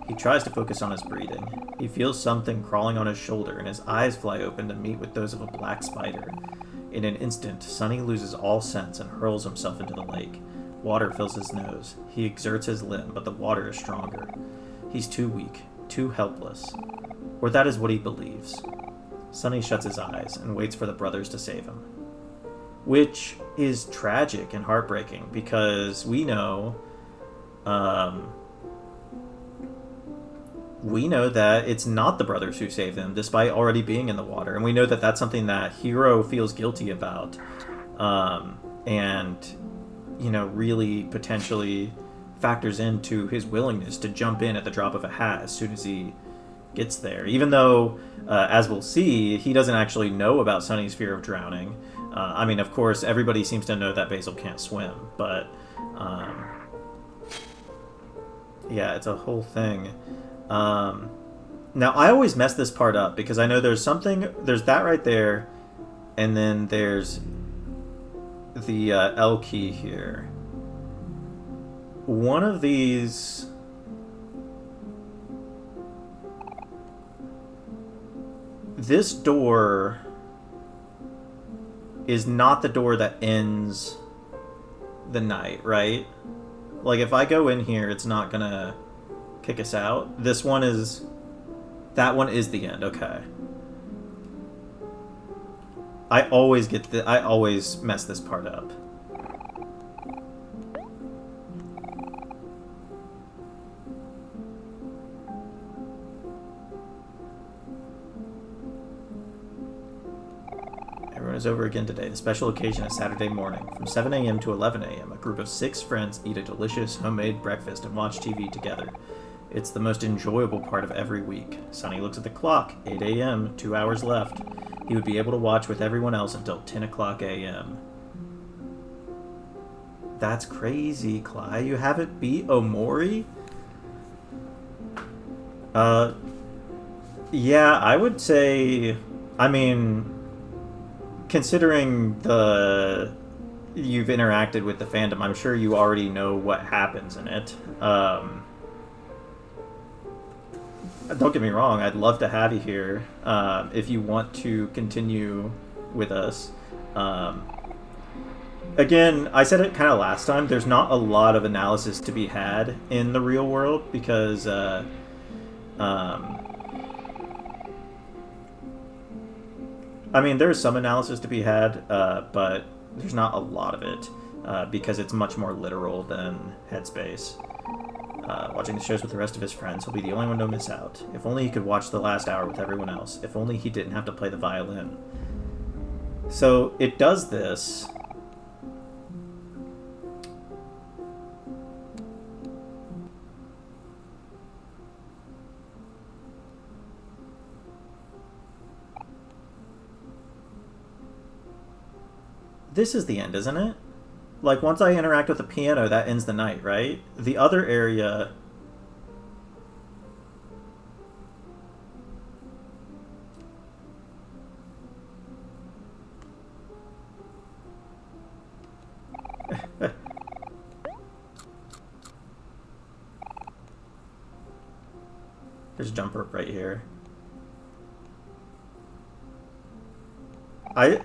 He tries to focus on his breathing. He feels something crawling on his shoulder, and his eyes fly open to meet with those of a black spider. In an instant, Sunny loses all sense and hurls himself into the lake. Water fills his nose. He exerts his limb, but the water is stronger. He's too weak, too helpless. Or that is what he believes. Sunny shuts his eyes and waits for the brothers to save him. Which is tragic and heartbreaking because we know that it's not the brothers who saved them, despite already being in the water. And we know that that's something that Hiro feels guilty about. And, really potentially factors into his willingness to jump in at the drop of a hat as soon as he gets there. Even though, as we'll see, he doesn't actually know about Sunny's fear of drowning. Of course, everybody seems to know that Basil can't swim, but, yeah, it's a whole thing. Now, I always mess this part up because I know there's that right there, And then there's the L key here. One of these... This door is not the door that ends the night, right? Like, if I go in here, it's not gonna kick us out. This one is... That one is the end, okay. I always mess this part up. Everyone is over again today. The special occasion is Saturday morning. From 7 a.m. to 11 a.m., a group of 6 friends eat a delicious homemade breakfast and watch TV together. It's the most enjoyable part of every week. Sonny looks at the clock. 8 a.m., 2 hours left. He would be able to watch with everyone else until 10 o'clock a.m. That's crazy, Cly. You have it beat OMORI? Yeah, I would say... I mean... Considering you've interacted with the fandom, I'm sure you already know what happens in it. Don't get me wrong, I'd love to have you here if you want to continue with us. Again, I said it kind of last time, there's not a lot of analysis to be had in the real world because I mean, there's some analysis to be had, but there's not a lot of it because it's much more literal than Headspace. Watching the shows with the rest of his friends, he'll be the only one to miss out. If only he could watch the last hour with everyone else. If only he didn't have to play the violin. So it does this. This is the end, isn't it? Like, once I interact with the piano, that ends the night, right? The other area... There's a jump rope right here. I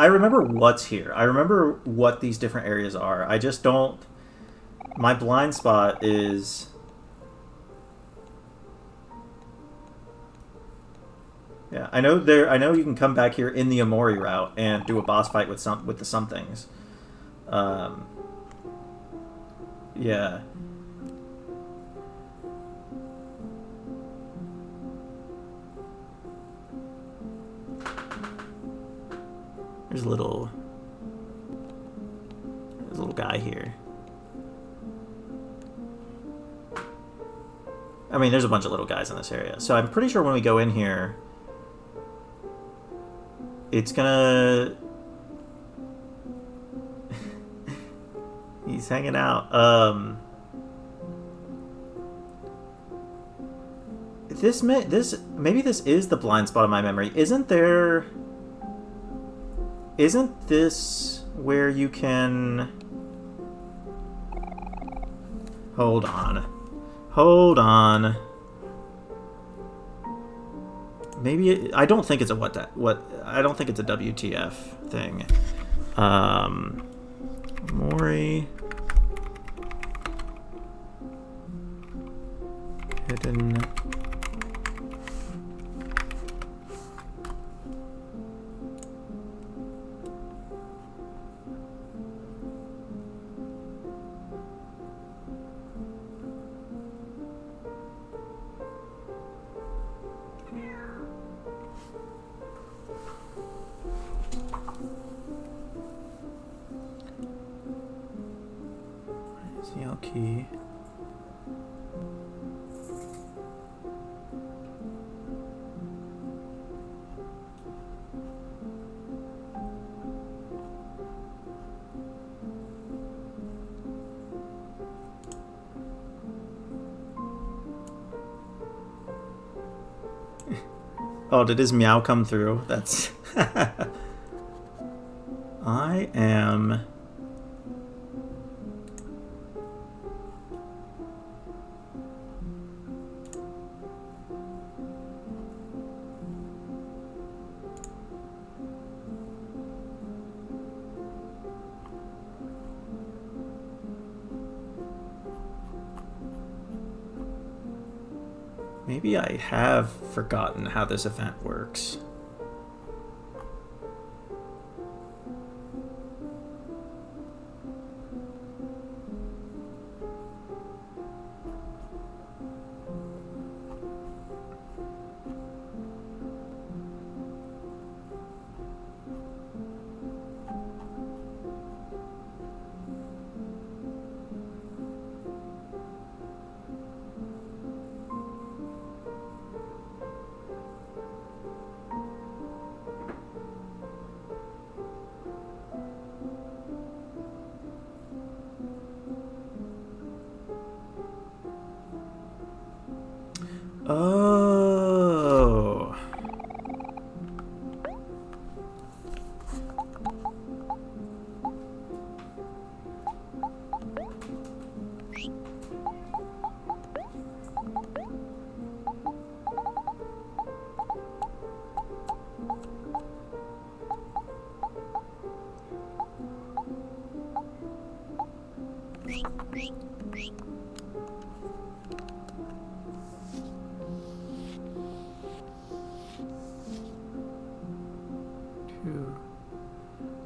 remember what's here. I remember what these different areas are. I just don't... My blind spot is... Yeah, I know you can come back here in the OMORI route and do a boss fight with the somethings. Yeah. There's a little guy here. I mean, there's a bunch of little guys in this area. So I'm pretty sure when we go in here, it's gonna... He's hanging out. Maybe this is the blind spot of my memory. Isn't this where you can... Hold on. Maybe I don't think it's a I don't think it's a WTF thing. Mori hidden. Key. Oh, did his meow come through? That's... I am... Maybe I have forgotten how this event works. Oh. Two,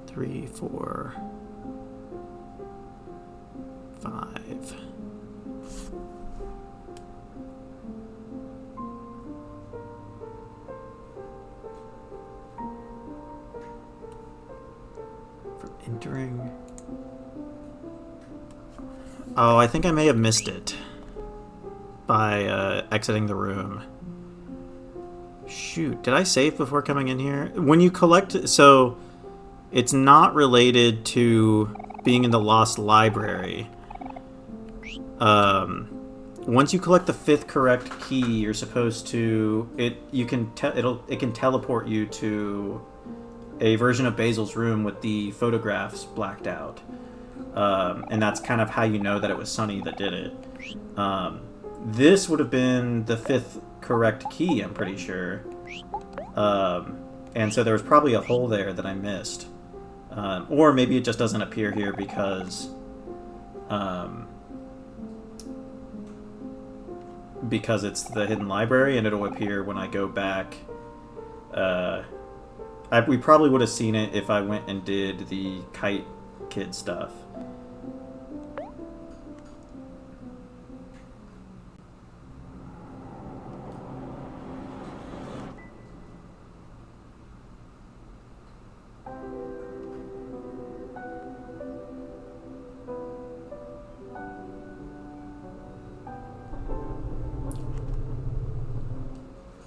three, four, five. For entering. Oh, I think I may have missed it by exiting the room. Shoot, did I save before coming in here? When you collect... So, it's not related to being in the Lost Library. Once you collect the 5th correct key, you're supposed to... It can teleport you to a version of Basil's room with the photographs blacked out. And that's kind of how you know that it was Sunny that did it. This would have been the 5th correct key, I'm pretty sure. And so there was probably a hole there that I missed. Or maybe it just doesn't appear here because it's the hidden library, and it'll appear when I go back. We probably would have seen it if I went and did the Kite Kid stuff.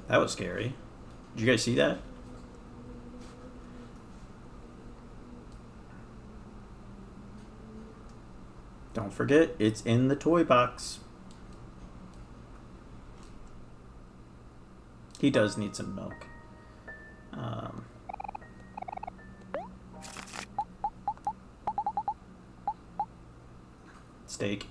That was scary. Did you guys see that? Don't forget, it's in the toy box. He does need some milk. Steak.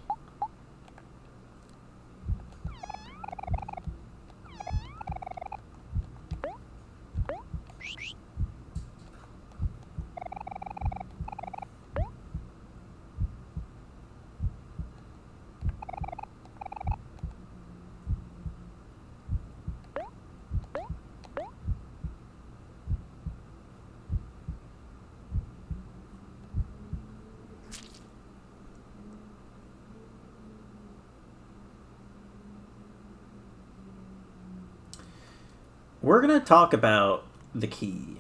We're going to talk about the key.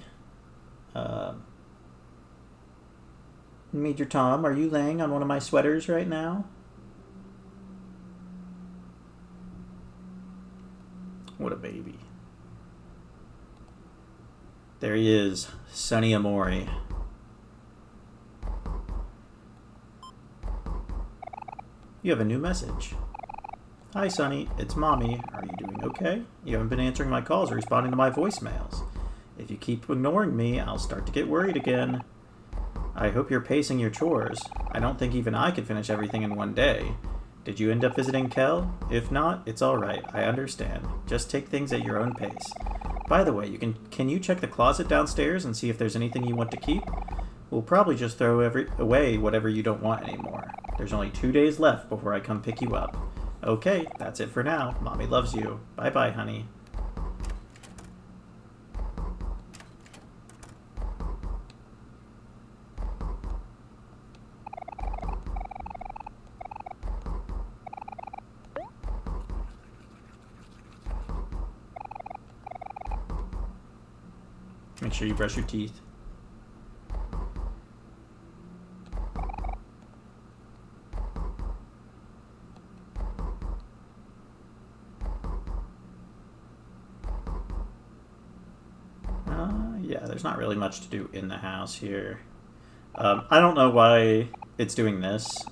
Major Tom, are you laying on one of my sweaters right now? What a baby. There he is, Sonny OMORI. You have a new message. Hi, Sonny. It's Mommy. Are you doing okay? You haven't been answering my calls or responding to my voicemails. If you keep ignoring me, I'll start to get worried again. I hope you're pacing your chores. I don't think even I could finish everything in one day. Did you end up visiting Kel? If not, it's alright. I understand. Just take things at your own pace. By the way, can you check the closet downstairs and see if there's anything you want to keep? We'll probably just throw away whatever you don't want anymore. There's only 2 days left before I come pick you up. Okay, that's it for now. Mommy loves you. Bye-bye, honey. Make sure you brush your teeth. Yeah, there's not really much to do in the house here. I don't know why it's doing this.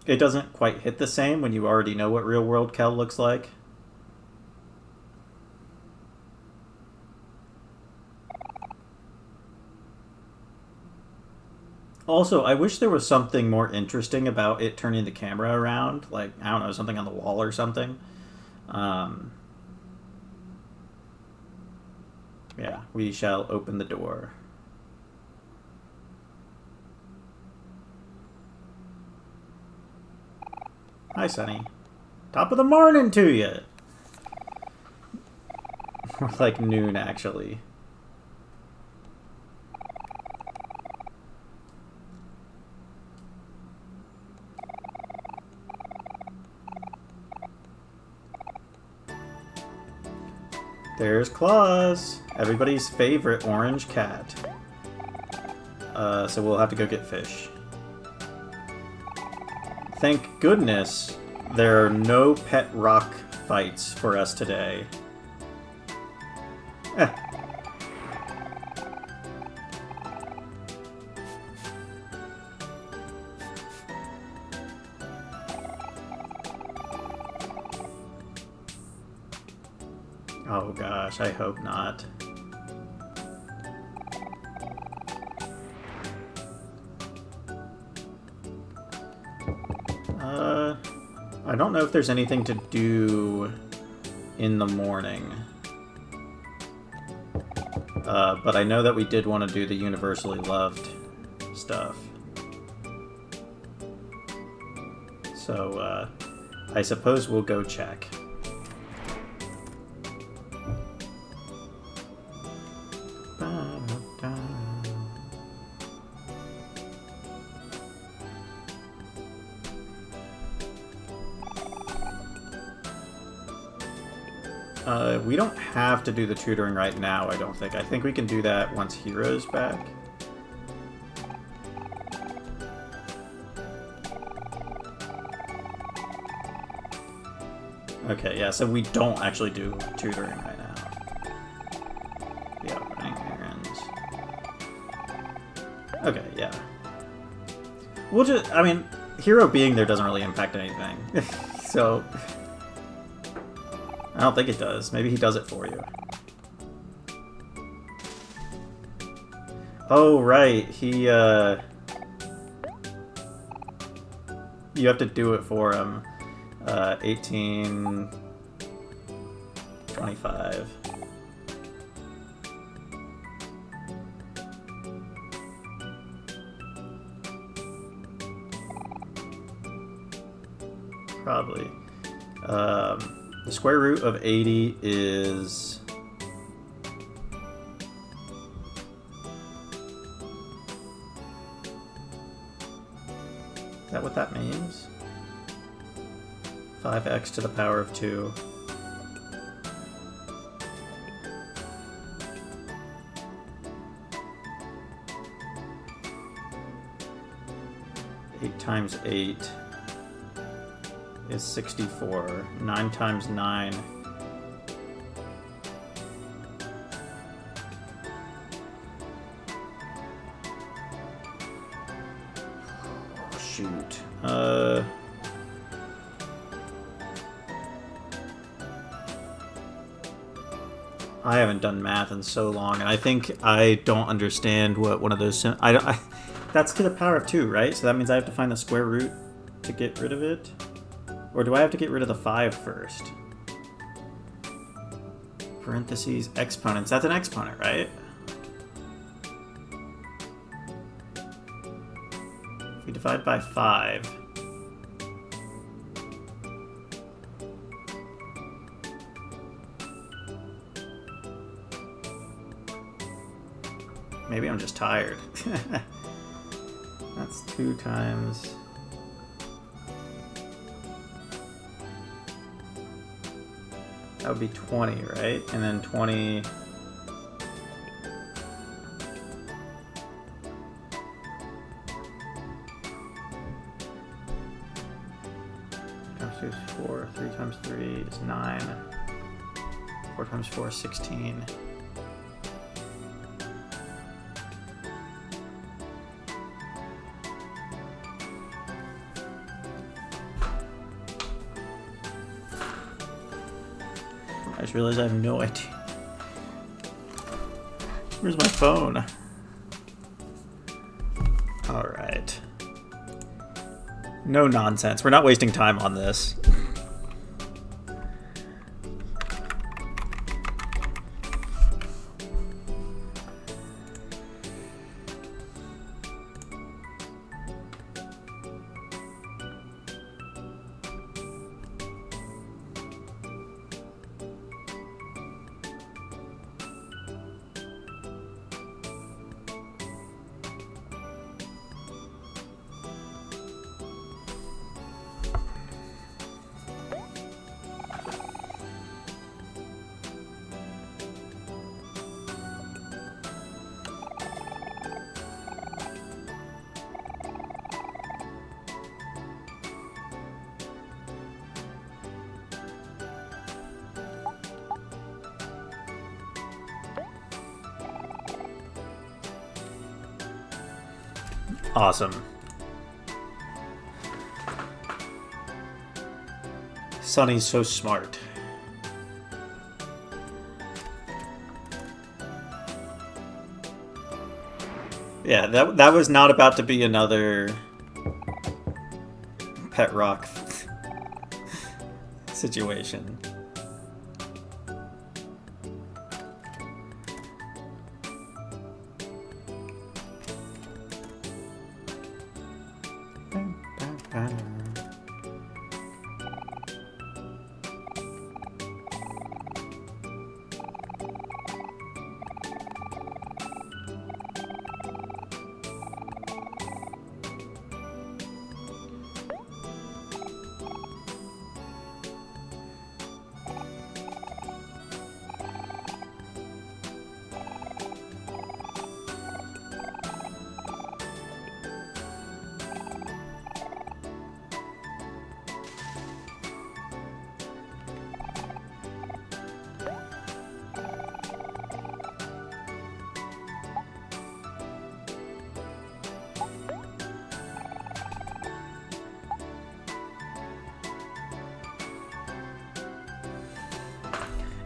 It doesn't quite hit the same when you already know what real world Kel looks like. Also, I wish there was something more interesting about it turning the camera around. Like, I don't know, something on the wall or something. Yeah, we shall open the door. Hi, Sonny. Top of the morning to you! More like noon, actually. There's Claus, everybody's favorite orange cat. So we'll have to go get fish. Thank goodness there are no pet rock fights for us today. Oh gosh, I hope not. I don't know if there's anything to do in the morning. But I know that we did want to do the universally loved stuff. So, I suppose we'll go check. We don't have to do the tutoring right now, I don't think. I think we can do that once Hero's back. Okay, yeah, so we don't actually do tutoring right now. The opening errands. Okay, yeah. We'll just, I mean, Hero being there doesn't really impact anything. So, I don't think it does. Maybe he does it for you. Oh, right. He, you have to do it for him. 1825. Probably. The square root of 80 is... Is that what that means? 5x to the power of 2. Eight times 8 is 64. 9 times 9. Shoot. I haven't done math in so long, and I think I don't understand what one of those... that's to the power of 2, right? So that means I have to find the square root to get rid of it? Or do I have to get rid of the 5 first? Parentheses, exponents. That's an exponent, right? If we divide by 5... Maybe I'm just tired. That's 2 times... That would be 20, right? And then 20... times 2 is 4. 3 times 3 is 9. 4 times 4 is 16. I just realized I have no idea. Where's my phone? Alright. No nonsense. We're not wasting time on this. Awesome. Sonny's so smart. Yeah, that was not about to be another pet rock situation.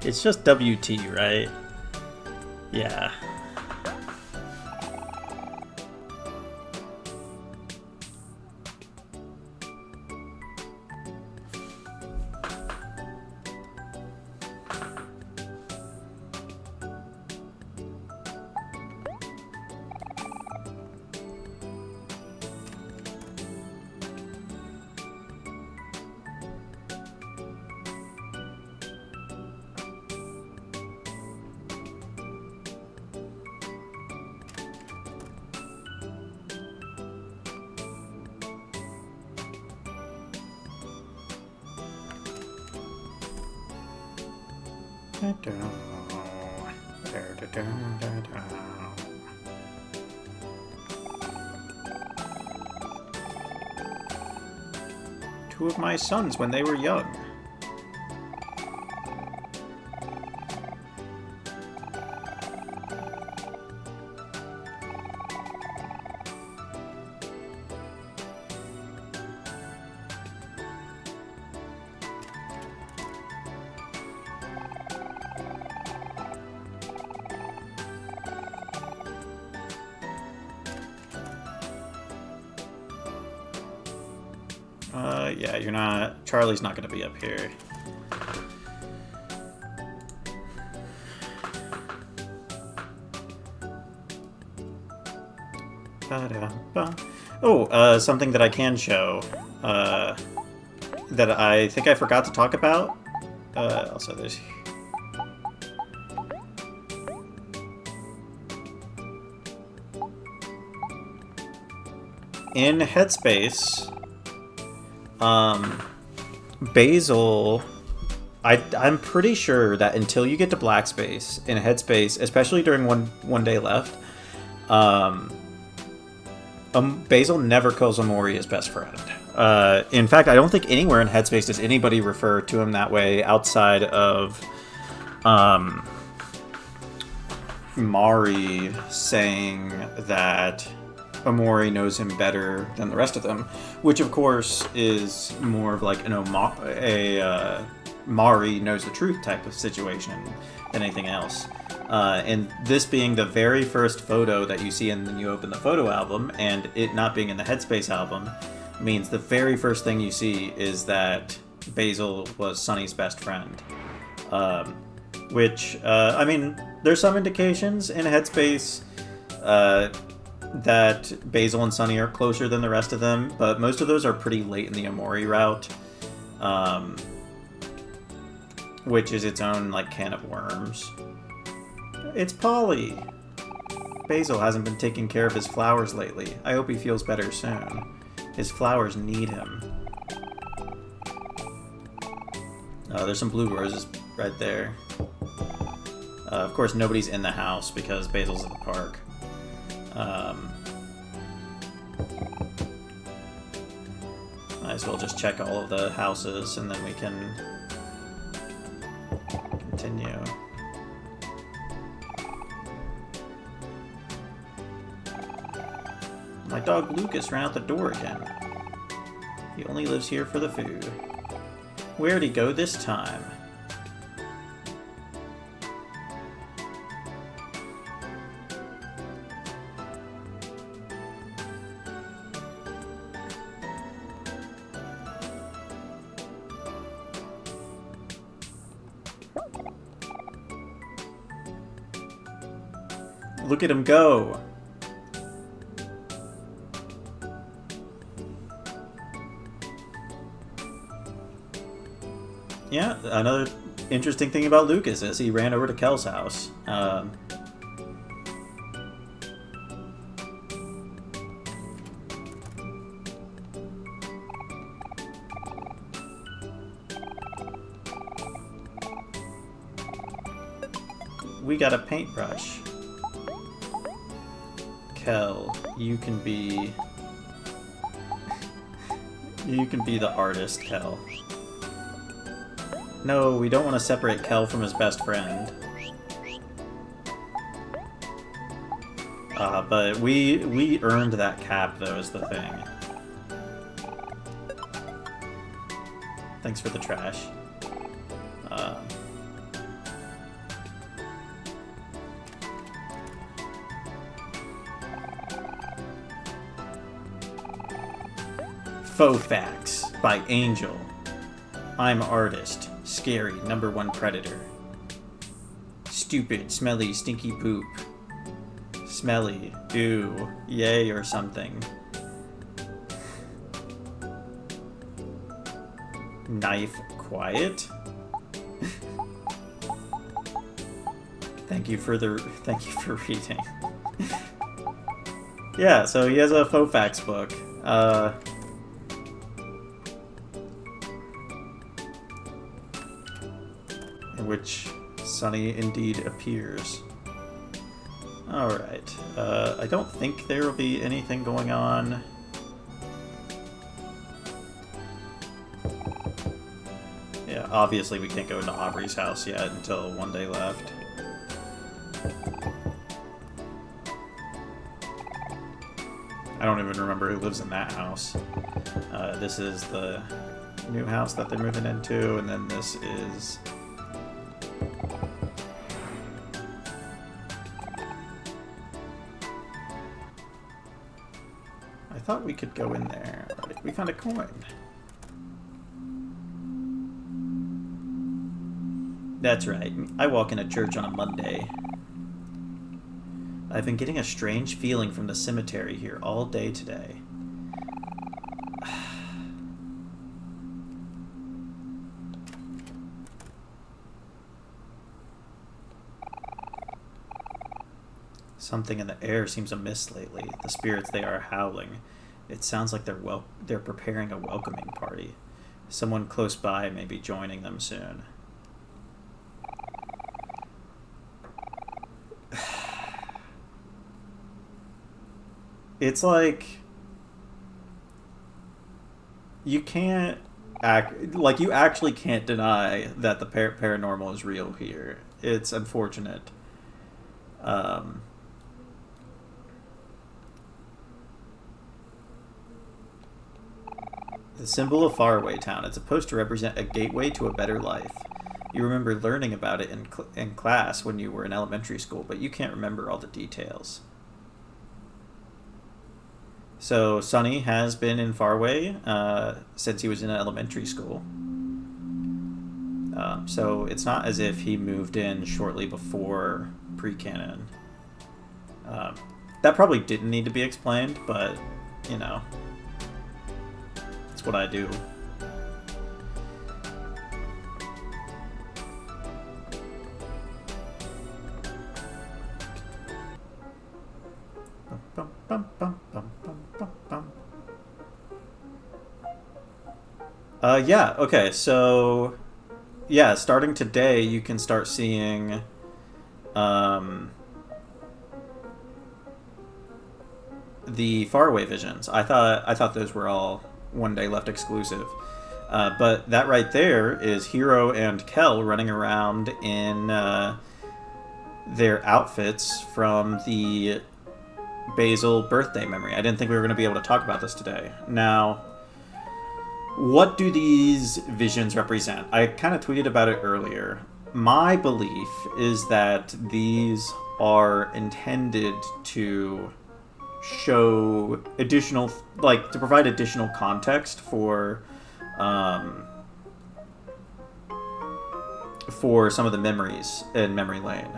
It's just WT, right? Yeah. Two of my sons when they were young. Yeah, you're not... Charlie's not gonna be up here. Oh, something that I can show. That I think I forgot to talk about. Also, there's... In Headspace, Basil... I'm pretty sure that until you get to Black Space, in Headspace, especially during one day left, Basil never calls OMORI his best friend. In fact, I don't think anywhere in Headspace does anybody refer to him that way outside of Mari saying that OMORI knows him better than the rest of them, which of course is more of like Mari knows the truth type of situation than anything else. And this being the very first photo that you see and then you open the photo album, and it not being in the Headspace album, means the very first thing you see is that Basil was Sunny's best friend. Which, I mean, there's some indications in Headspace that Basil and Sunny are closer than the rest of them, but most of those are pretty late in the OMORI route. Which is its own, like, can of worms. It's Polly! Basil hasn't been taking care of his flowers lately. I hope he feels better soon. His flowers need him. There's some blue roses right there. Of course, nobody's in the house because Basil's at the park. Might as well just check all of the houses and then we can continue. My dog Lucas ran out the door again. He only lives here for the food. Where'd he go this time? Look at him go! Yeah, another interesting thing about Lucas is he ran over to Kel's house. We got a paintbrush. Kel, you can be the artist, Kel. No, we don't want to separate Kel from his best friend. But we earned that cap, though, is the thing. Thanks for the trash. Faux Facts by Angel. I'm artist. Scary, #1 predator. Stupid, smelly, stinky poop. Smelly, ew, yay or something. Knife, quiet. Thank you for reading. Yeah, so he has a Faux Facts book. In which Sunny indeed appears. Alright, I don't think there will be anything going on. Yeah, obviously we can't go into Aubrey's house yet until one day left. I don't even remember who lives in that house. This is the new house that they're moving into, and then this is... I thought we could go in there. We found a coin. That's right. I walk into church on a Monday. I've been getting a strange feeling from the cemetery here all day today. Something in the air seems amiss lately. The spirits, they are howling. It sounds like they're preparing a welcoming party. Someone close by may be joining them soon. It's like you can't you actually can't deny that the paranormal is real here. It's unfortunate. Um, the symbol of Faraway Town. It's supposed to represent a gateway to a better life. You remember learning about it in class when you were in elementary school, but you can't remember all the details. So Sonny has been in Faraway since he was in elementary school. So it's not as if he moved in shortly before pre-canon. That probably didn't need to be explained, but, you know, it's what I do. Yeah, okay, so yeah, starting today you can start seeing the faraway visions. I thought those were all one day left exclusive. But that right there is Hero and Kel running around in their outfits from the Basil birthday memory. I didn't think we were going to be able to talk about this today. Now, what do these visions represent? I kind of tweeted about it earlier. My belief is that these are intended to show additional, to provide additional context for some of the memories in Memory Lane,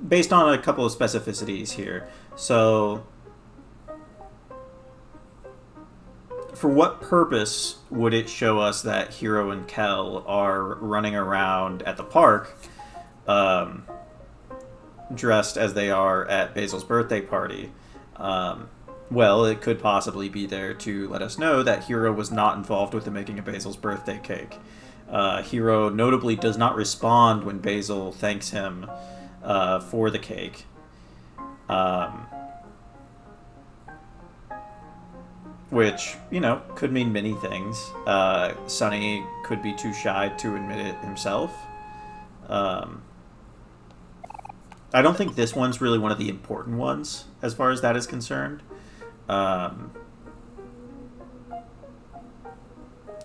based on a couple of specificities here. So, for what purpose would it show us that Hero and Kel are running around at the park, dressed as they are at Basil's birthday party? Well, it could possibly be there to let us know that Hero was not involved with the making of Basil's birthday cake. Hero notably does not respond when Basil thanks him for the cake. Which, could mean many things. Sonny could be too shy to admit it himself. I don't think this one's really one of the important ones, as far as that is concerned.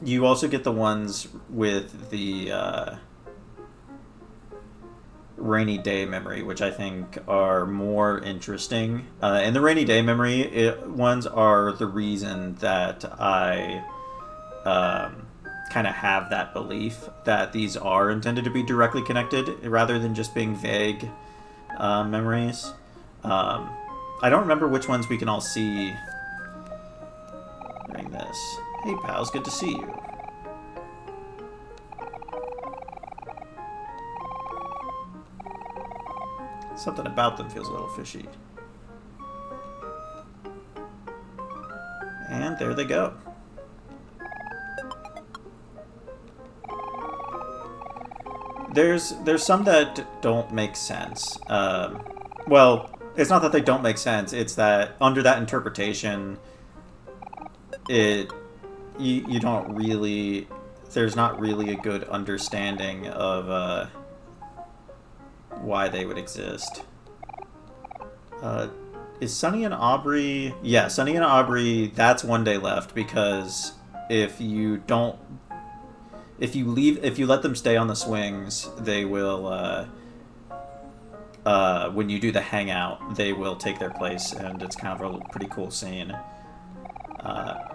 You also get the ones with the rainy day memory, which I think are more interesting. And the rainy day memory ones are the reason that I kind of have that belief that these are intended to be directly connected rather than just being vague memories. I don't remember which ones we can all see during this. Hey pals, good to see you. Something about them feels a little fishy. And there they go. There's some that don't make sense. Well, it's not that they don't make sense. It's that under that interpretation, you don't really. There's not really a good understanding of why they would exist. Is Sonny and Aubrey? Yeah, Sonny and Aubrey. That's one day left because if you let them stay on the swings, they will. When you do the hangout, they will take their place, and it's kind of a pretty cool scene.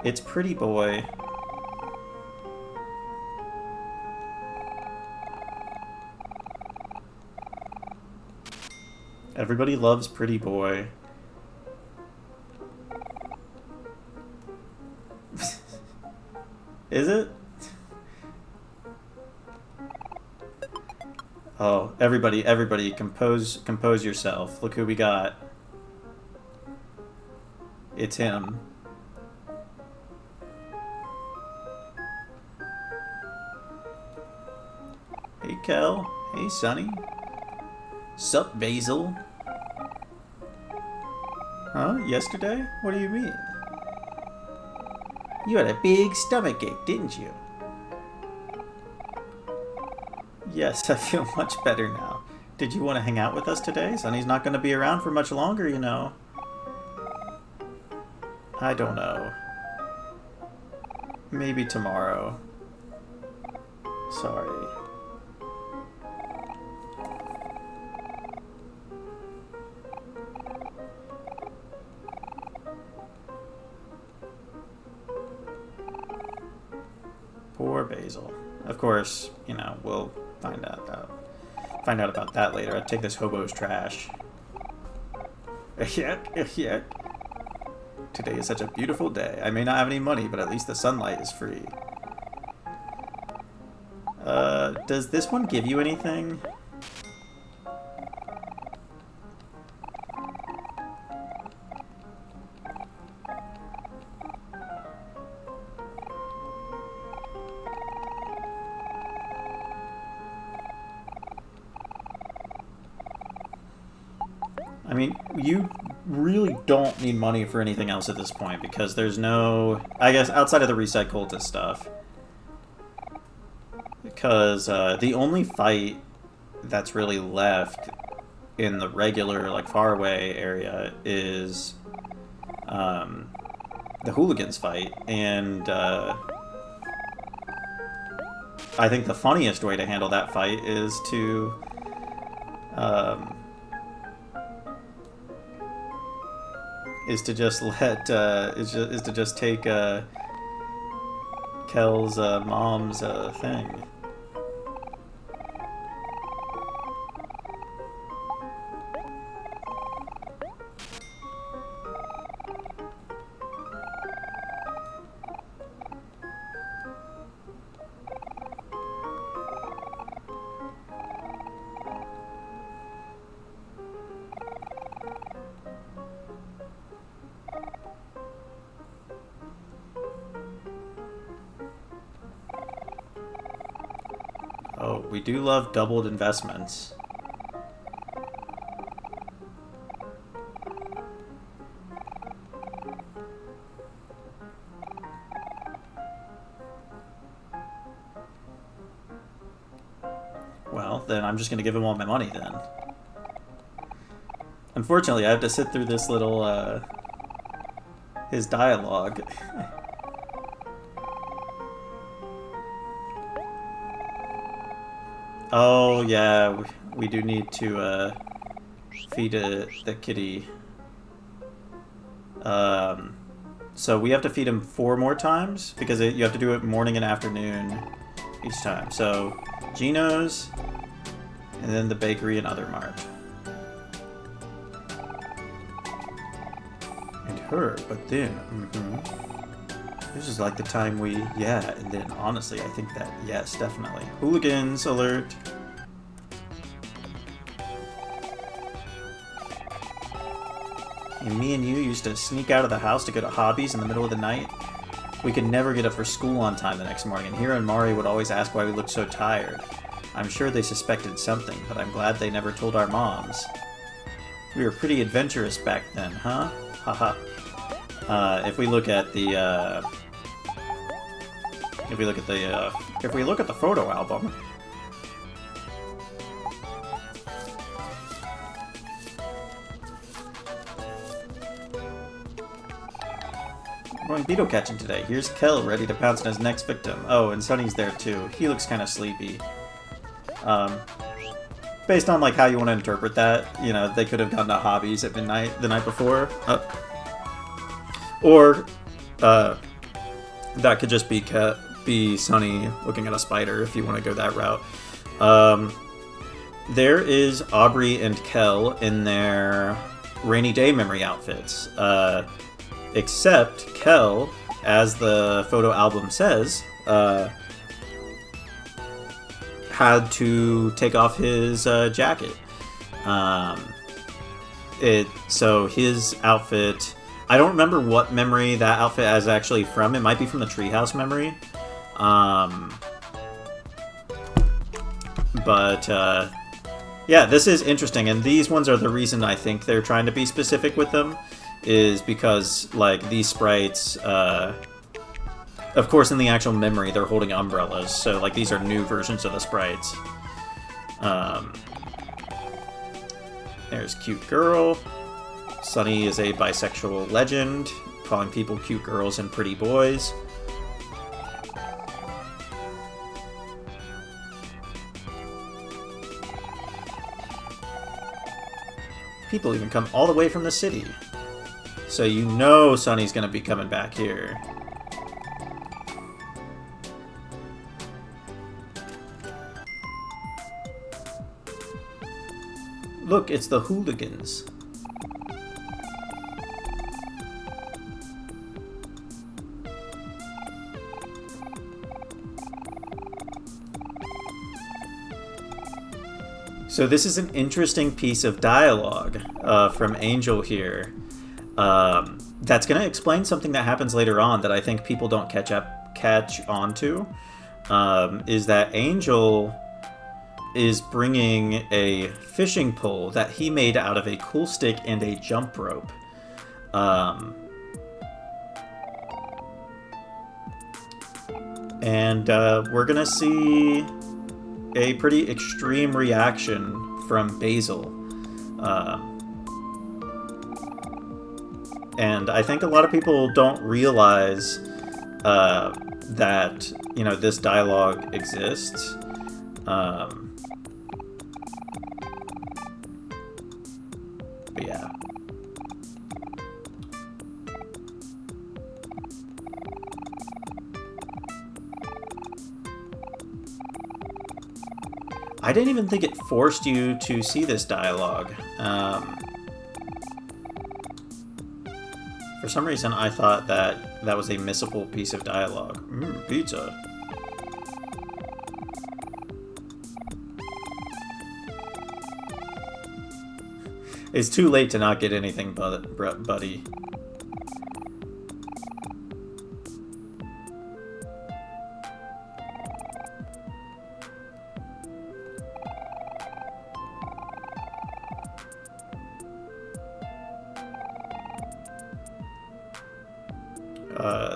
It's Pretty Boy. Everybody loves Pretty Boy. Is it? Oh, everybody, compose yourself. Look who we got. It's him. Hey, Kel. Hey, Sonny. Sup, Basil? Huh? Yesterday? What do you mean? You had a big stomachache, didn't you? Yes, I feel much better now. Did you want to hang out with us today? Sonny's not going to be around for much longer, you know. I don't know. Maybe tomorrow. Sorry. Poor Basil. Of course, you know, we'll find out about that later. I'd take this hobo's trash. Yeah. Today is such a beautiful day. I may not have any money, but at least the sunlight is free. Does this one give you anything? I mean, you really don't need money for anything else at this point, because there's no... I guess, outside of the Reset Cultist stuff. Because the only fight that's really left in the regular, like, faraway area is the Hooligans fight. And I think the funniest way to handle that fight is to... is to just let is to just take Kel's mom's thing. Oh, we do love doubled investments. Well, then I'm just going to give him all my money then. Unfortunately, I have to sit through this little, his dialogue. Oh, yeah, we do need to, feed the kitty. So we have to feed him 4 more times, because you have to do it morning and afternoon each time. So, Gino's, and then the bakery and other mart. And her, but then, this is like the time we, yeah, and then honestly, I think that, yes, definitely. Hooligans alert. And me and you used to sneak out of the house to go to hobbies in the middle of the night. We could never get up for school on time the next morning, and Hiro and Mari would always ask why we looked so tired. I'm sure they suspected something, but I'm glad they never told our moms. We were pretty adventurous back then, huh? Haha. If we look at the, if we look at the photo album, I'm going beetle catching today. Here's Kel ready to pounce on his next victim. Oh, and Sonny's there too. He looks kind of sleepy. Based on like how you want to interpret that, you know, they could have gone to hobbies at midnight the night before. Or that could just be Sonny looking at a spider if you want to go that route. there is Aubrey and Kel in their rainy day memory outfits. Except Kel, as the photo album says, had to take off his jacket. So his outfit, I don't remember what memory that outfit is actually from. It might be from the Treehouse memory. Yeah, this is interesting, and these ones are the reason I think they're trying to be specific with them, is because, like, these sprites, of course in the actual memory they're holding umbrellas, so, like, these are new versions of the sprites. There's Cute Girl. Sunny is a bisexual legend, calling people cute girls and pretty boys. People even come all the way from the city. So you know Sunny's gonna be coming back here. Look, it's the hooligans. So this is an interesting piece of dialogue from Angel here. That's going to explain something that happens later on that I think people don't catch on to. Is that Angel is bringing a fishing pole that he made out of a cool stick and a jump rope. And we're going to see a pretty extreme reaction from Basil. And I think a lot of people don't realize that, you know, this dialogue exists. But yeah. I didn't even think it forced you to see this dialogue. For some reason, I thought that that was a missable piece of dialogue. Pizza. It's too late to not get anything, buddy.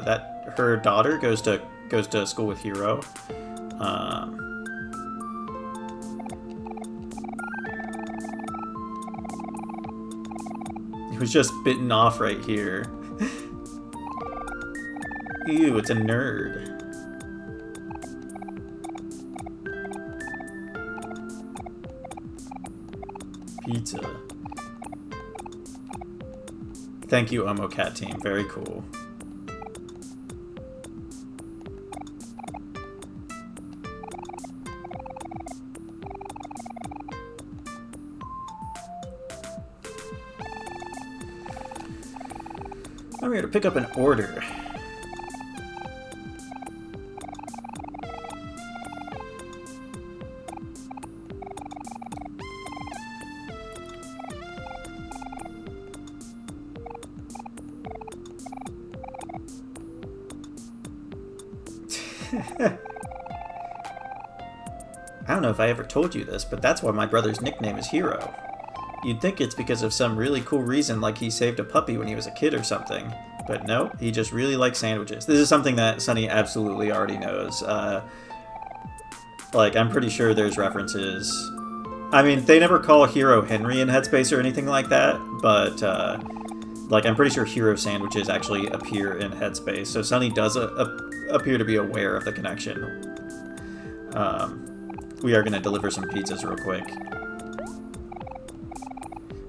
That her daughter goes to school with Hiro. It was just bitten off right here. Ew, it's a nerd. Pizza. Thank you, OMOCAT team. Very cool. I'm here to pick up an order. I don't know if I ever told you this, but that's why my brother's nickname is Hiro. You'd think it's because of some really cool reason, like he saved a puppy when he was a kid or something. But no, he just really likes sandwiches. This is something that Sunny absolutely already knows. Like, I'm pretty sure there's references. I mean, they never call Hiro Henry in Headspace or anything like that, but, like, I'm pretty sure Hiro sandwiches actually appear in Headspace, so Sunny does appear to be aware of the connection. We are going to deliver some pizzas real quick.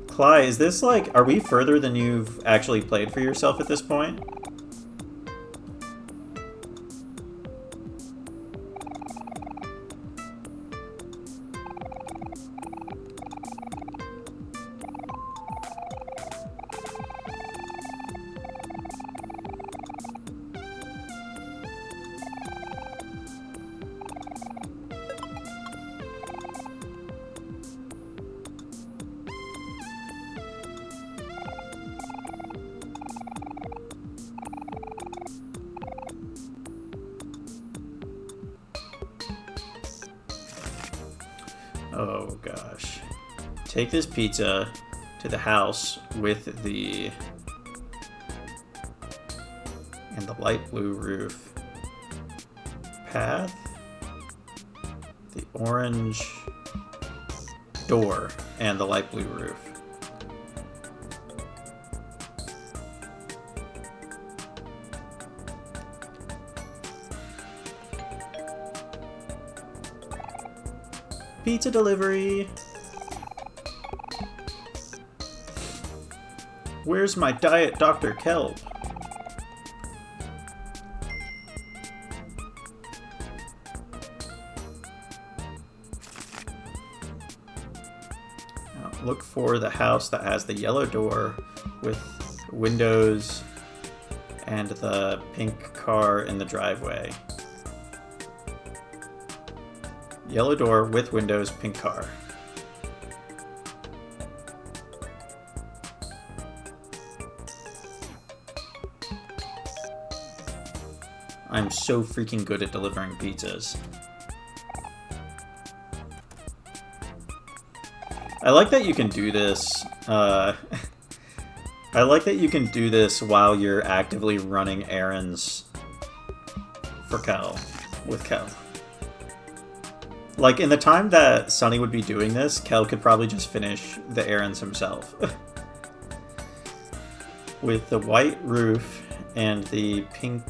Cly, is this like, are we further than you've actually played for yourself at this point? Oh gosh. Take this pizza to the house with the... and the light blue roof. Path. The orange door and the light blue roof. Pizza delivery. Where's my Diet Dr. Kelp? Now, look for the house that has the yellow door with windows and the pink car in the driveway. Yellow door with windows, pink car. I'm so freaking good at delivering pizzas. I like that you can do this. I like that you can do this while you're actively running errands for Kel. With Kel. Like, in the time that Sunny would be doing this, Kel could probably just finish the errands himself. With the white roof and the pink...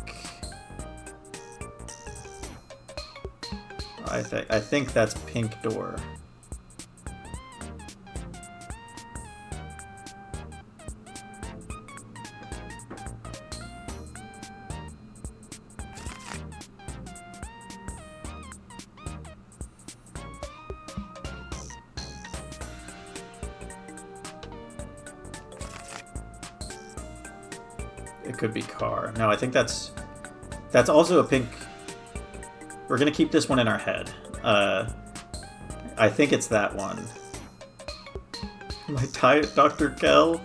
I think that's pink door. It could be car. No, I think that's also a pink... We're gonna keep this one in our head. I think it's that one. My Diet Dr. Kel.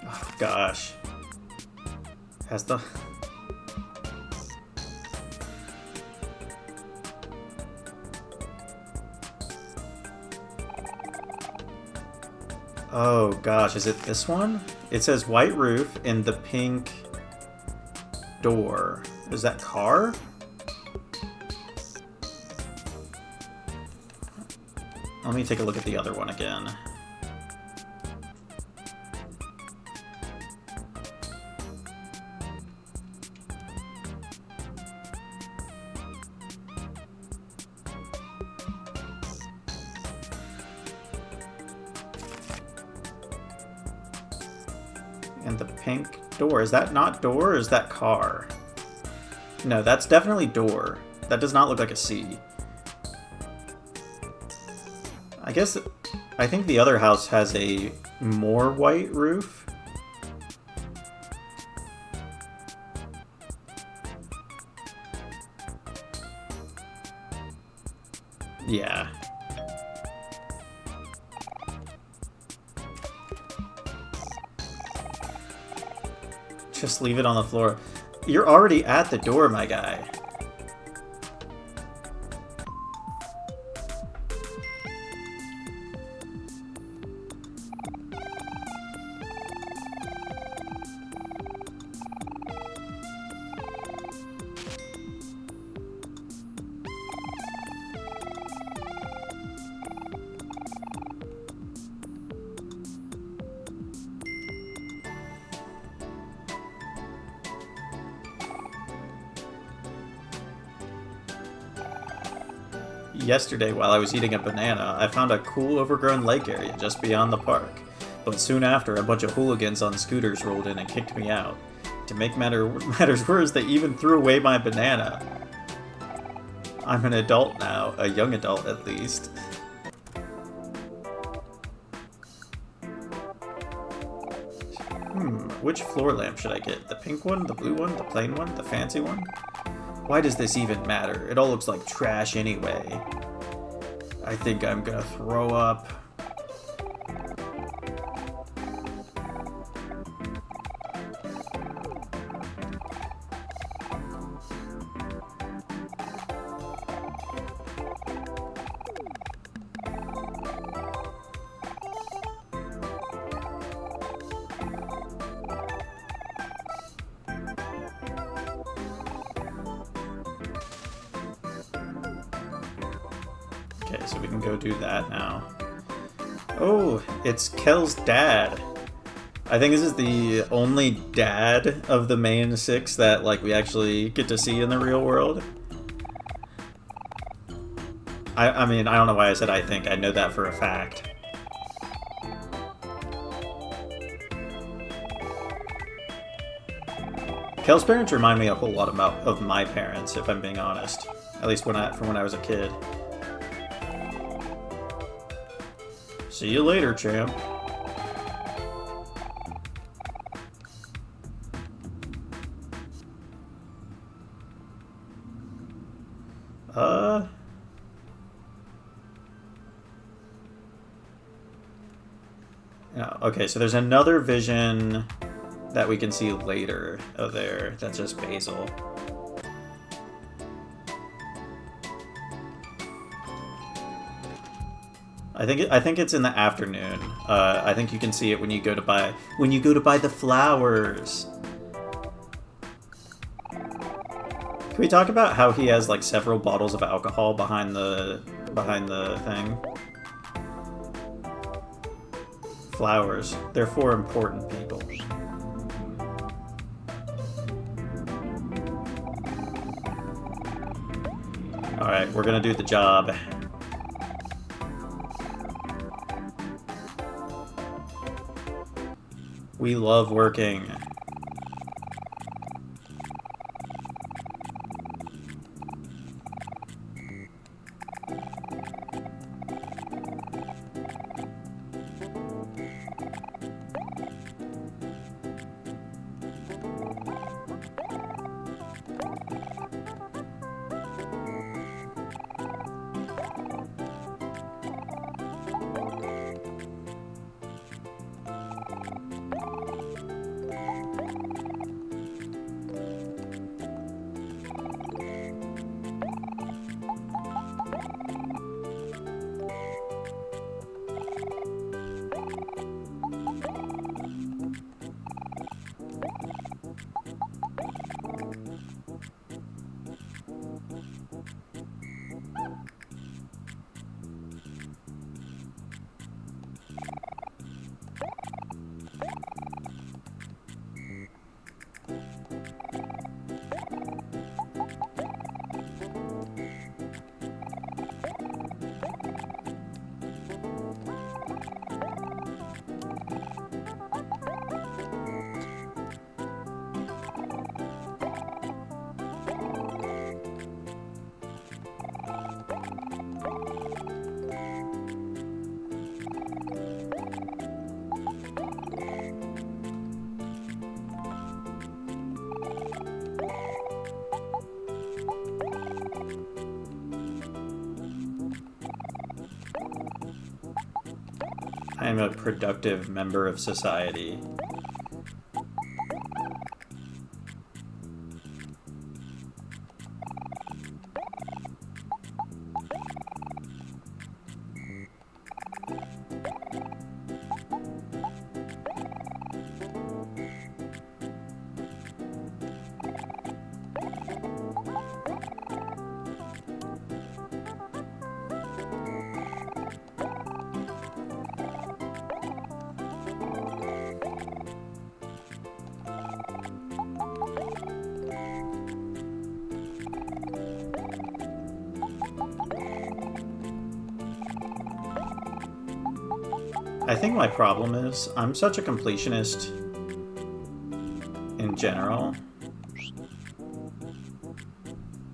Oh gosh. Has the... Oh gosh, is it this one? It says white roof and the pink door. Is that car? Let me take a look at the other one again. And the pink door. Is that not door or is that car? No, that's definitely door. That does not look like a C. I think the other house has a more white roof. Yeah. Just leave it on the floor. You're already at the door, my guy. Yesterday, while I was eating a banana, I found a cool overgrown lake area just beyond the park. But soon after, a bunch of hooligans on scooters rolled in and kicked me out. To make matters worse, they even threw away my banana. I'm an adult now, a young adult at least. Which floor lamp should I get? The pink one, the blue one, the plain one, the fancy one? Why does this even matter? It all looks like trash anyway. I think I'm gonna throw up. can go do that now. Oh, it's Kel's dad. I think this is the only dad of the main 6 that, like, we actually get to see in the real world. I mean, I don't know why I said I think. I know that for a fact. Kel's parents remind me a whole lot of my parents, if I'm being honest. At least from when I was a kid. See you later, champ. No, okay, so there's another vision that we can see later. Oh, there. That's just Basil. I think it's in the afternoon. I think you can see it when you go to buy the flowers. Can we talk about how he has like several bottles of alcohol behind the thing? Flowers. They're for important people. Alright, we're gonna do the job. We love working. I'm a productive member of society. I think my problem is I'm such a completionist in general.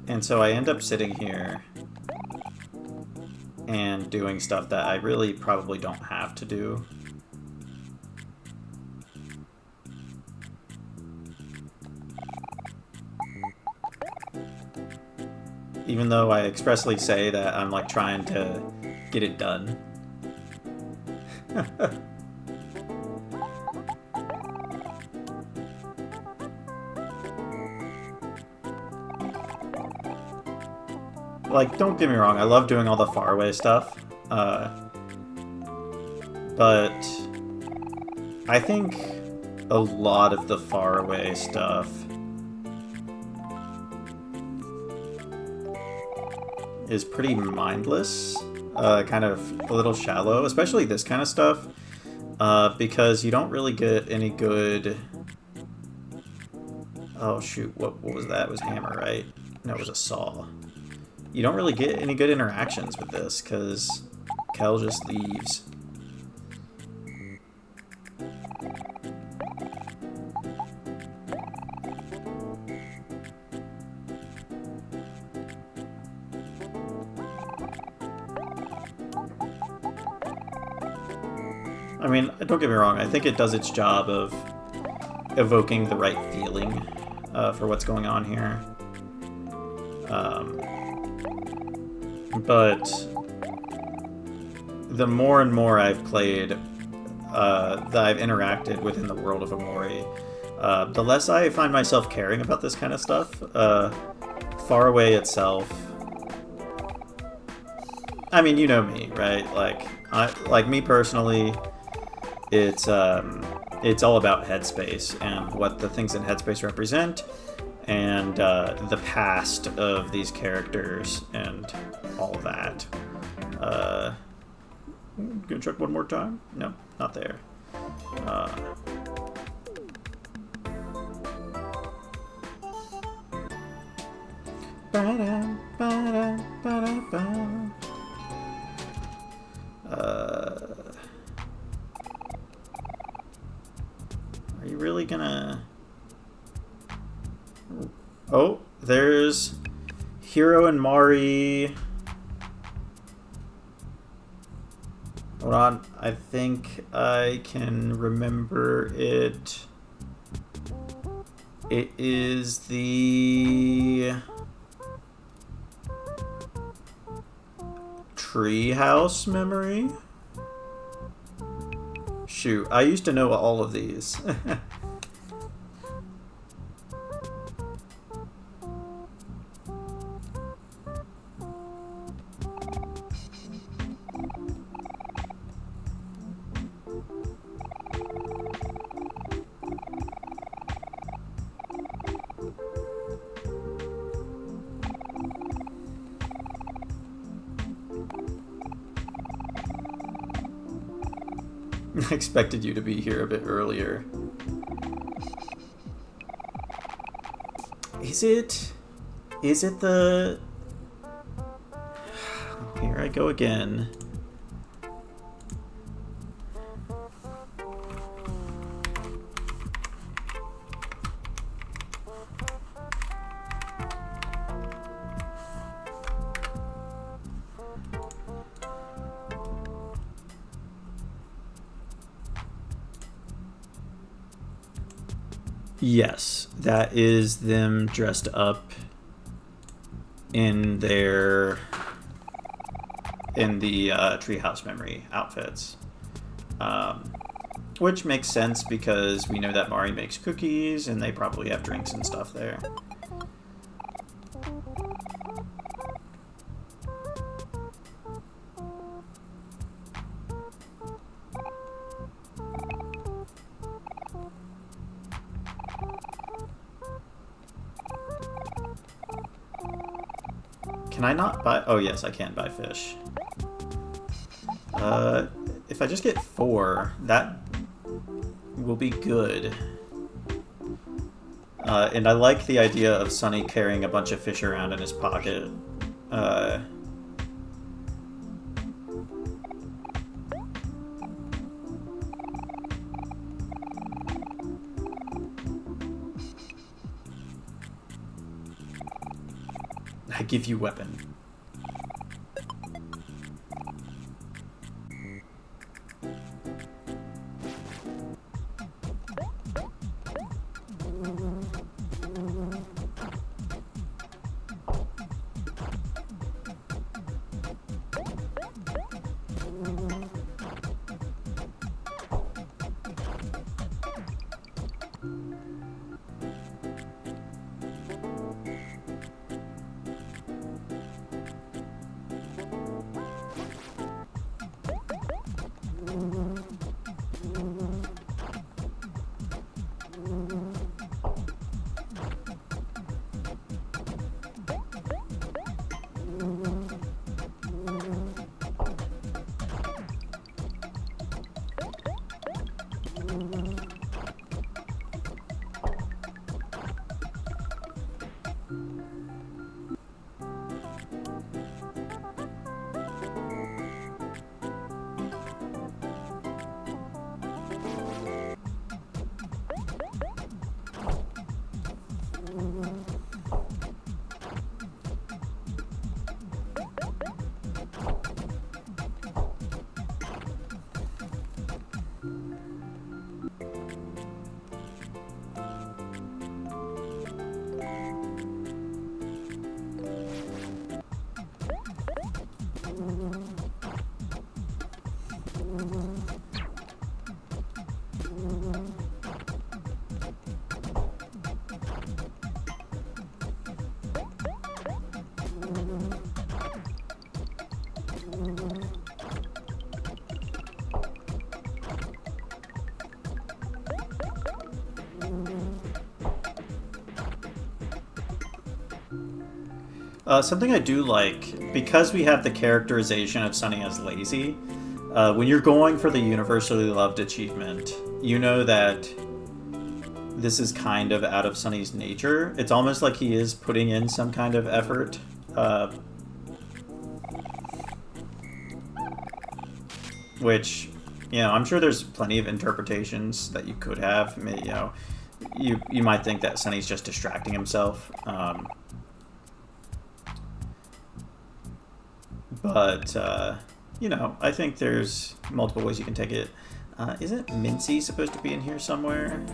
And so I end up sitting here and doing stuff that I really probably don't have to do. Even though I expressly say that I'm like trying to get it done. Like, don't get me wrong, I love doing all the faraway stuff, but I think a lot of the faraway stuff is pretty mindless. kind of a little shallow, especially this kind of stuff, because you don't really get any good... Oh shoot, what was that? It was hammer, right? No, it was a saw. You don't really get any good interactions with this, because Kel just leaves. I mean, don't get me wrong, I think it does its job of evoking the right feeling for what's going on here. But the more and more I've played, that I've interacted within the world of OMORI, the less I find myself caring about this kind of stuff. Faraway itself... I mean, you know me, right? Like me personally, it's all about headspace and what the things in headspace represent, and the past of these characters and all that. Gonna check one more time? No, not there. Are you really gonna... Oh, there's Hiro and Mari. Hold on, I think I can remember it. It is the treehouse memory. Shoot, I used to know all of these. I expected you to be here a bit earlier. Is it the... Here I go again. Yes, that is them dressed up in the treehouse memory outfits, which makes sense because we know that Mari makes cookies and they probably have drinks and stuff there. Can I not buy... Oh, yes, I can buy fish. If I just get 4, that will be good. And I like the idea of Sunny carrying a bunch of fish around in his pocket. I give you weapon. Something I do like, because we have the characterization of Sunny as lazy, when you're going for the universally loved achievement, you know that this is kind of out of Sunny's nature. It's almost like he is putting in some kind of effort. Which, you know, I'm sure there's plenty of interpretations that you could have. You know, you might think that Sunny's just distracting himself. But, you know, I think there's multiple ways you can take it. Isn't Mincy supposed to be in here somewhere?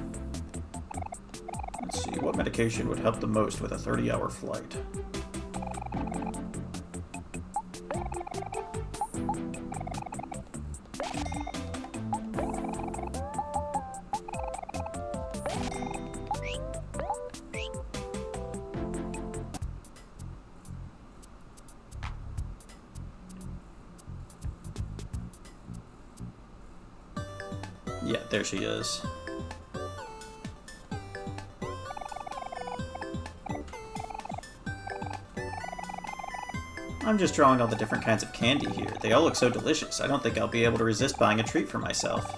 Let's see, what medication would help the most with a 30-hour flight? Yeah, there she is. I'm just drawing all the different kinds of candy here. They all look so delicious. I don't think I'll be able to resist buying a treat for myself.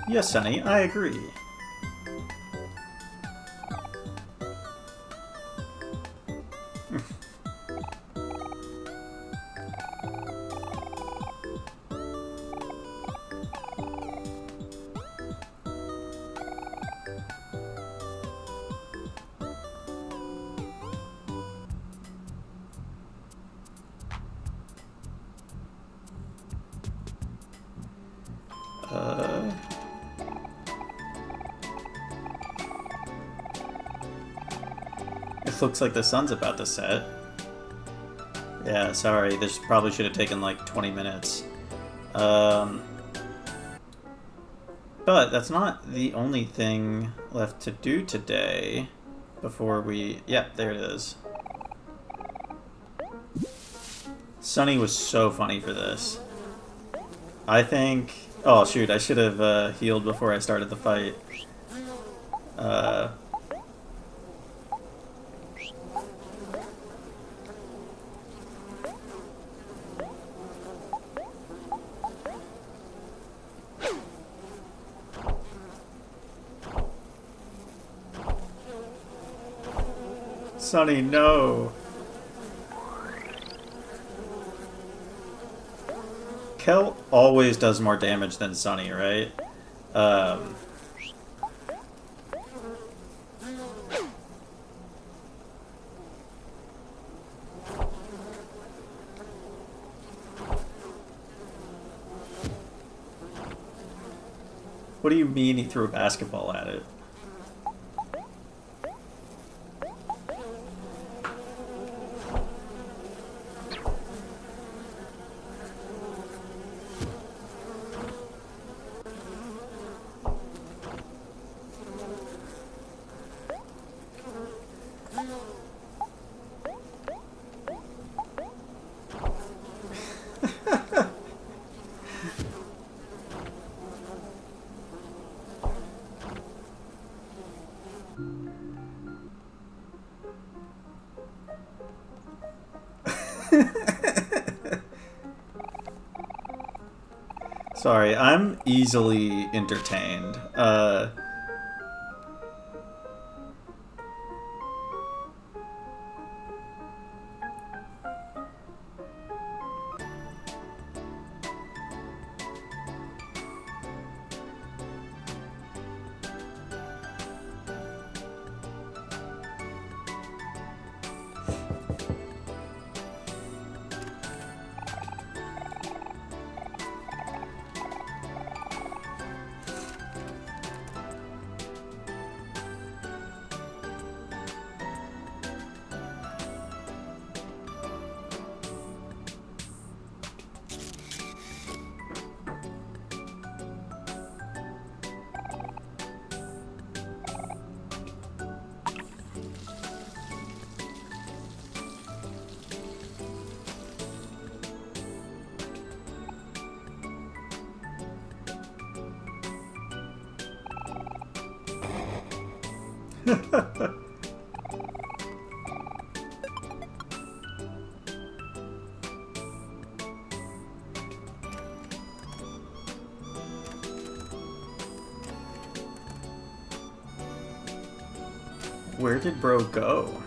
Yes, Sunny, I agree. It looks like the sun's about to set. Yeah, sorry, this probably should have taken like 20 minutes. But that's not the only thing left to do today before we... Yeah, there it is. Sunny was so funny for this. I think... Oh, shoot, I should have healed before I started the fight. Sunny, no! Kel always does more damage than Sunny, right? What do you mean he threw a basketball at it? Sorry, I'm easily entertained. Where did bro go?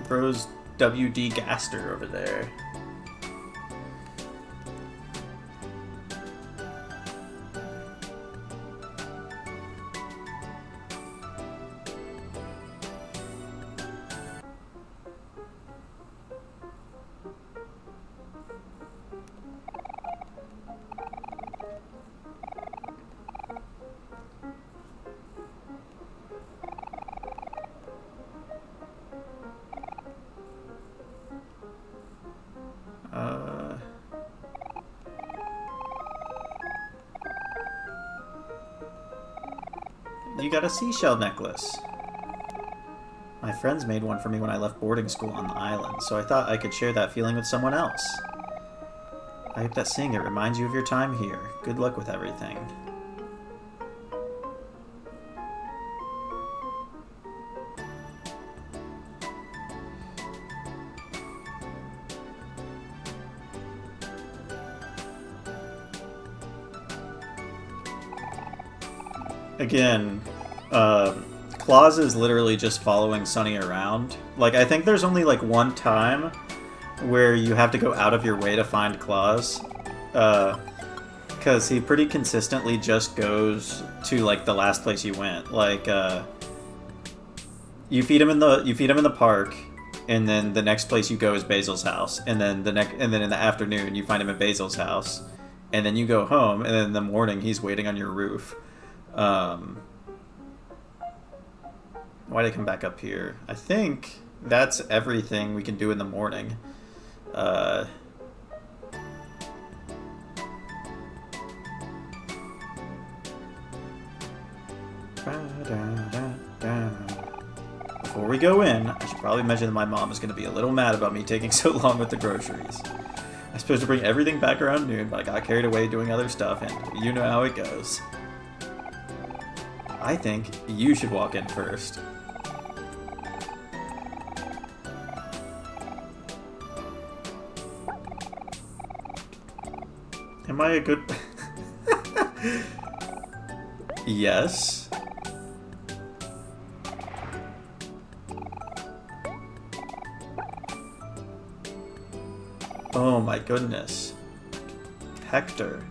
Bro's WD Gaster over there. You got a seashell necklace. My friends made one for me when I left boarding school on the island, so I thought I could share that feeling with someone else. I hope that seeing it reminds you of your time here. Good luck with everything. Again, Claus is literally just following Sunny around. Like, I think there's only, like, one time where you have to go out of your way to find Claus. Because he pretty consistently just goes to, like, the last place you went. Like, you feed him in the park, and then the next place you go is Basil's house. And then in the afternoon, you find him at Basil's house. And then you go home, and then in the morning, he's waiting on your roof. Why'd I come back up here? I think that's everything we can do in the morning. Before we go in, I should probably mention that my mom is going to be a little mad about me taking so long with the groceries. I was supposed to bring everything back around noon, but I got carried away doing other stuff, and you know how it goes. I think you should walk in first. Am I a good... Yes. Oh my goodness. Hector.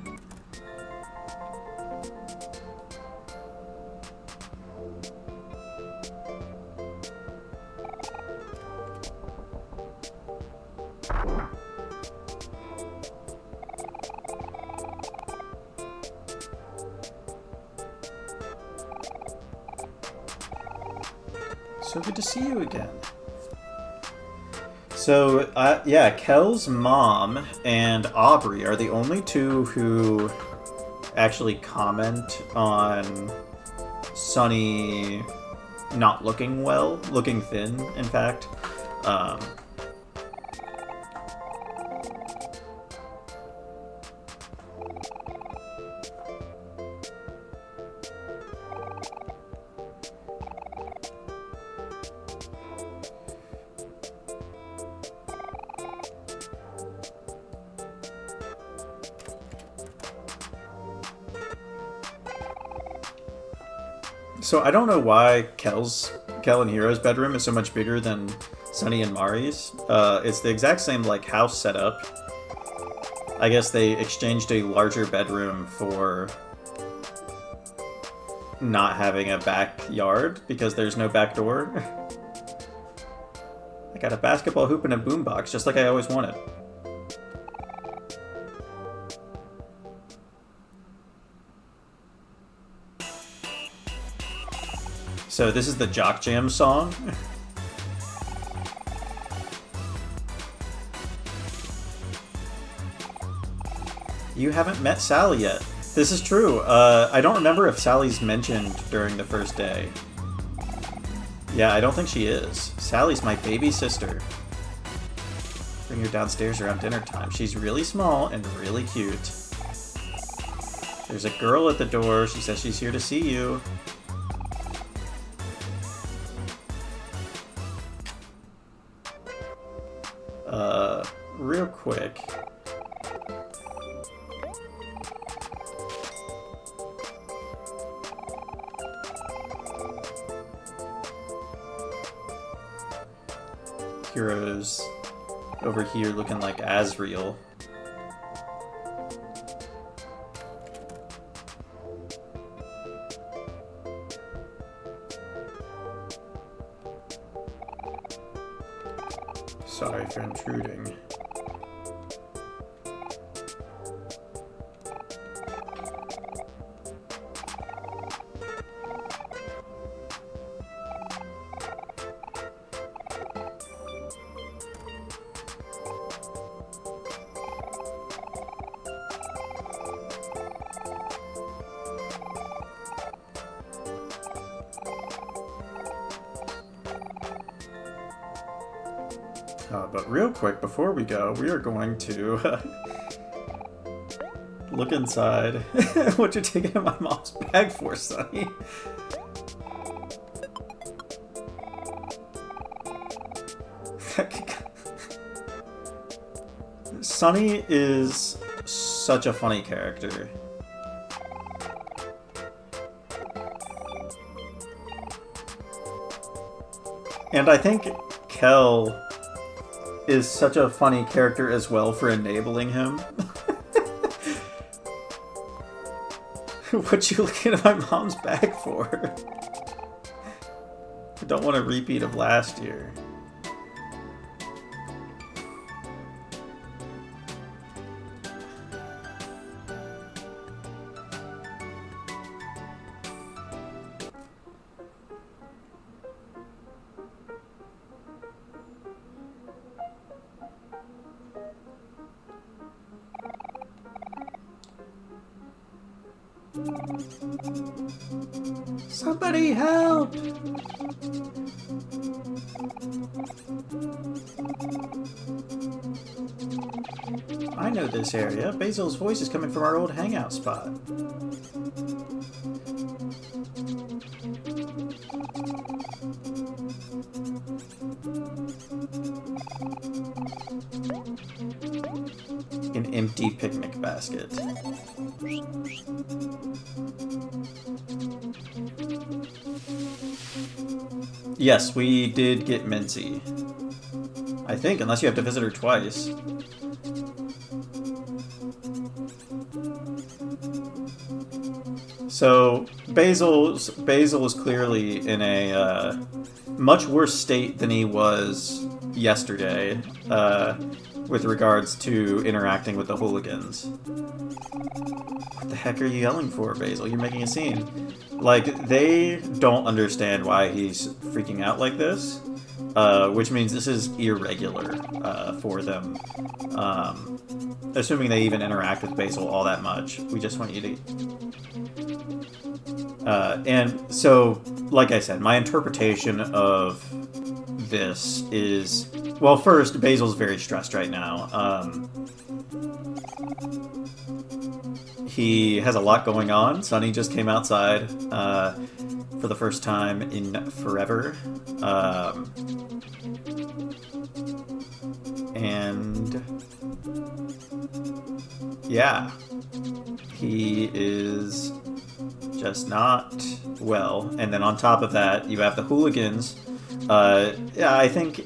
So good to see you again. So, yeah, Kel's mom and Aubrey are the only two who actually comment on Sunny not looking well, looking thin, in fact. So I don't know why Kel and Hero's bedroom is so much bigger than Sunny and Mari's. It's the exact same like house setup. I guess they exchanged a larger bedroom for not having a backyard because there's no back door. I got a basketball hoop and a boombox just like I always wanted. So this is the Jock Jam song. You haven't met Sally yet. This is true. I don't remember if Sally's mentioned during the first day. Yeah, I don't think she is. Sally's my baby sister. Bring her downstairs around dinner time. She's really small and really cute. There's a girl at the door. She says she's here to see you. Real quick. Heroes over here looking like Asriel. Sorry for intruding. But real quick, before we go, we are going to look inside. What you're taking in my mom's bag for, Sonny? Sonny is such a funny character. And I think Kel is such a funny character as well for enabling him. What you looking at my mom's bag for? I don't want a repeat of last year. Somebody help! I know this area. Basil's voice is coming from our old hangout spot. An empty picnic basket. Yes, we did get Mincy. I think, unless you have to visit her twice. So, Basil is clearly in a much worse state than he was yesterday, with regards to interacting with the hooligans. What the heck are you yelling for, Basil? You're making a scene. Like, they don't understand why he's freaking out like this, which means this is irregular for them. Assuming they even interact with Basil all that much. We just want you to... and so, like I said, my interpretation of this is... Well, first, Basil's very stressed right now. He has a lot going on. Sonny just came outside for the first time in forever. And yeah, he is just not well. And then on top of that, you have the hooligans. Yeah, I think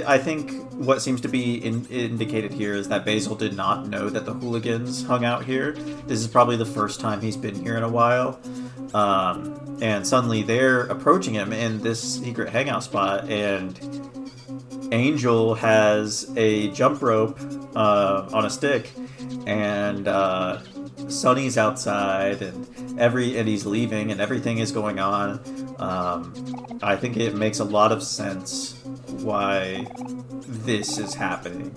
I think what seems to be indicated here is that Basil did not know that the hooligans hung out here. This is probably the first time he's been here in a while. And suddenly they're approaching him in this secret hangout spot, and Angel has a jump rope on a stick, and Sonny's outside, and he's leaving, and everything is going on. I think it makes a lot of sense why this is happening.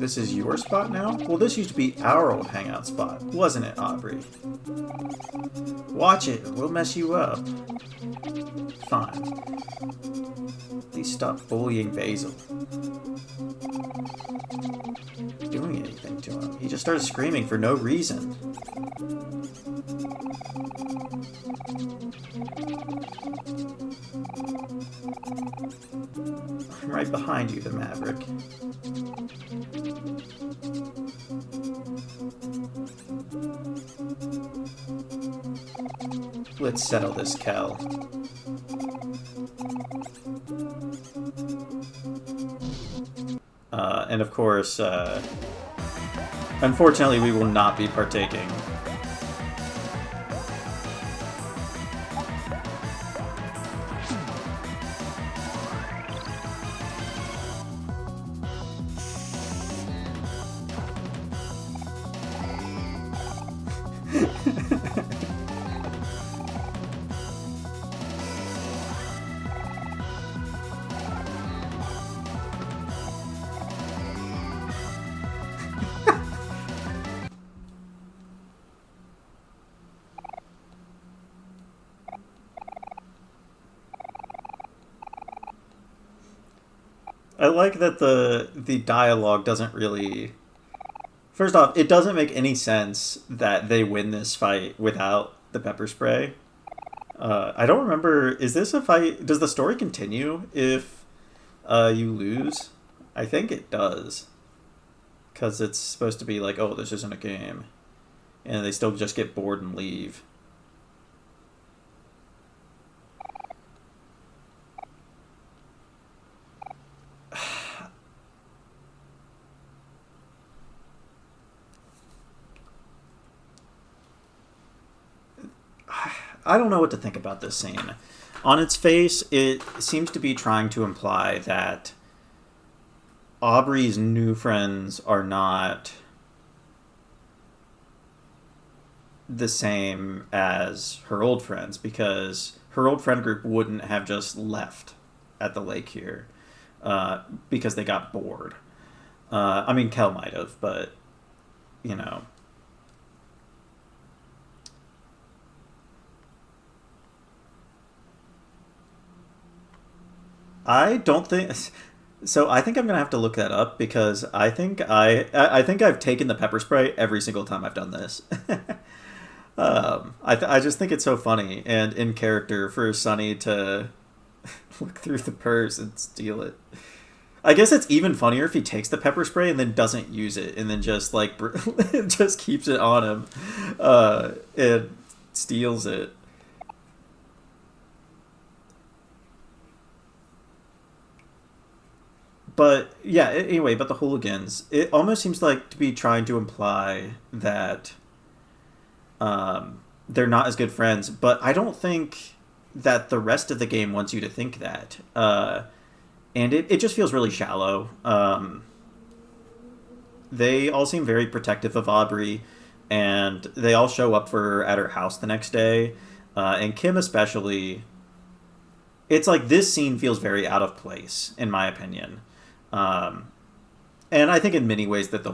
This is your spot now? Well, this used to be our old hangout spot, wasn't it, Aubrey? Watch it, or we'll mess you up. Fine. Please stop bullying Basil. Doing anything to him. He just started screaming for no reason. I'm right behind you, the Maverick. Let's settle this, Kel. And of course, unfortunately, we will not be partaking. I like that the dialogue doesn't really... First off, it doesn't make any sense that they win this fight without the pepper spray. I don't remember... Is this a fight... Does the story continue if you lose? I think it does. Because it's supposed to be like, oh, this isn't a game. And they still just get bored and leave. I don't know what to think about this scene. On its face, it seems to be trying to imply that Aubrey's new friends are not the same as her old friends, because her old friend group wouldn't have just left at the lake here because they got bored. I mean, Kel might have, but, you know... I don't think so. I think I'm gonna have to look that up because I think I've taken the pepper spray every single time I've done this. I just think it's so funny and in character for Sunny to look through the purse and steal it. I guess it's even funnier if he takes the pepper spray and then doesn't use it and then just like just keeps it on him and steals it. But yeah, anyway, but the hooligans, it almost seems like to be trying to imply that they're not as good friends, but I don't think that the rest of the game wants you to think that. And it just feels really shallow. They all seem very protective of Aubrey, and they all show up for her at her house the next day. And Kim especially, it's like this scene feels very out of place, in my opinion. And I think in many ways that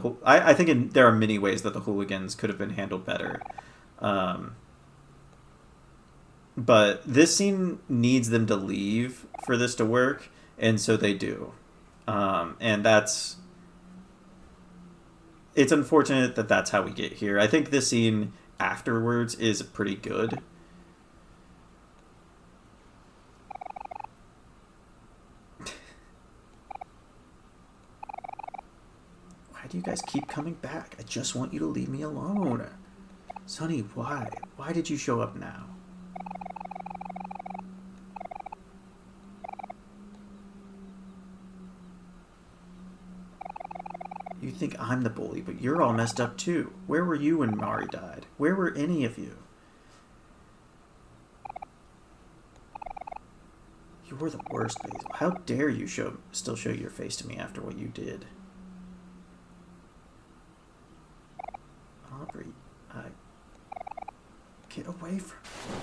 there are many ways that the hooligans could have been handled better. But this scene needs them to leave for this to work, and so they do. And it's unfortunate that that's how we get here. I think this scene afterwards is pretty good. Why do you guys keep coming back? I just want you to leave me alone. Sonny, why? Why did you show up now? You think I'm the bully, but you're all messed up too. Where were you when Mari died? Where were any of you? You were the worst, Basil. How dare you still show your face to me after what you did? Aubrey, get away from me.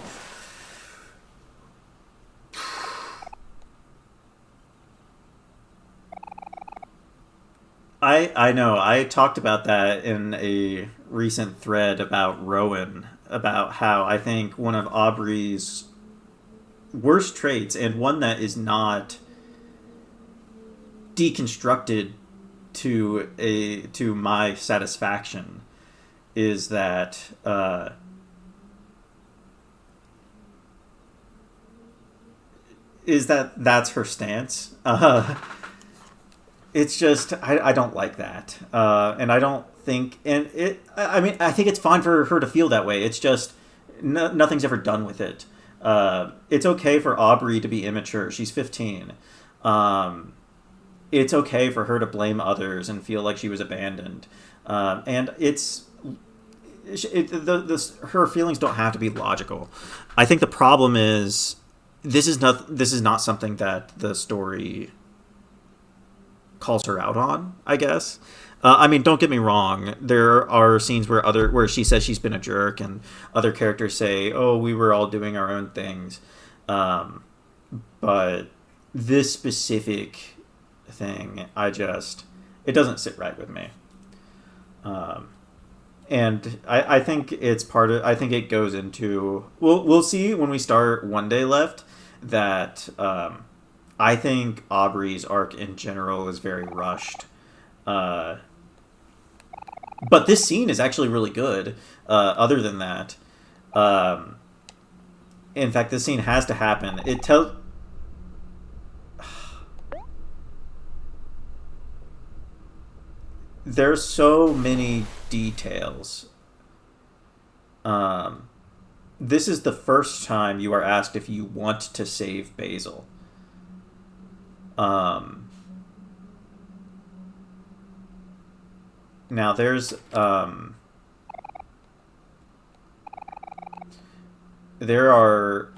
I know. I talked about that in a recent thread about Rowan, about how I think one of Aubrey's worst traits, and one that is not deconstructed to my satisfaction, is that that's her stance. It's just I don't like that, and I don't think, and it. I mean, I think it's fine for her to feel that way. It's just nothing's ever done with it. It's okay for Aubrey to be immature. She's 15. Um, it's okay for her to blame others and feel like she was abandoned, and her feelings don't have to be logical. I think the problem is this is not something that the story calls her out on, I guess. I mean, don't get me wrong. There are scenes where she says she's been a jerk, and other characters say, "Oh, we were all doing our own things," um, but this specific thing, it doesn't sit right with me. Um, and I think it's part of. I think it goes into. We'll see when we start One Day Left that I think Aubrey's arc in general is very rushed. Uh, but this scene is actually really good. Other than that, um, in fact, this scene has to happen. It tells. There's so many details. Um, this is the first time you are asked if you want to save Basil. Um, Now there are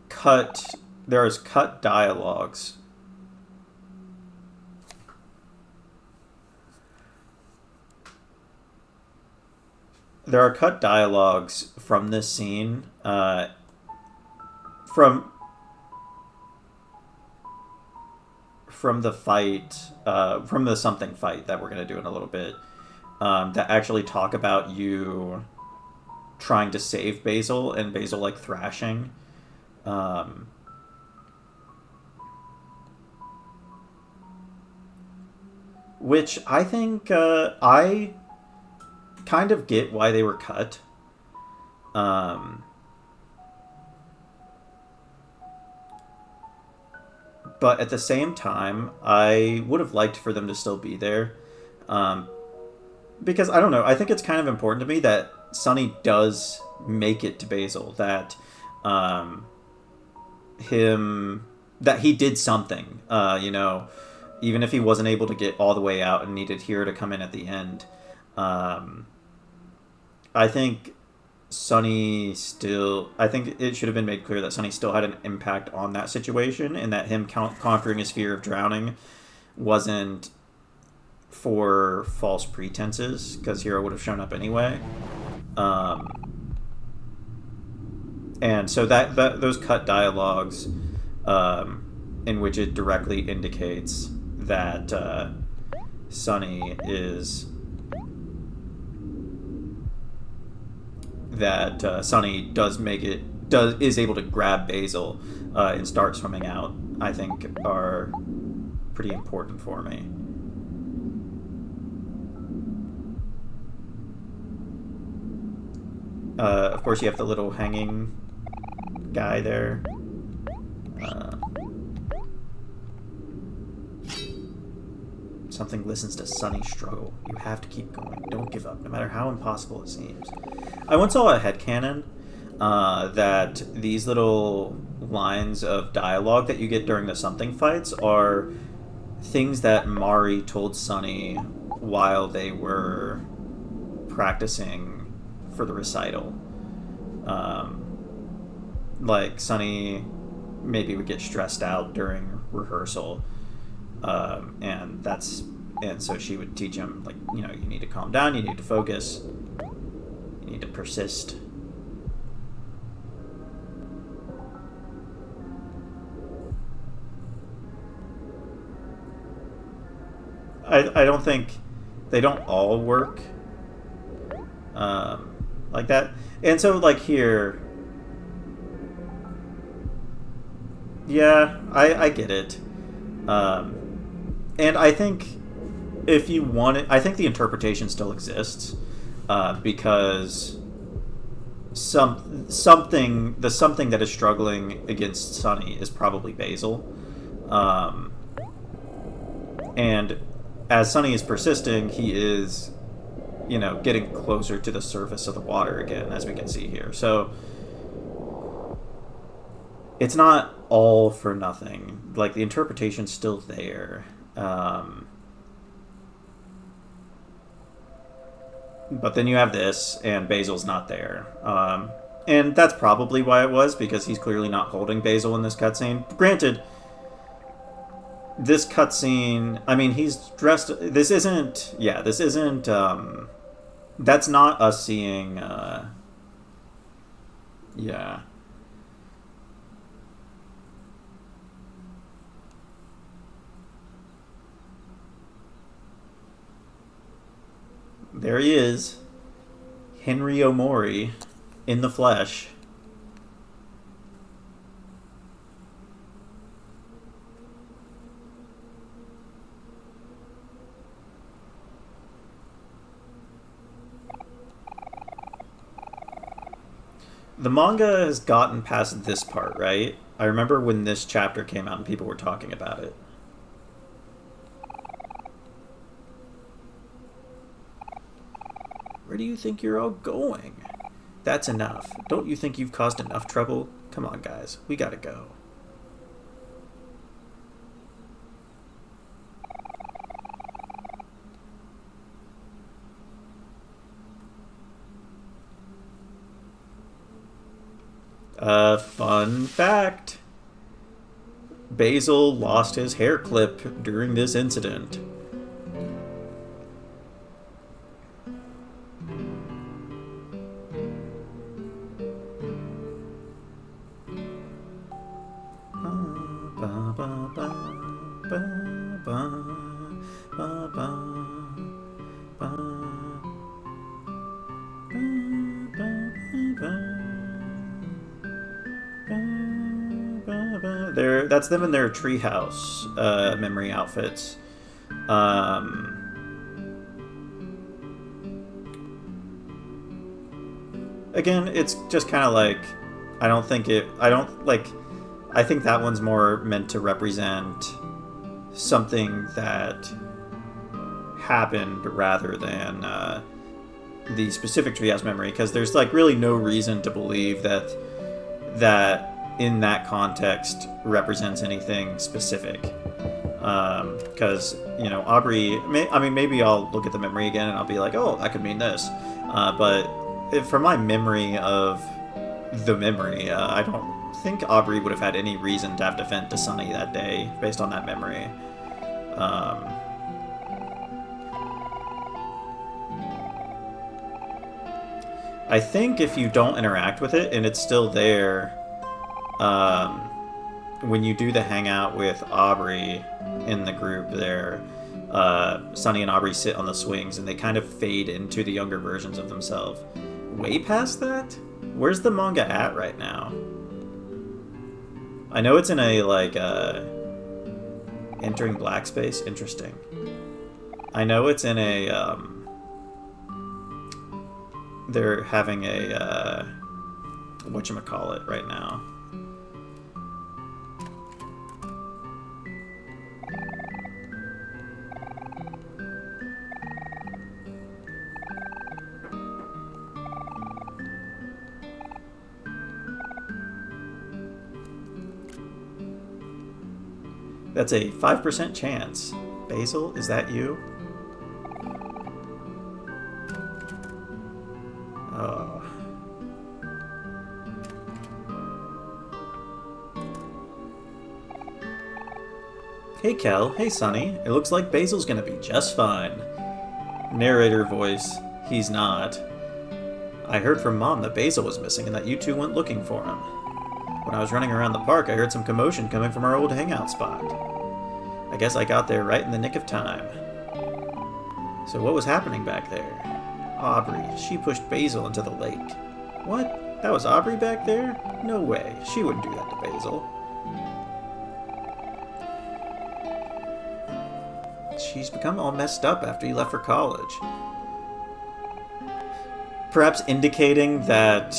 cut there's cut dialogues. There are cut dialogues from this scene, from the fight, from the something fight that we're gonna do in a little bit, that actually talk about you trying to save Basil and Basil like thrashing. Um, which I think I kind of get why they were cut. Um, but at the same time, I would have liked for them to still be there. Um, because I don't know, I think it's kind of important to me that Sonny does make it to Basil. Um, that he did something. Even if he wasn't able to get all the way out and needed Hero to come in at the end. Um, I think I think it should have been made clear that Sonny still had an impact on that situation, and that him conquering his fear of drowning wasn't for false pretenses, because Hero would have shown up anyway. Um, and so those cut dialogues, in which it directly indicates that Sonny is Sonny is able to grab Basil and start swimming out, I think are pretty important for me. Of course, you have the little hanging guy there. Uh, Something listens to Sonny struggle. You have to keep going. Don't give up, no matter how impossible it seems. I once saw a headcanon that these little lines of dialogue that you get during the something fights are things that Mari told Sonny while they were practicing for the recital. Like, Sonny maybe would get stressed out during rehearsal. And so she would teach him, like, you need to calm down, you need to focus, you need to persist. I don't think they don't all work like that. And so like here, yeah, I get it. And I think if you want it, I think the interpretation still exists because something that is struggling against Sunny is probably Basil, and as Sunny is persisting, he is, getting closer to the surface of the water again, as we can see here. So it's not all for nothing. Like, the interpretation's still there. But then you have this, and Basil's not there. And that's probably why it was, because he's clearly not holding Basil in this cutscene. Granted, this cutscene, I mean, he's dressed... This isn't... Yeah, this isn't... That's not us seeing... Yeah. There he is. Henry OMORI in the flesh. The manga has gotten past this part, right? I remember when this chapter came out and people were talking about it. Where do you think you're all going? That's enough. Don't you think you've caused enough trouble? Come on, guys. We gotta go. Fun fact. Basil lost his hair clip during this incident. That's them in their treehouse memory outfits. Again, it's just kind of like, I think that one's more meant to represent something that happened rather than the specific treehouse memory, because there's like really no reason to believe that in that context represents anything specific. Because, Aubrey, maybe I'll look at the memory again and I'll be like, oh, that could mean this. But from my memory of the memory, I don't think Aubrey would have had any reason to have to vent to Sunny that day based on that memory. I think if you don't interact with it and it's still there, when you do the hangout with Aubrey in the group there, Sunny and Aubrey sit on the swings and they kind of fade into the younger versions of themselves. Way past that? Where's the manga at right now? I know it's in a, entering black space. Interesting. I know it's in a, they're having a, whatchamacallit right now. That's a 5% chance. Basil, is that you? Oh. Hey Kel, hey Sunny. It looks like Basil's gonna be just fine. Narrator voice, he's not. I heard from Mom that Basil was missing and that you two went looking for him. When I was running around the park, I heard some commotion coming from our old hangout spot. I guess I got there right in the nick of time. So what was happening back there? Aubrey. She pushed Basil into the lake. What? That was Aubrey back there? No way. She wouldn't do that to Basil. She's become all messed up after you left for college. Perhaps indicating that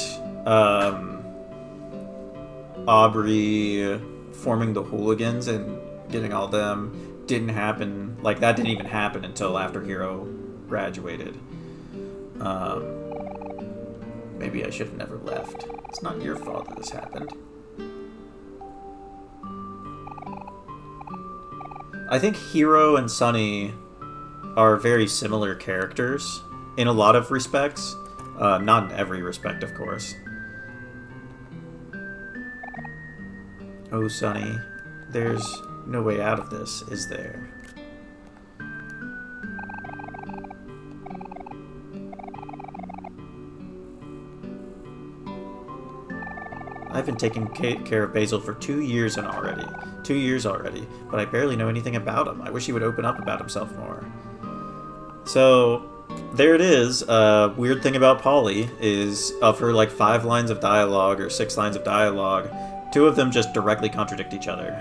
Aubrey forming the hooligans and getting all them didn't happen. Like, that didn't even happen until after Hero graduated. Maybe I should have never left. It's not your fault that this happened. I think Hero and Sunny are very similar characters in a lot of respects. Not in every respect, of course. Oh, Sunny, there's no way out of this, is there? I've been taking care of Basil for 2 years already. 2 years already, but I barely know anything about him. I wish he would open up about himself more. So, there it is. Weird thing about Polly is, of her like 5 lines of dialogue or 6 lines of dialogue, 2 of them just directly contradict each other.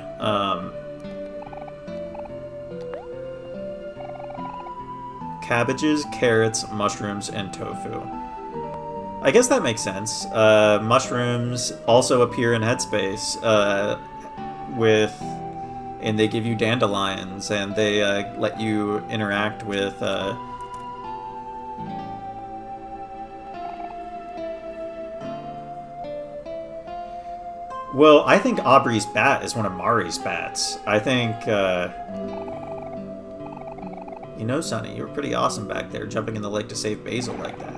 Cabbages, carrots, mushrooms, and tofu. I guess that makes sense. Mushrooms also appear in Headspace and they give you dandelions, and they let you interact with well, I think Aubrey's bat is one of Mari's bats. I think, you know, Sonny, you were pretty awesome back there, jumping in the lake to save Basil like that.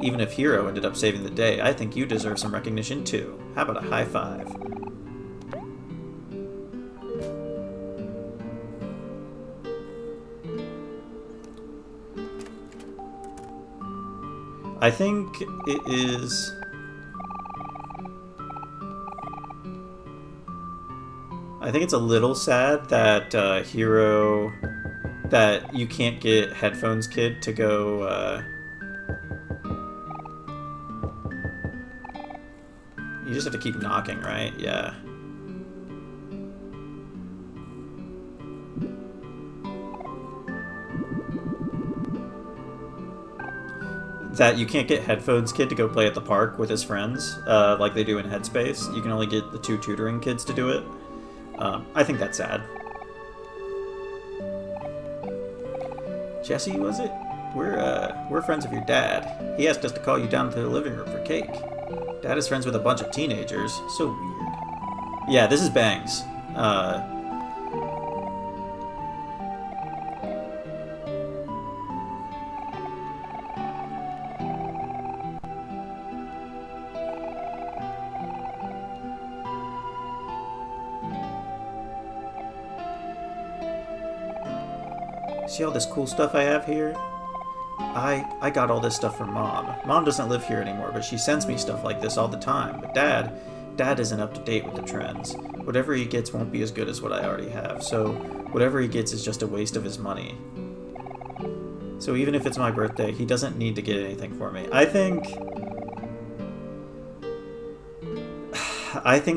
Even if Hero ended up saving the day, I think you deserve some recognition too. How about a high five? I think it is... I think it's a little sad that Hero... that you can't get Headphones Kid to go... You just have to keep knocking, right? Yeah. That you can't get Headphones Kid to go play at the park with his friends, like they do in Headspace. You can only get the 2 tutoring kids to do it. I think that's sad. Jesse, was it? We're friends of your dad. He asked us to call you down to the living room for cake. Dad is friends with a bunch of teenagers. So weird. Yeah, this is Bangs. See all this cool stuff I have here? I got all this stuff from Mom. Mom doesn't live here anymore, but she sends me stuff like this all the time. But Dad isn't up to date with the trends. Whatever he gets won't be as good as what I already have, so whatever he gets is just a waste of his money. So even if it's my birthday, he doesn't need to get anything for me. I think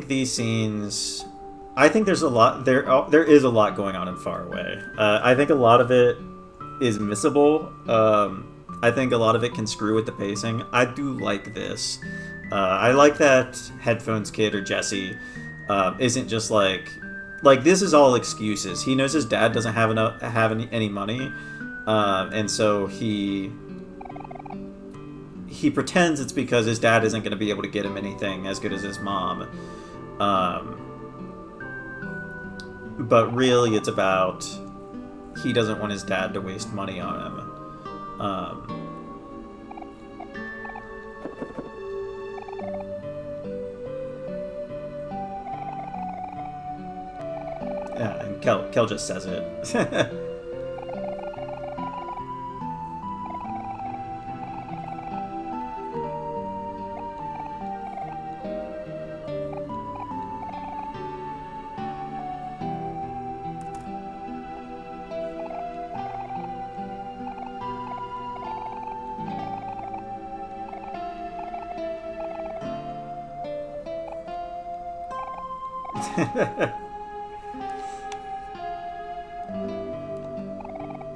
these scenes... I think there's a lot... There is a lot going on in Far Away. I think a lot of it is missable. I think a lot of it can screw with the pacing. I do like this. I like that Headphones Kid or Jesse isn't just like this is all excuses. He knows his dad doesn't have any money, and so he pretends it's because his dad isn't going to be able to get him anything as good as his mom. But really, it's about he doesn't want his dad to waste money on him. Yeah, and Kel just says it.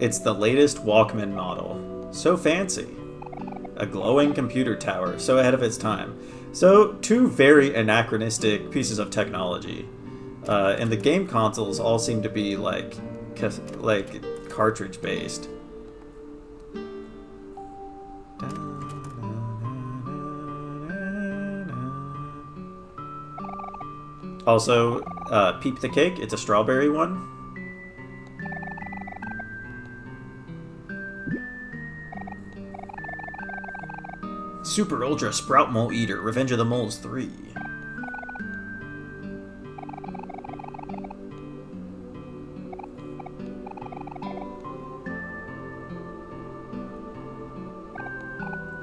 It's the latest Walkman model. So fancy. A glowing computer tower, so ahead of its time. So, two very anachronistic pieces of technology. And the game consoles all seem to be like cartridge based. Also, Peep the Cake, it's a strawberry one. Super Ultra Sprout Mole Eater, Revenge of the Moles 3.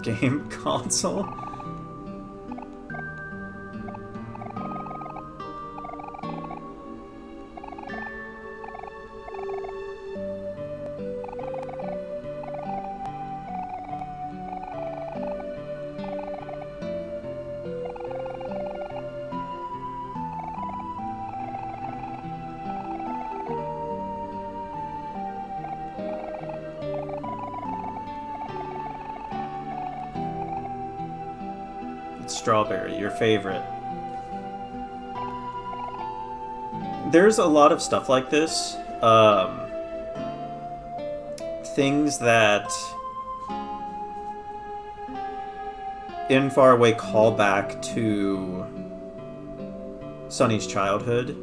Game console? Strawberry, your favorite. There's a lot of stuff like this. Things that in far away call back to Sonny's childhood.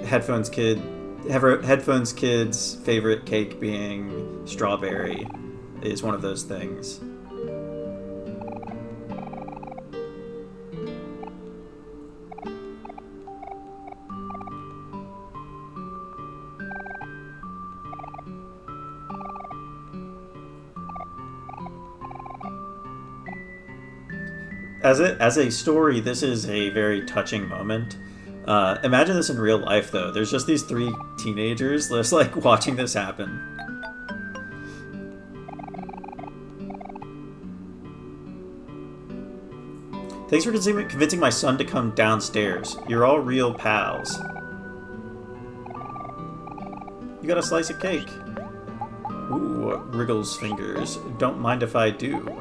Headphones Kid's favorite cake being strawberry is one of those things. As a story, this is a very touching moment. Imagine this in real life, though. There's just these three teenagers just like watching this happen. Thanks for convincing my son to come downstairs. You're all real pals. You got a slice of cake. Ooh, Wriggles fingers. Don't mind if I do.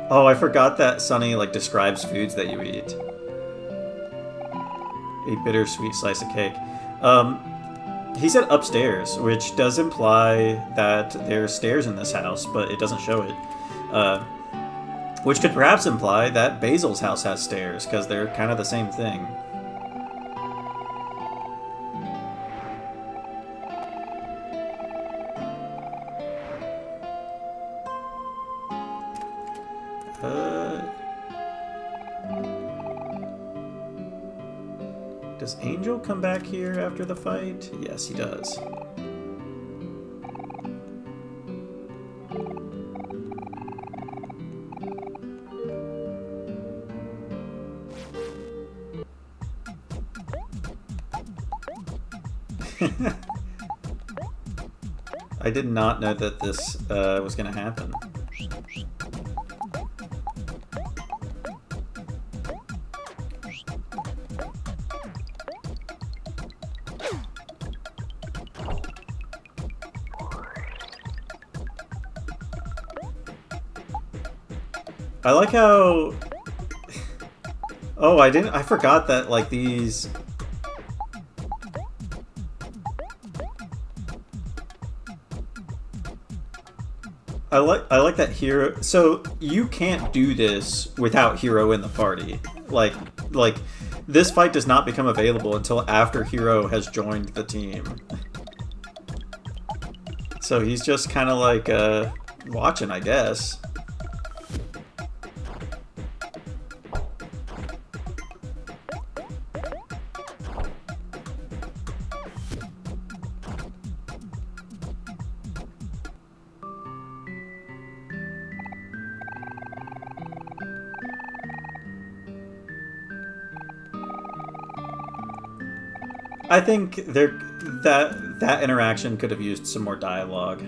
Oh, I forgot that Sonny like describes foods that you eat. A bittersweet slice of cake. He said upstairs, which does imply that there's stairs in this house, but it doesn't show it. Which could perhaps imply that Basil's house has stairs, because they're kind of the same thing. Does Angel come back here after the fight? Yes, he does. I did not know that this was going to happen. I like how... Oh, I forgot that, like, these... I like that Hero... So, you can't do this without Hero in the party. Like, this fight does not become available until after Hero has joined the team. So he's just kind of like, watching, I guess. I think that interaction could have used some more dialogue.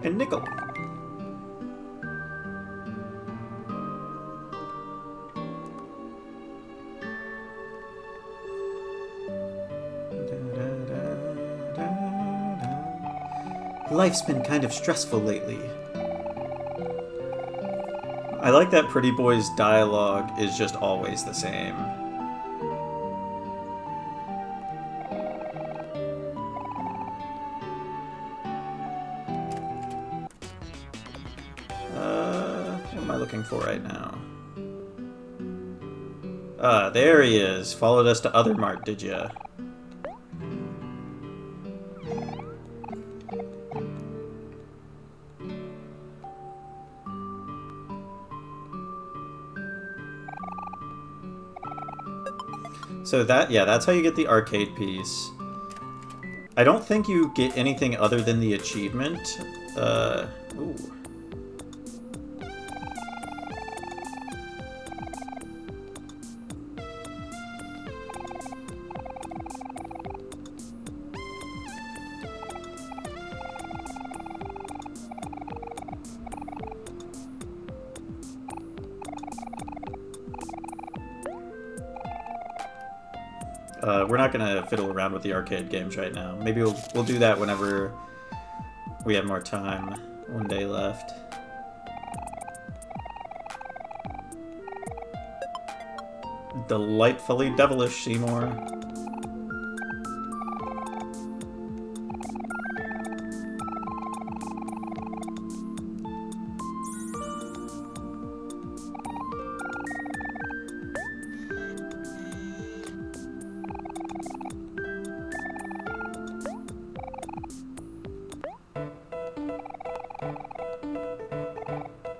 and nickel. Life's been kind of stressful lately. I like that Pretty Boy's dialogue is just always the same. What am I looking for right now? There he is. Followed us to Other Mart, did ya? So that's how you get the arcade piece. I don't think you get anything other than the achievement. Ooh. We're not gonna fiddle around with the arcade games right now. Maybe we'll do that whenever we have more time. One day left. Delightfully devilish, Seymour.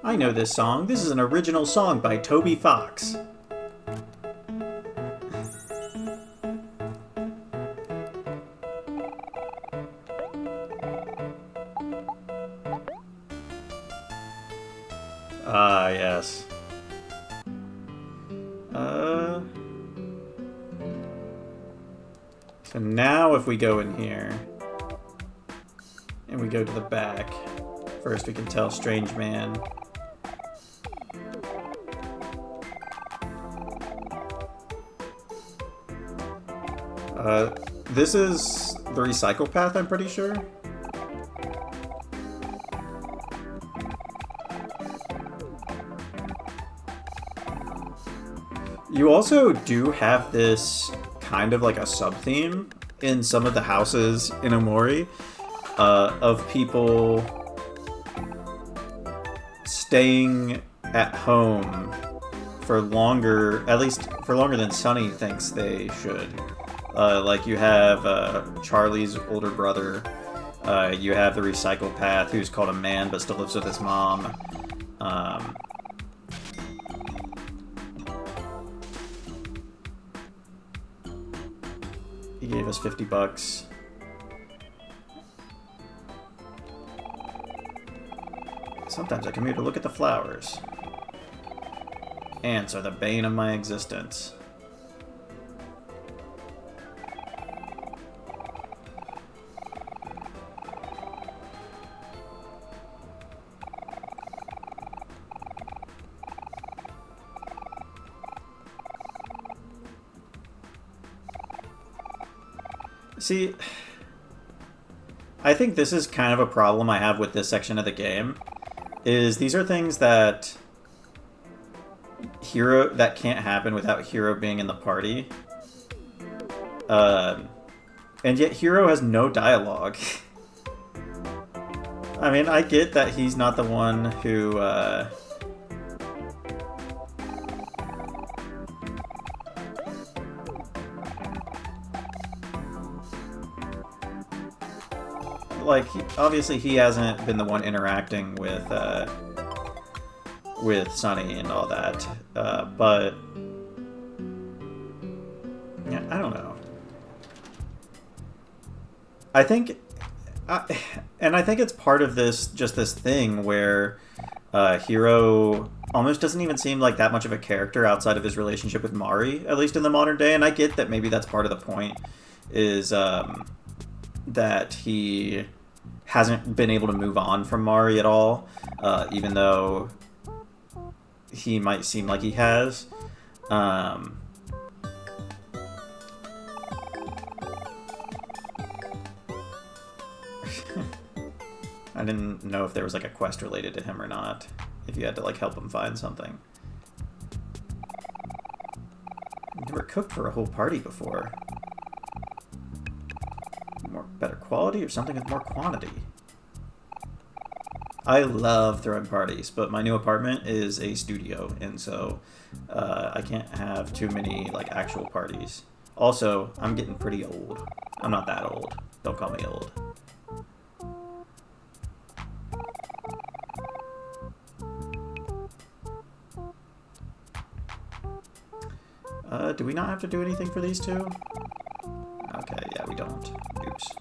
I know this song. This is an original song by Toby Fox. Ah, yes. So now if we go in here, and we go to the back, first we can tell Strange Man. This is the recycle path, I'm pretty sure. You also do have this kind of like a sub-theme in some of the houses in Omori of people staying at home for longer, at least for longer than Sunny thinks they should. Like you have Charlie's older brother, you have the recycle path who's called a man but still lives with his mom. He gave us $50. Sometimes I come here to look at the flowers. Ants are the bane of my existence. See, I think this is kind of a problem I have with this section of the game, is these are things that can't happen without Hiro being in the party. And yet Hiro has no dialogue. I mean, I get that he's not the one who, like, obviously he hasn't been the one interacting with Sunny and all that, but yeah, I don't know. I think, and I think it's part of this thing where Hiro almost doesn't even seem like that much of a character outside of his relationship with Mari, at least in the modern day. And I get that maybe that's part of the point, is that he hasn't been able to move on from Mari at all, even though he might seem like he has. I didn't know if there was like a quest related to him or not. If you had to like help him find something. I've never cooked for a whole party before. Better quality or something with more quantity? I love throwing parties, but my new apartment is a studio, and so I can't have too many like actual parties. Also, I'm getting pretty old. I'm not that old. Don't call me old. Do we not have to do anything for these two? Okay, yeah, we don't. Oops.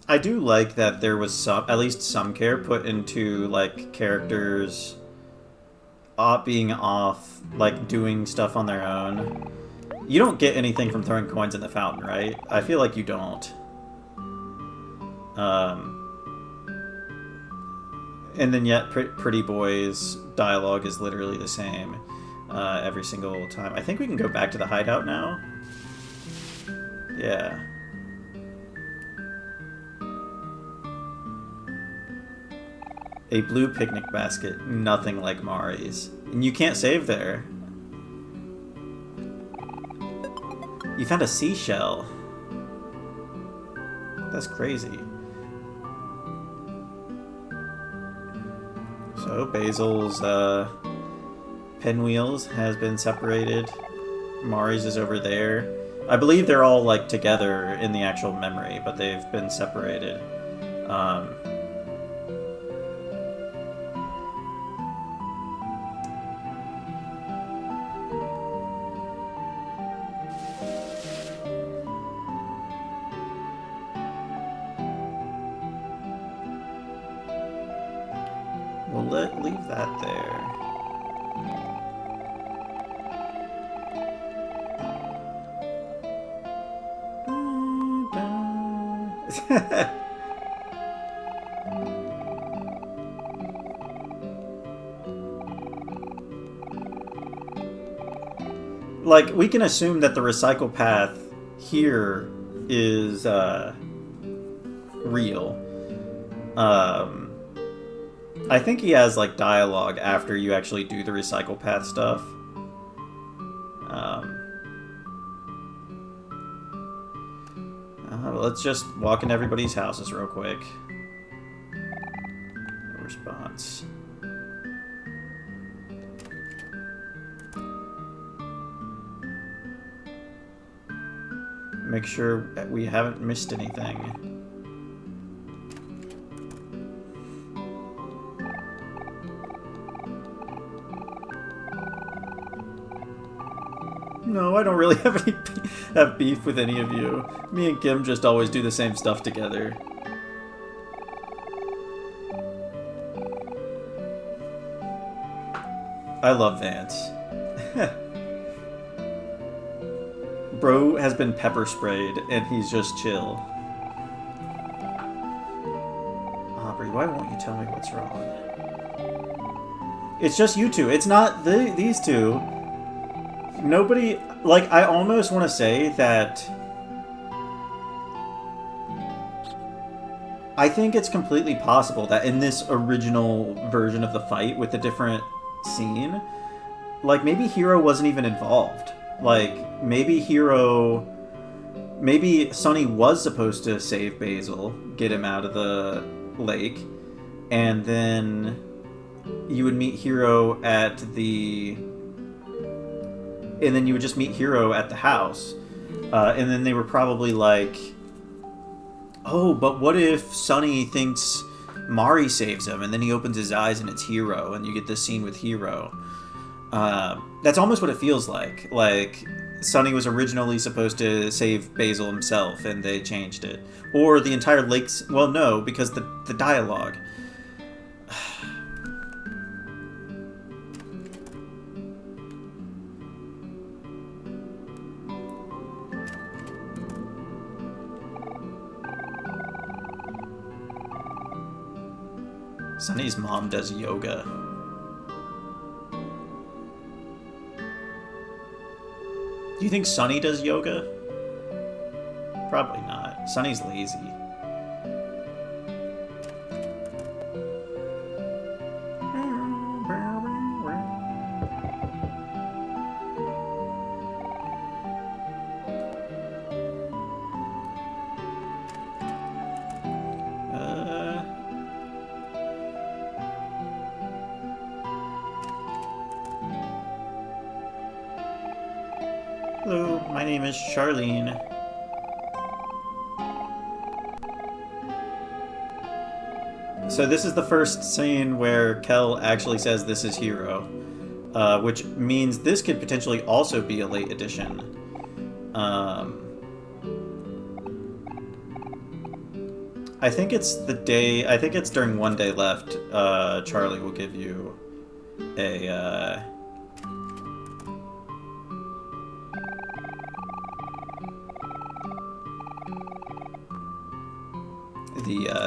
I do like that there was some, at least some care put into like characters being off, like doing stuff on their own. You don't get anything from throwing coins in the fountain, right? I feel like you don't. And then yet, Pretty Boy's dialogue is literally the same every single time. I think we can go back to the hideout now. Yeah. A blue picnic basket, nothing like Mari's. And you can't save there. You found a seashell. That's crazy. So Basil's pinwheels has been separated. Mari's is over there. I believe they're all like together in the actual memory, but they've been separated. We'll leave that there. Like, we can assume that the recycle path here is real. I think he has like dialogue after you actually do the recycle path stuff. Let's just walk in everybody's houses real quick. No response. Make sure that we haven't missed anything. No, I don't really have beef with any of you. Me and Kim just always do the same stuff together. I love Vance. Bro has been pepper sprayed and he's just chill. Aubrey, why won't you tell me what's wrong? It's just you two. It's not these two. Nobody, like, I almost want to say that I think it's completely possible that in this original version of the fight with a different scene, like, maybe Hero wasn't even involved. Like, maybe Sunny was supposed to save Basil, get him out of the lake, and then you would meet Hero at the and then you would just meet Hiro at the house. And then they were probably like, oh, but what if Sunny thinks Mari saves him, and then he opens his eyes and it's Hiro, and you get this scene with Hiro. That's almost what it feels like. Like, Sunny was originally supposed to save Basil himself, and they changed it. Or the entire lake's... Well, no, because the dialogue. Sunny's mom does yoga. Do you think Sunny does yoga? Probably not. Sunny's lazy. Hello, my name is Charlene. So this is the first scene where Kel actually says this is Hiro, which means this could potentially also be a late edition. I think it's the day, I think it's during One Day Left, Charlie will give you a,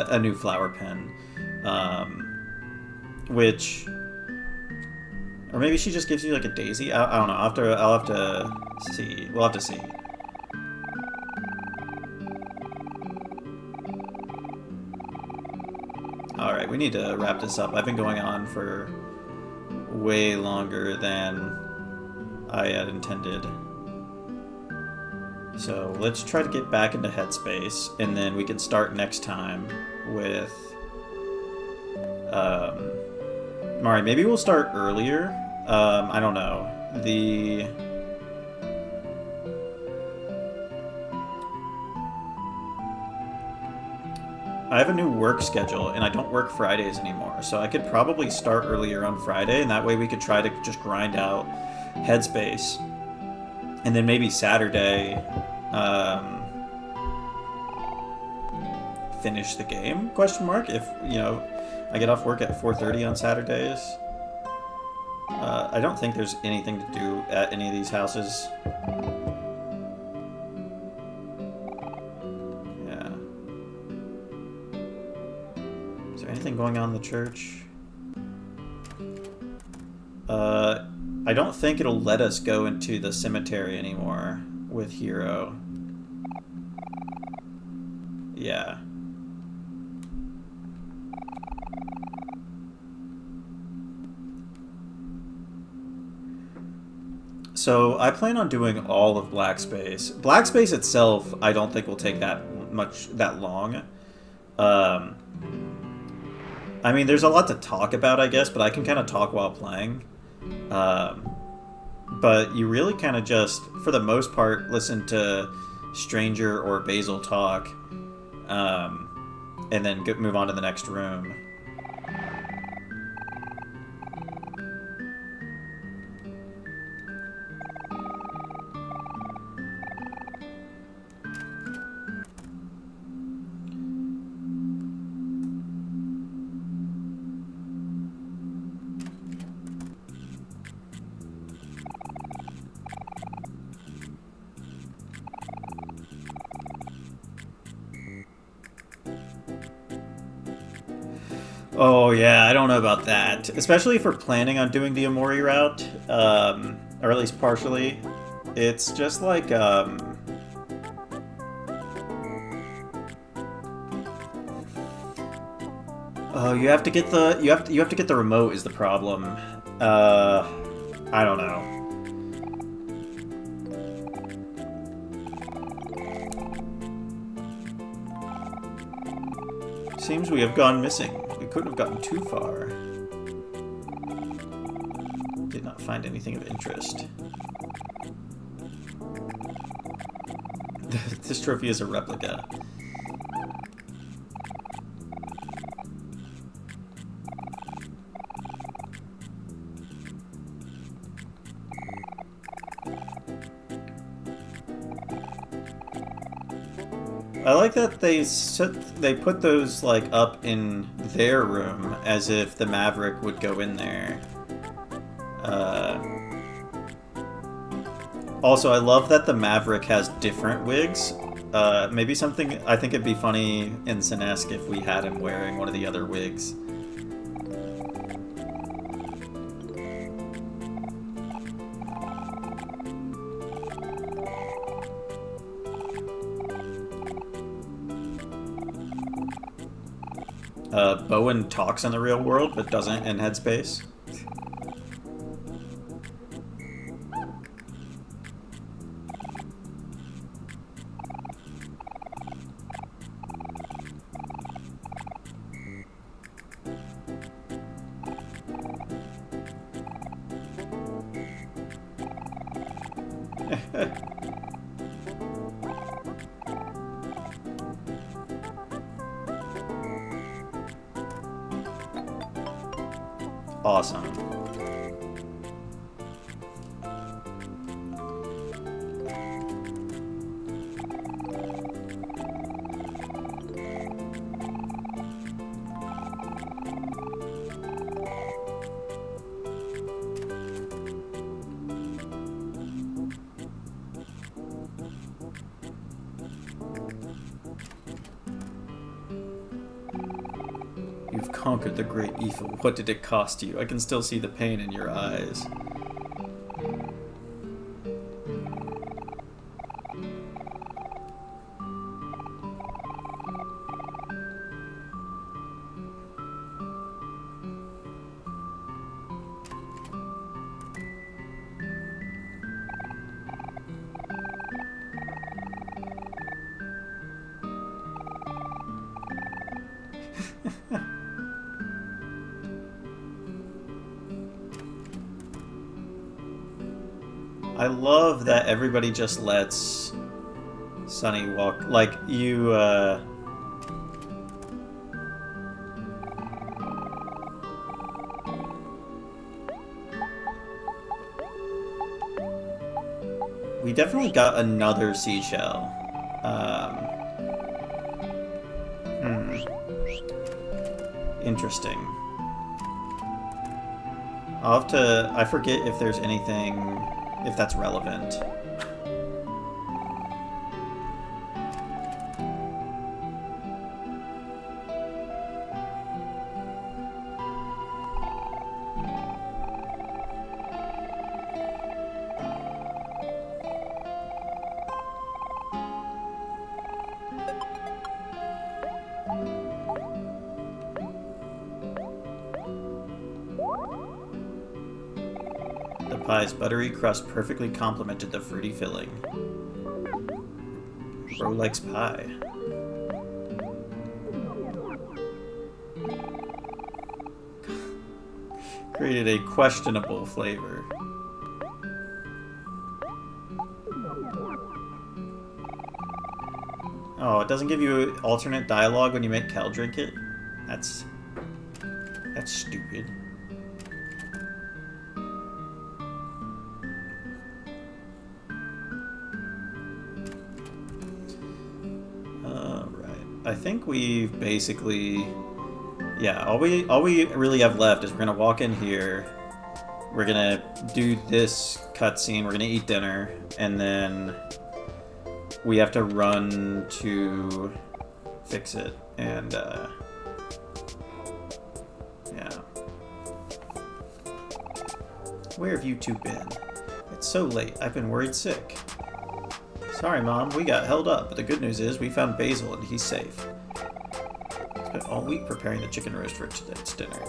a new flower pen, which, or maybe she just gives you like a daisy. I don't know. I'll have to see. We'll have to see. All right, we need to wrap this up. I've been going on for way longer than I had intended. So let's try to get back into Headspace, and then we can start next time with Mari. Maybe we'll start earlier. I don't know. I have a new work schedule, and I don't work Fridays anymore, so I could probably start earlier on Friday, and that way we could try to just grind out Headspace. And then maybe Saturday, finish the game, question mark, if, you know, I get off work at 4:30 on Saturdays. I don't think there's anything to do at any of these houses. Yeah. Is there anything going on in the church? I don't think it'll let us go into the cemetery anymore with Hiro. Yeah. So I plan on doing all of Black Space. Black Space itself, I don't think will take that long. I mean, there's a lot to talk about, I guess, but I can kind of talk while playing. But you really kind of just, for the most part, listen to Stranger or Basil talk, and then move on to the next room. Oh yeah, I don't know about that. Especially if we're planning on doing the OMORI route, or at least partially. It's just like, oh, you have to get the you have to get the remote is the problem. I don't know. Seems we have gone missing. We couldn't have gotten too far. Did not find anything of interest. This trophy is a replica. I like that they put those like up in their room as if the Maverick would go in there. Also, I love that the Maverick has different wigs. Maybe something I think it'd be funny in Sinesque if we had him wearing one of the other wigs. Bowen talks in the real world, but doesn't in Headspace. Awesome. You've conquered the great evil. What did it cost you? I can still see the pain in your eyes. I love that everybody just lets Sunny walk. Like, you, we definitely got another seashell. Interesting. I'll have to... I forget if there's anything... if that's relevant. The pie's buttery crust perfectly complemented the fruity filling. Bro likes pie. Created a questionable flavor. Oh, it doesn't give you alternate dialogue when you make Kel drink it? That's stupid. I think we've basically... yeah, all we really have left is we're gonna walk in here, we're gonna do this cutscene, we're gonna eat dinner, and then we have to run to fix it, and yeah. Where have you two been? It's so late, I've been worried sick. Sorry, Mom, we got held up, but the good news is we found Basil and he's safe. Spent all week preparing the chicken roast for tonight's dinner.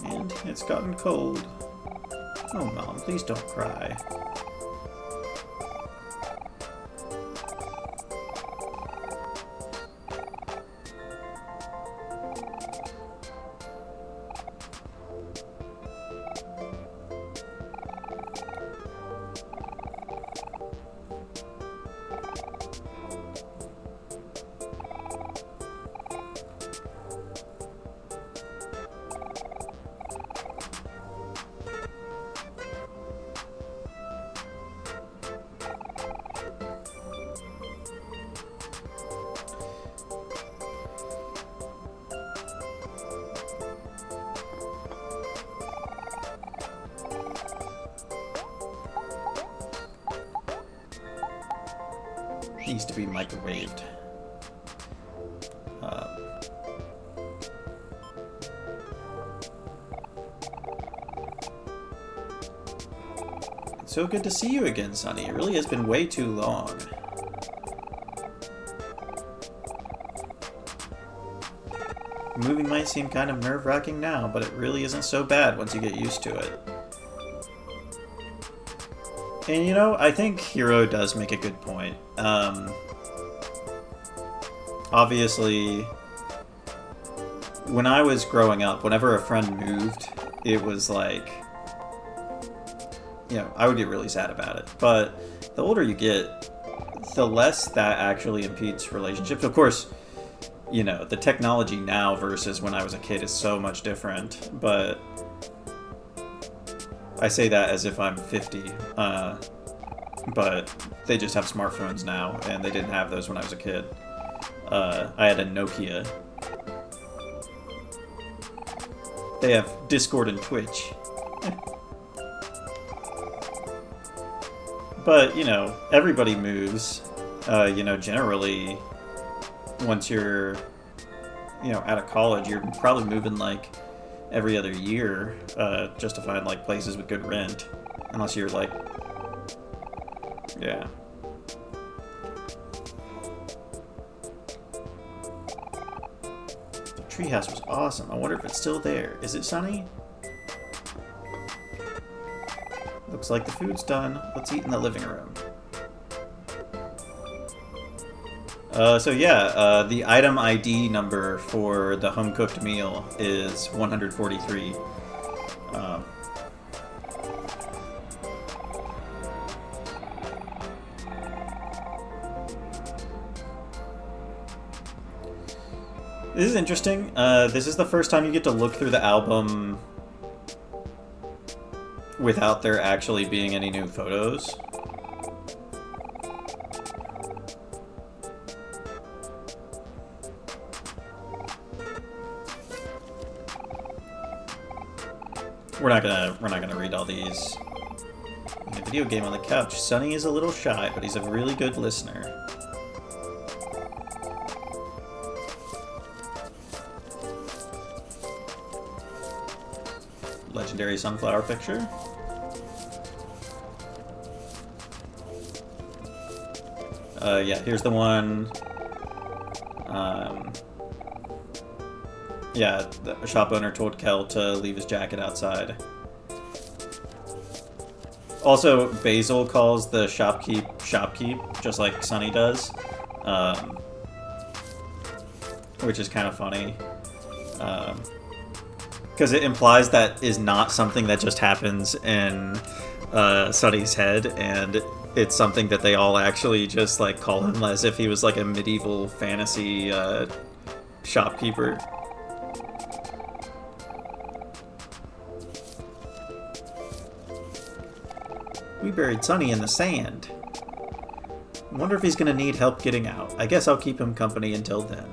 And it's gotten cold. Oh, Mom, please don't cry. needs to be microwaved. It's so good to see you again, Sonny. It really has been way too long. Moving might seem kind of nerve-wracking now, but it really isn't so bad once you get used to it. And you know, I think Hiro does make a good point. Obviously, when I was growing up, whenever a friend moved, it was like, you know, I would get really sad about it. But the older you get, the less that actually impedes relationships. Of course, you know, the technology now versus when I was a kid is so much different, but I say that as if I'm 50, but they just have smartphones now, and they didn't have those when I was a kid. I had a Nokia. They have Discord and Twitch. But, you know, everybody moves, you know, generally, once you're, you know, out of college, you're probably moving, like, every other year, just to find, like, places with good rent. Unless you're, like, yeah. The treehouse was awesome. I wonder if it's still there. Is it sunny? Looks like the food's done. Let's eat in the living room. So yeah, the item ID number for the home-cooked meal is 143. This is interesting. This is the first time you get to look through the album without there actually being any new photos. We're not gonna read all these. A video game on the couch. Sonny is a little shy, but he's a really good listener. Legendary sunflower picture. Yeah, here's the one. Yeah, the shop owner told Kel to leave his jacket outside. Also, Basil calls the shopkeep, just like Sonny does. Which is kind of funny. Because it implies that is not something that just happens in Sonny's head, and it's something that they all actually just like call him as if he was like a medieval fantasy shopkeeper. We buried Sonny in the sand. Wonder if he's gonna need help getting out. I guess I'll keep him company until then.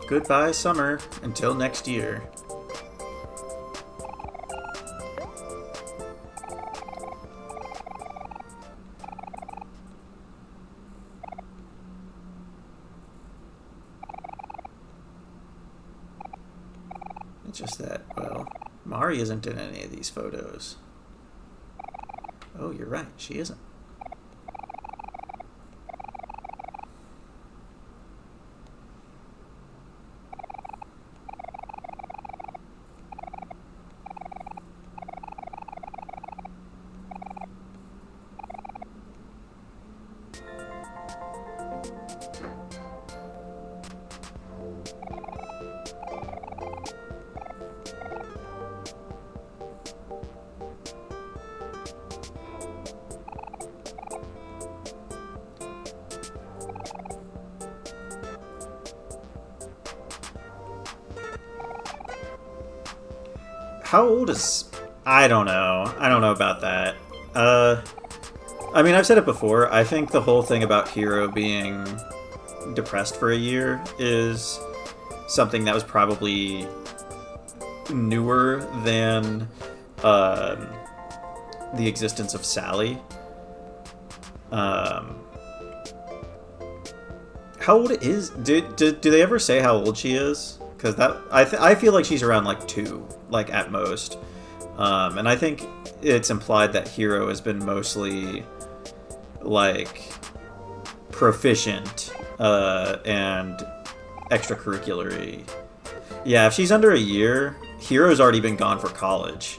Goodbye, summer. Until next year. It's just that, well, Mari isn't in any of these photos. Oh, you're right. She isn't. How old is... I don't know. I don't know about that. I mean, I've said it before. I think the whole thing about Hiro being depressed for a year is something that was probably newer than the existence of Sally. How old is... Do they ever say how old she is? Because I feel like she's around, like, 2, like, at most. And I think it's implied that Hiro has been mostly, like, proficient and extracurricular-y. Yeah, if she's under a year, Hiro's already been gone for college.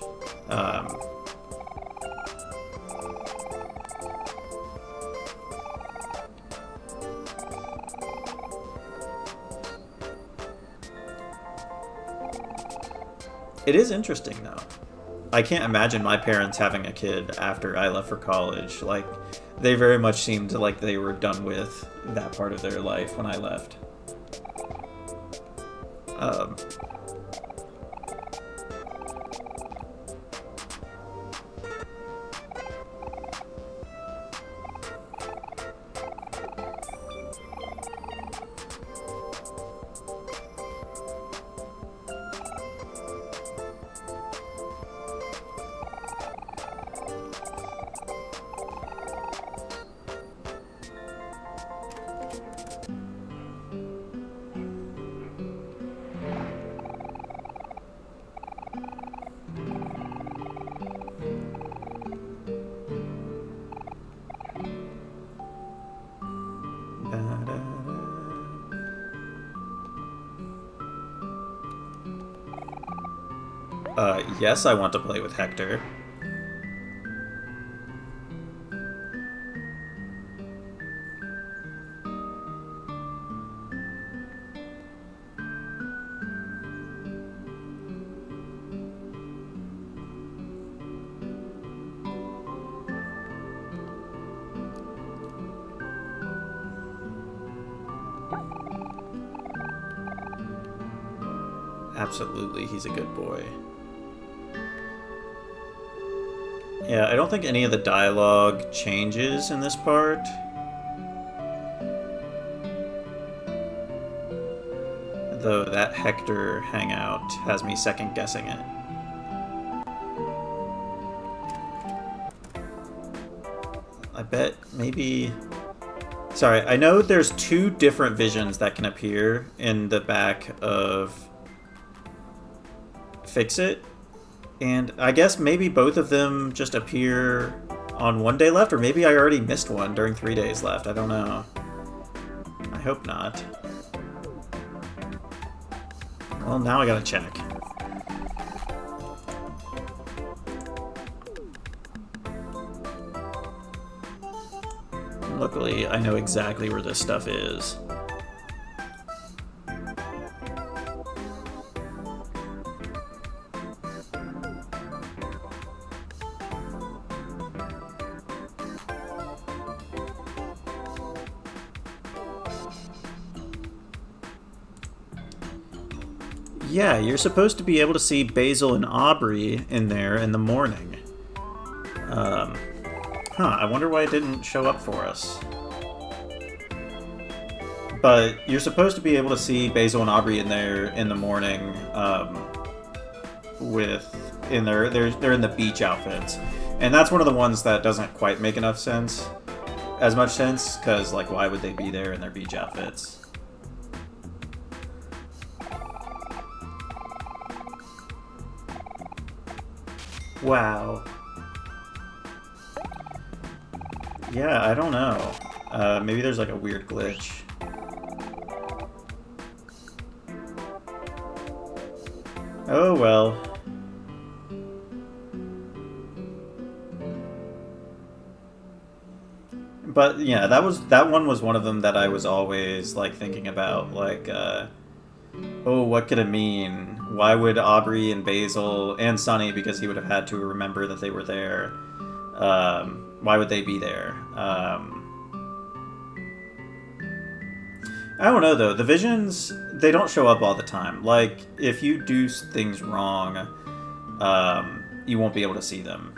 It is interesting, though. I can't imagine my parents having a kid after I left for college. Like, they very much seemed like they were done with that part of their life when I left. Yes, I want to play with Hector. Absolutely, he's a good boy. Yeah, I don't think any of the dialogue changes in this part. Though that Hector hangout has me second guessing it. I bet maybe... Sorry, I know there's 2 different visions that can appear in the back of Fix-It. And I guess maybe both of them just appear on 1 day left, or maybe I already missed one during 3 days left. I don't know. I hope not. Well, now I gotta check. Luckily, I know exactly where this stuff is. Yeah, you're supposed to be able to see Basil and Aubrey in there in the morning. I wonder why it didn't show up for us. But you're supposed to be able to see Basil and Aubrey in there in the morning, they're in the beach outfits. And that's one of the ones that doesn't quite make enough sense. As much sense, because, like, why would they be there in their beach outfits? Wow. Yeah, I don't know. Maybe there's like a weird glitch. Oh well. But yeah, that one was one of them that I was always like thinking about, like, oh, what could it mean? Why would Aubrey and Basil and Sunny, because he would have had to remember that they were there, why would they be there? I don't know, though. The visions, they don't show up all the time. Like, if you do things wrong, you won't be able to see them.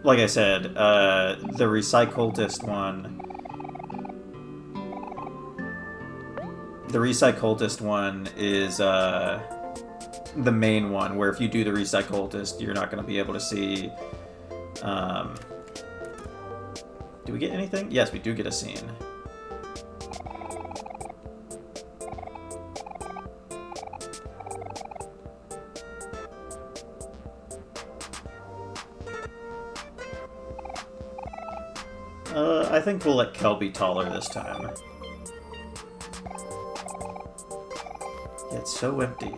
Like I said, the recyclist one... the Recycultist one is the main one, where if you do the Recycultist, you're not going to be able to see... do we get anything? Yes, we do get a scene. I think we'll let Kel be taller this time. Yeah, it's so empty.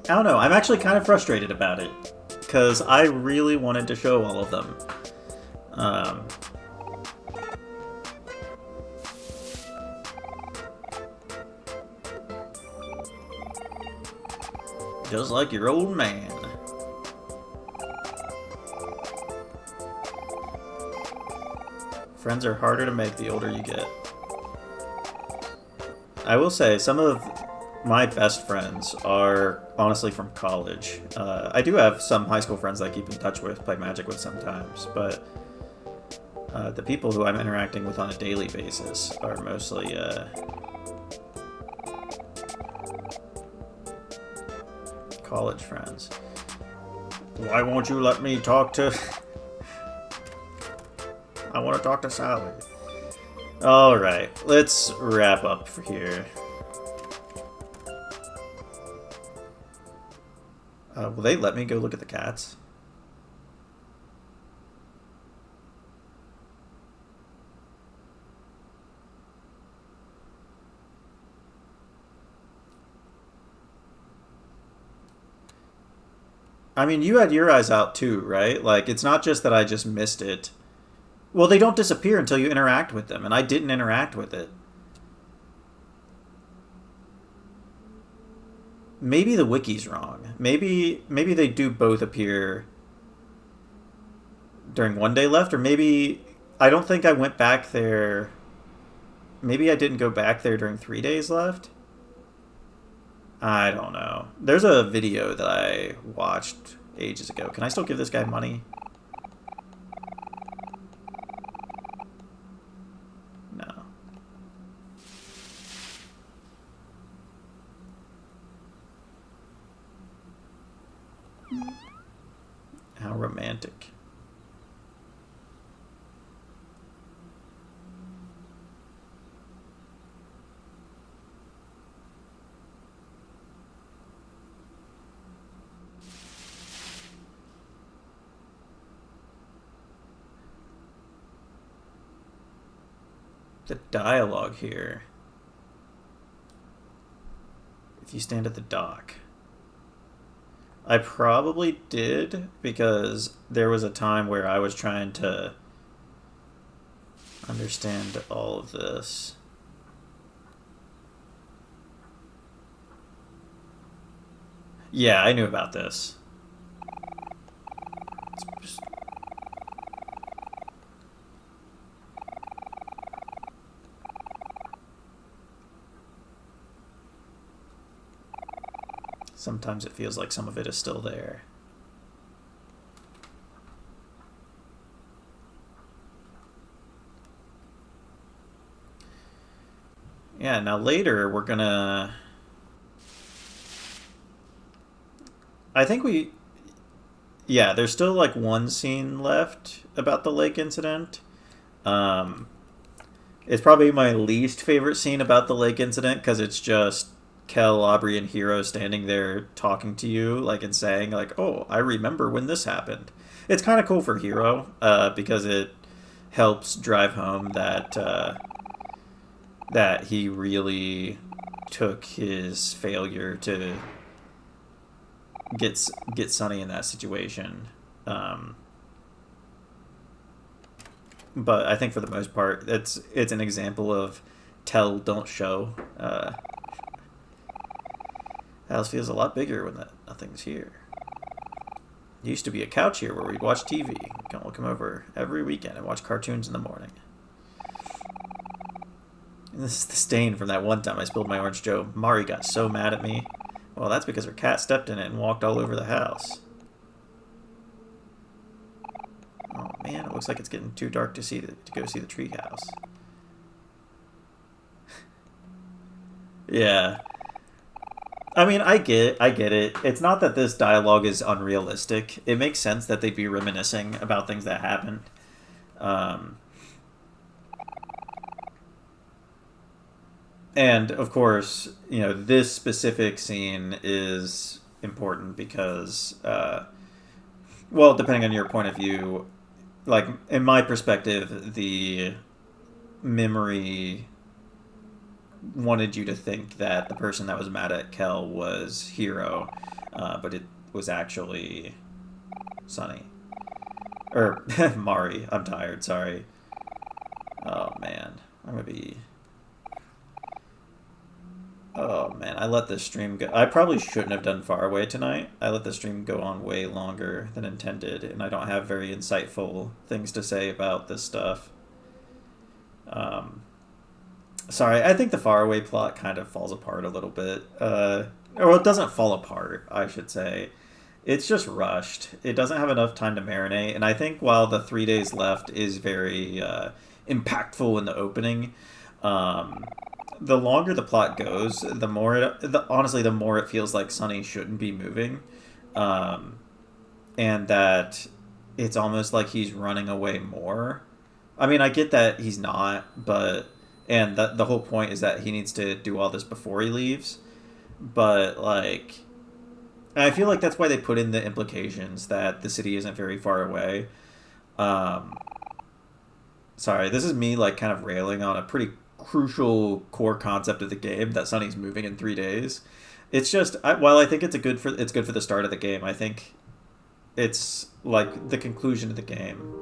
I don't know, I'm actually kind of frustrated about it, because I really wanted to show all of them. Just like your old man. Friends are harder to make the older you get. I will say, some of my best friends are honestly from college. I do have some high school friends that I keep in touch with, play Magic with sometimes, but the people who I'm interacting with on a daily basis are mostly college friends. Why won't you let me talk to... I want to talk to Sally. Alright, let's wrap up for here. Will they let me go look at the cats? I mean, you had your eyes out too, right? Like, it's not just that I just missed it. Well, they don't disappear until you interact with them, and I didn't interact with it. Maybe the wiki's wrong. Maybe they do both appear during one day left, or maybe... I don't think I went back there... Maybe I didn't go back there during 3 days left? I don't know. There's a video that I watched ages ago. Can I still give this guy money? No. How romantic. The dialogue here. If you stand at the dock. I probably did, because there was a time where I was trying to understand all of this. Yeah, I knew about this. Sometimes it feels like some of it is still there. Yeah, now later we're gonna... I think we... Yeah, there's still like one scene left about the lake incident. It's probably my least favorite scene about the lake incident, because it's just Kel, Aubrey, and Hero standing there talking to you, like, and saying, like, oh, I remember when this happened. It's kind of cool for Hero, because it helps drive home that that he really took his failure to get Sunny in that situation. But I think for the most part, it's an example of tell, don't show. House feels a lot bigger when nothing's here. Used to be a couch here where we'd watch TV. We'll come over every weekend and watch cartoons in the morning. And this is the stain from that one time I spilled my orange Joe. Mari got so mad at me. Well, that's because her cat stepped in it and walked all over the house. Oh man, it looks like it's getting too dark to go see the treehouse. Yeah. I mean, I get it. It's not that this dialogue is unrealistic. It makes sense that they'd be reminiscing about things that happened. And, of course, you know, this specific scene is important because, well, depending on your point of view, like, in my perspective, the memory wanted you to think that the person that was mad at Kel was Hiro, but it was actually Sunny. Or Mari. I'm tired, sorry. Oh, man. I'm gonna be... Oh, man. I let this stream go... I probably shouldn't have done Far Away tonight. I let the stream go on way longer than intended, and I don't have very insightful things to say about this stuff. Sorry, I think the Faraway plot kind of falls apart a little bit. Or it doesn't fall apart, I should say. It's just rushed. It doesn't have enough time to marinate, and I think while the 3 days left is very impactful in the opening, the longer the plot goes, the more honestly, the more it feels like Sunny shouldn't be moving, and that it's almost like he's running away more. I mean, I get that he's not, but... And the whole point is that he needs to do all this before he leaves. But, like... I feel like that's why they put in the implications that the city isn't very far away. Sorry, this is me, like, kind of railing on a pretty crucial core concept of the game, that Sunny's moving in 3 days. It's just... while I think it's good for the start of the game, I think it's, like, the conclusion of the game.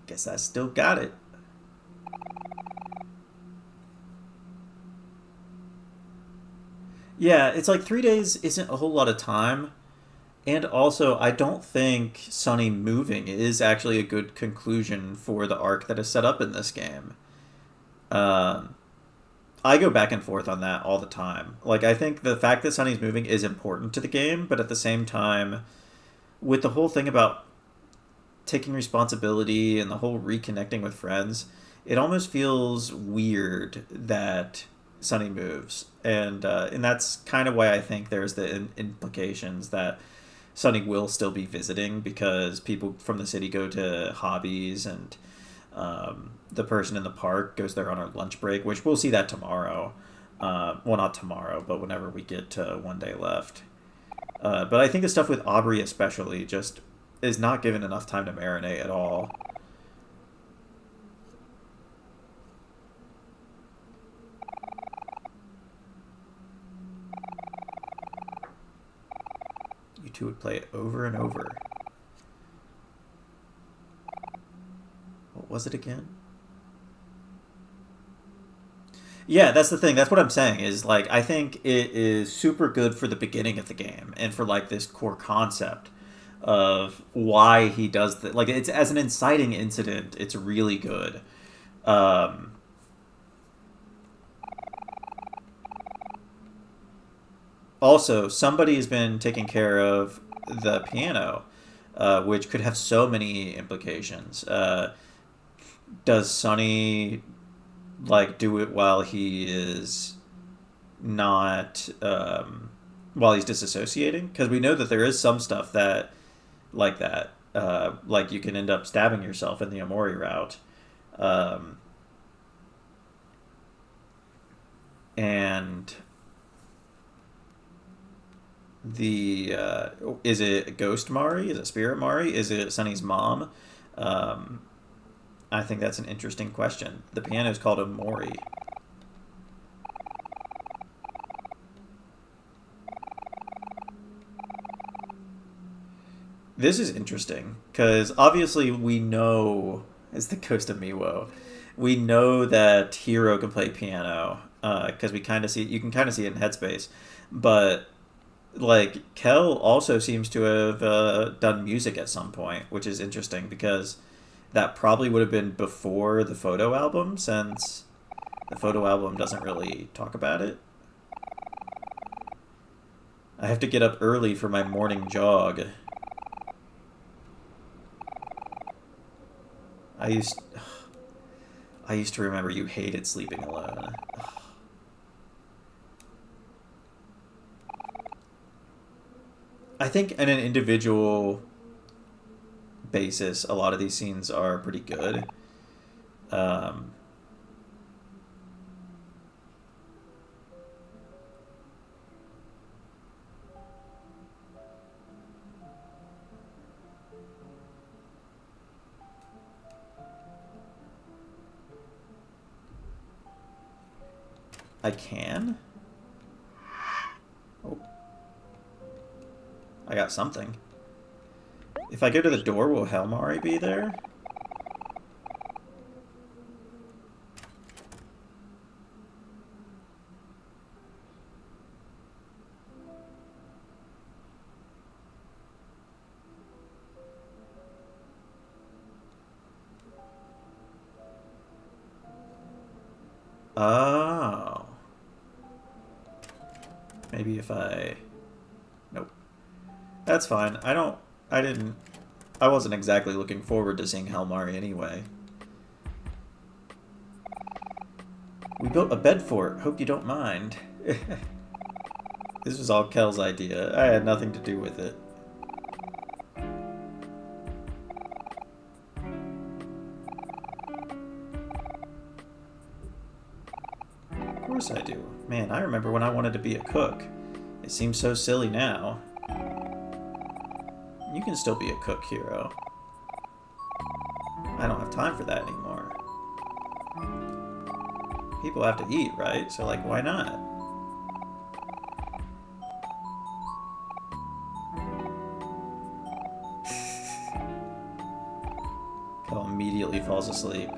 Guess I still got it. Yeah, it's like 3 days isn't a whole lot of time. And also, I don't think Sunny moving is actually a good conclusion for the arc that is set up in this game. Um, I go back and forth on that all the time. Like, I think the fact that Sunny's moving is important to the game, but at the same time, with the whole thing about taking responsibility and the whole reconnecting with friends, it almost feels weird that Sunny moves, and that's kind of why I think there's the implications that Sunny will still be visiting, because people from the city go to hobbies, and the person in the park goes there on our lunch break, which we'll see that tomorrow. Well, not tomorrow, but whenever we get to 1 day left. But I think the stuff with Aubrey especially just is not given enough time to marinate at all. You two would play it over and over. What was it again? Yeah, that's the thing. That's what I'm saying, is, like, I think it is super good for the beginning of the game and for, like, this core concept of why he does that. Like, it's as an inciting incident, it's really good. Also, somebody has been taking care of the piano, which could have so many implications. Does Sunny, like, do it while he is not, while he's disassociating? Because we know that there is some stuff that, like that, like you can end up stabbing yourself in the OMORI route. And the, is it Ghost Mari? Is it Spirit Mari? Is it Sunny's mom? I think that's an interesting question. The piano is called OMORI. This is interesting because obviously we know it's the Ghost of Miwo. We know that Hero can play piano because we kind of see you can kind of see it in Headspace, but like Kel also seems to have done music at some point, which is interesting because that probably would have been before the photo album, since the photo album doesn't really talk about it. I have to get up early for my morning jog. I used I used to remember you hated sleeping alone. I think in an individual basis, a lot of these scenes are pretty good. Um, I can? Oh, I got something. If I go to the door, will Helmari be there? Oh. Maybe if I... Nope. That's fine. I didn't... I wasn't exactly looking forward to seeing Helmari anyway. We built a bed fort. Hope you don't mind. This was all Kel's idea. I had nothing to do with it. Of course I do. Man, I remember when I wanted to be a cook. It seems so silly now. You can still be a cook, Hero. I don't have time for that anymore. People have to eat, right? So, like, why not? Kel immediately falls asleep.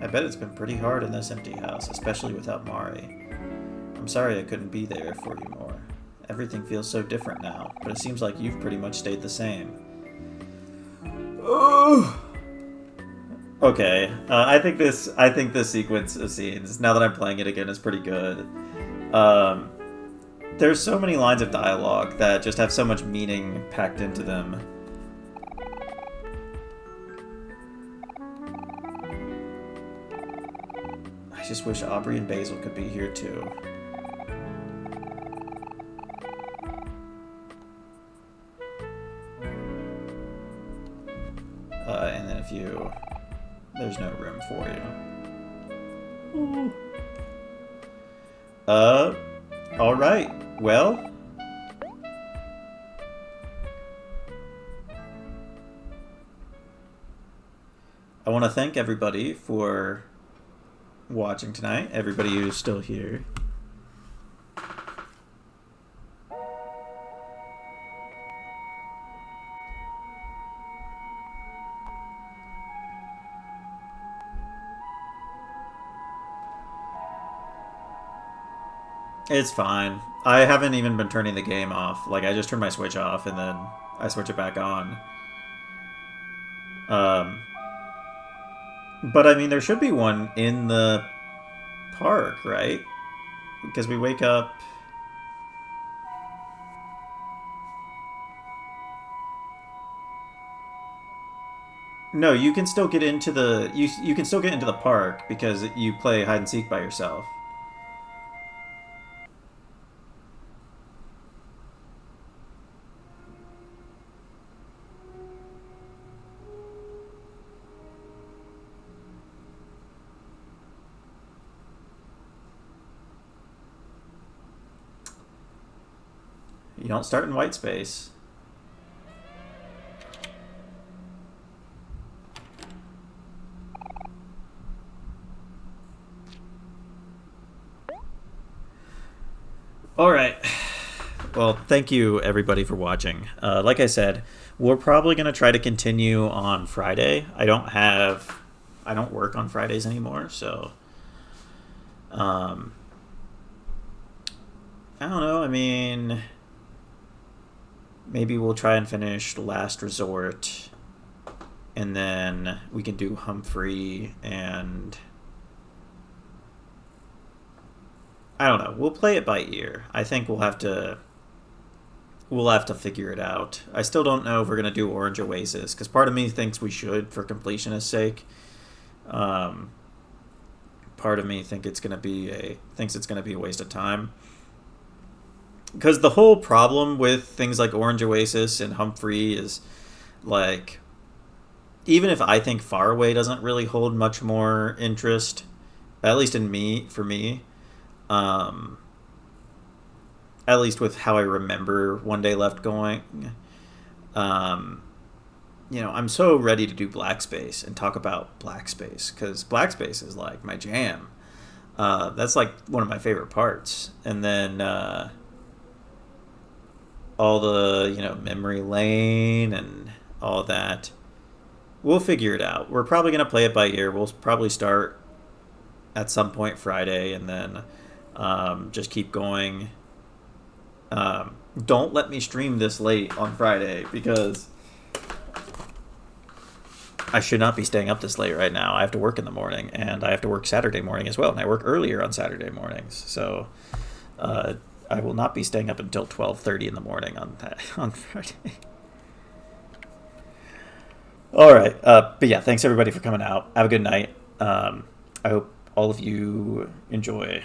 I bet it's been pretty hard in this empty house, especially without Mari. I'm sorry I couldn't be there for you more. Everything feels so different now, but it seems like you've pretty much stayed the same. Oh. Okay, I think this sequence of scenes, now that I'm playing it again, is pretty good. There's so many lines of dialogue that just have so much meaning packed into them. I just wish Aubrey and Basil could be here too. And then if you... There's no room for you. Alright. Well... I want to thank everybody for watching tonight. Everybody who's still here. It's fine. I haven't even been turning the game off. Like, I just turn my Switch off and then I switch it back on. But I mean, there should be one in the park, right? Because we wake up... No, you can still get into the... You can still get into the park because you play hide and seek by yourself. You don't start in white space. All right. Well, thank you everybody for watching. Like I said, we're probably gonna try to continue on Friday. I don't work on Fridays anymore, so um, I don't know. I mean, maybe we'll try and finish Last Resort, and then we can do Humphrey, and I don't know. We'll play it by ear. I think we'll have to figure it out. I still don't know if we're gonna do Orange Oasis because part of me thinks we should for completionist sake. Um, Part of me thinks it's gonna be a waste of time because the whole problem with things like Orange Oasis and Humphrey is like even if I think Faraway doesn't really hold much more interest, at least in me for me, um, at least with how I remember One Day Left going. Um, I'm so ready to do Black Space and talk about Black Space because Black Space is like my jam. That's like one of my favorite parts. And then all the, Memory Lane and all that. We'll figure it out. We're probably going to play it by ear. We'll probably start at some point Friday and then just keep going. Don't let me stream this late on Friday because I should not be staying up this late right now. I have to work in the morning, and I have to work Saturday morning as well, and I work earlier on Saturday mornings. So I will not be staying up until 12:30 in the morning on Friday. All right, but yeah, thanks everybody for coming out. Have a good night. I hope all of you enjoy.